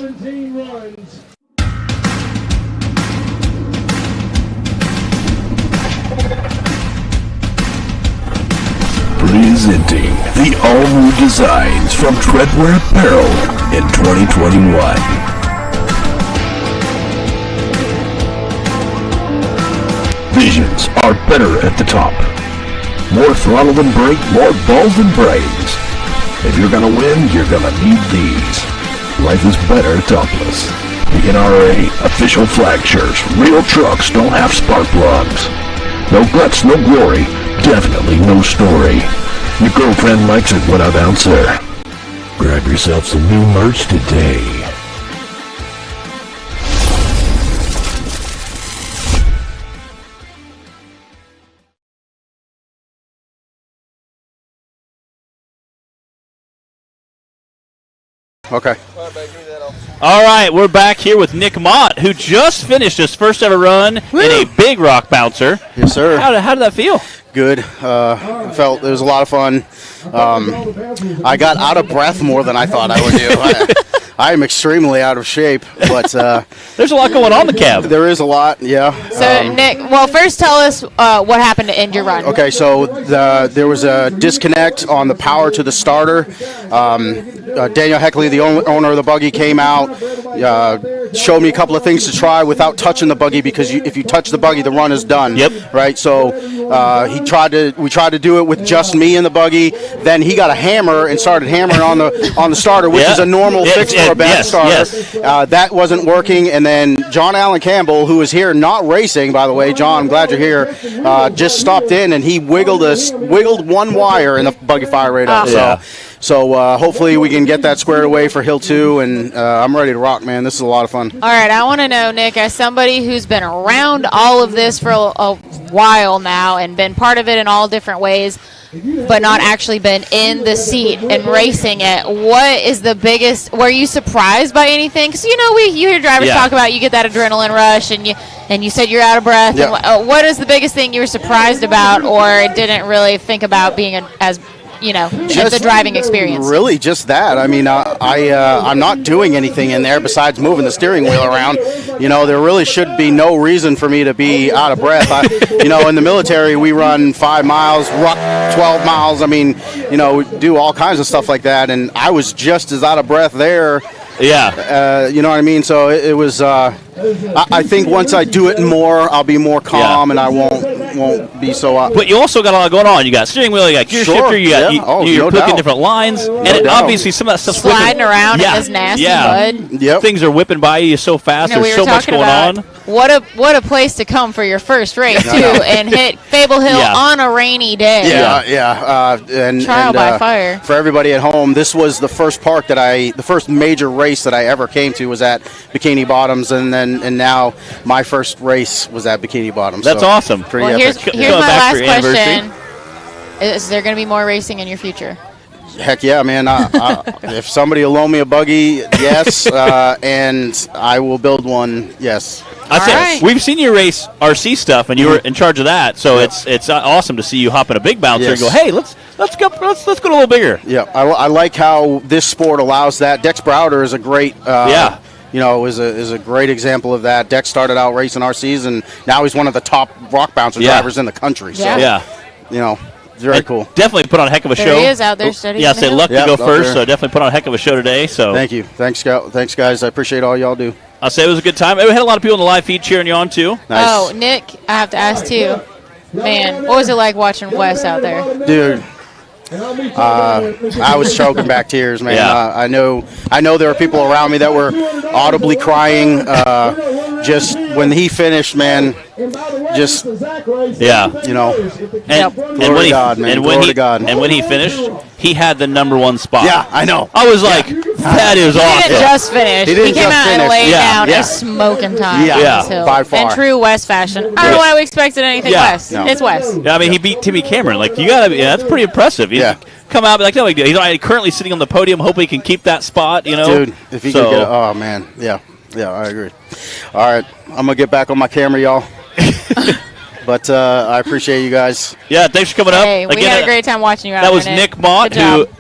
Presenting the all-new designs from Treadwear Apparel in 2021. Visions are better at the top. More throttle than brake, more balls than brains. If you're gonna win, you're gonna need these. Life is better topless. The NRA official flag shirts. Real trucks don't have spark plugs. No guts, no glory. Definitely no story. Your girlfriend likes it when I bounce her. Grab yourself some new merch today. Okay. All right, we're back here with Nick Mott, who just finished his first ever run in a big rock bouncer. Yes, sir. How did that feel? good. Felt it was a lot of fun. I got out of breath more than I thought I would do. I am extremely out of shape, but there's a lot going on in the cab. There is a lot, yeah. So, Nick, well, first tell us what happened to end your run. Okay, so there was a disconnect on the power to the starter. Daniel Heckley, the owner of the buggy, came out, showed me a couple of things to try without touching the buggy, because if you touch the buggy, the run is done. Yep. Right. So we tried to do it with just me in the buggy. Then he got a hammer and started hammering on the starter, which is a normal fix for a bad starter. Yes. That wasn't working, and then John Allen Campbell, who is here not racing, by the way, John, I'm glad you're here, just stopped in and he wiggled one wire and the buggy fired right up. So hopefully we can get that squared away for Hill 2, and I'm ready to rock, man. This is a lot of fun. All right, I want to know, Nick, as somebody who's been around all of this for a while now and been part of it in all different ways, but not actually been in the seat and racing it, what is the biggest, were you surprised by anything? Because, you hear drivers talk about you get that adrenaline rush and you said you're out of breath. Yeah. And what is the biggest thing you were surprised about or didn't really think about being as the driving experience? Really, just that. I mean, I'm not doing anything in there besides moving the steering wheel around. There really should be no reason for me to be out of breath. In the military, we run 5 miles, ruck 12 miles. I mean, we do all kinds of stuff like that, and I was just as out of breath there. Yeah. You know what I mean? So it was. I think once I do it more, I'll be more calm, and I won't be so. But you also got a lot going on. You got steering wheel, you got gear shifter, you're cooking different lines, and obviously some of that stuff sliding around in this nasty mud. Yep. Things are whipping by you so fast. There's so much going on. What a place to come for your first race too, and hit Fable Hill on a rainy day. And trial by fire. For everybody at home, this was the first the first major race that I ever came to was at Bikini Bottoms, and now my first race was at Bikini Bottoms. That's awesome. Well, here's my last question: is there going to be more racing in your future? Heck yeah, man. If somebody will loan me a buggy, yes, and I will build one, yes. We've seen you race RC stuff, and you were in charge of that. So it's awesome to see you hop in a big bouncer and go, hey, let's go a little bigger. Yeah, I like how this sport allows that. Dex Browder is a great is a great example of that. Dex started out racing RCs, and now he's one of the top rock bouncer drivers in the country. So, very cool. Definitely put on a heck of a show. He is out there studying. Yeah, say luck to go first, so definitely put on a heck of a show today. So thank you. Thanks, guys. I appreciate all y'all do. I'll say it was a good time. We had a lot of people in the live feed cheering you on, too. Nice. Oh, Nick, I have to ask, too. Man, what was it like watching Wes out there? Dude, I was choking back tears, man. I know there were people around me that were audibly crying just when he finished, man. Just glory to God, man. Glory to God. And when he finished, he had the #1 spot. Yeah, I know. I was like, that is awesome. He didn't just finish. He came out and laid down a smoking time. Yeah, by far. In true Wes fashion. I don't know why we expected anything Wes. No. It's Wes. Yeah, I mean, he beat Timmy Cameron. Like, you gotta be. That's pretty impressive. Come out and be like, no big deal. He's currently sitting on the podium, hoping he can keep that spot. Dude, if he could get it, oh man, yeah, I agree. All right, I'm gonna get back on my camera, y'all. But I appreciate you guys. Yeah, thanks for coming up. Hey, we had a great time watching you out there. That was Nick Mott,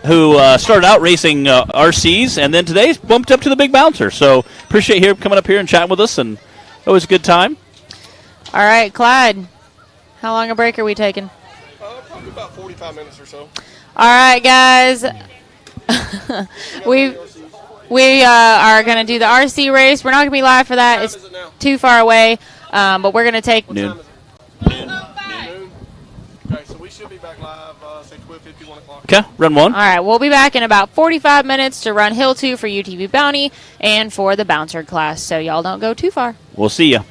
who started out racing RCs, and then today bumped up to the big bouncer. So appreciate him coming up here and chatting with us, and it was a good time. All right, Clyde, how long a break are we taking? Probably about 45 minutes or so. All right, guys. We are going to do the RC race. We're not going to be live for that. It's too far away, but we're going to take noon. Okay, so we should be back live, say 12:50, 1 o'clock. Okay, run 1. All right, we'll be back in about 45 minutes to run Hill 2 for UTV Bounty and for the bouncer class, so y'all don't go too far. We'll see you.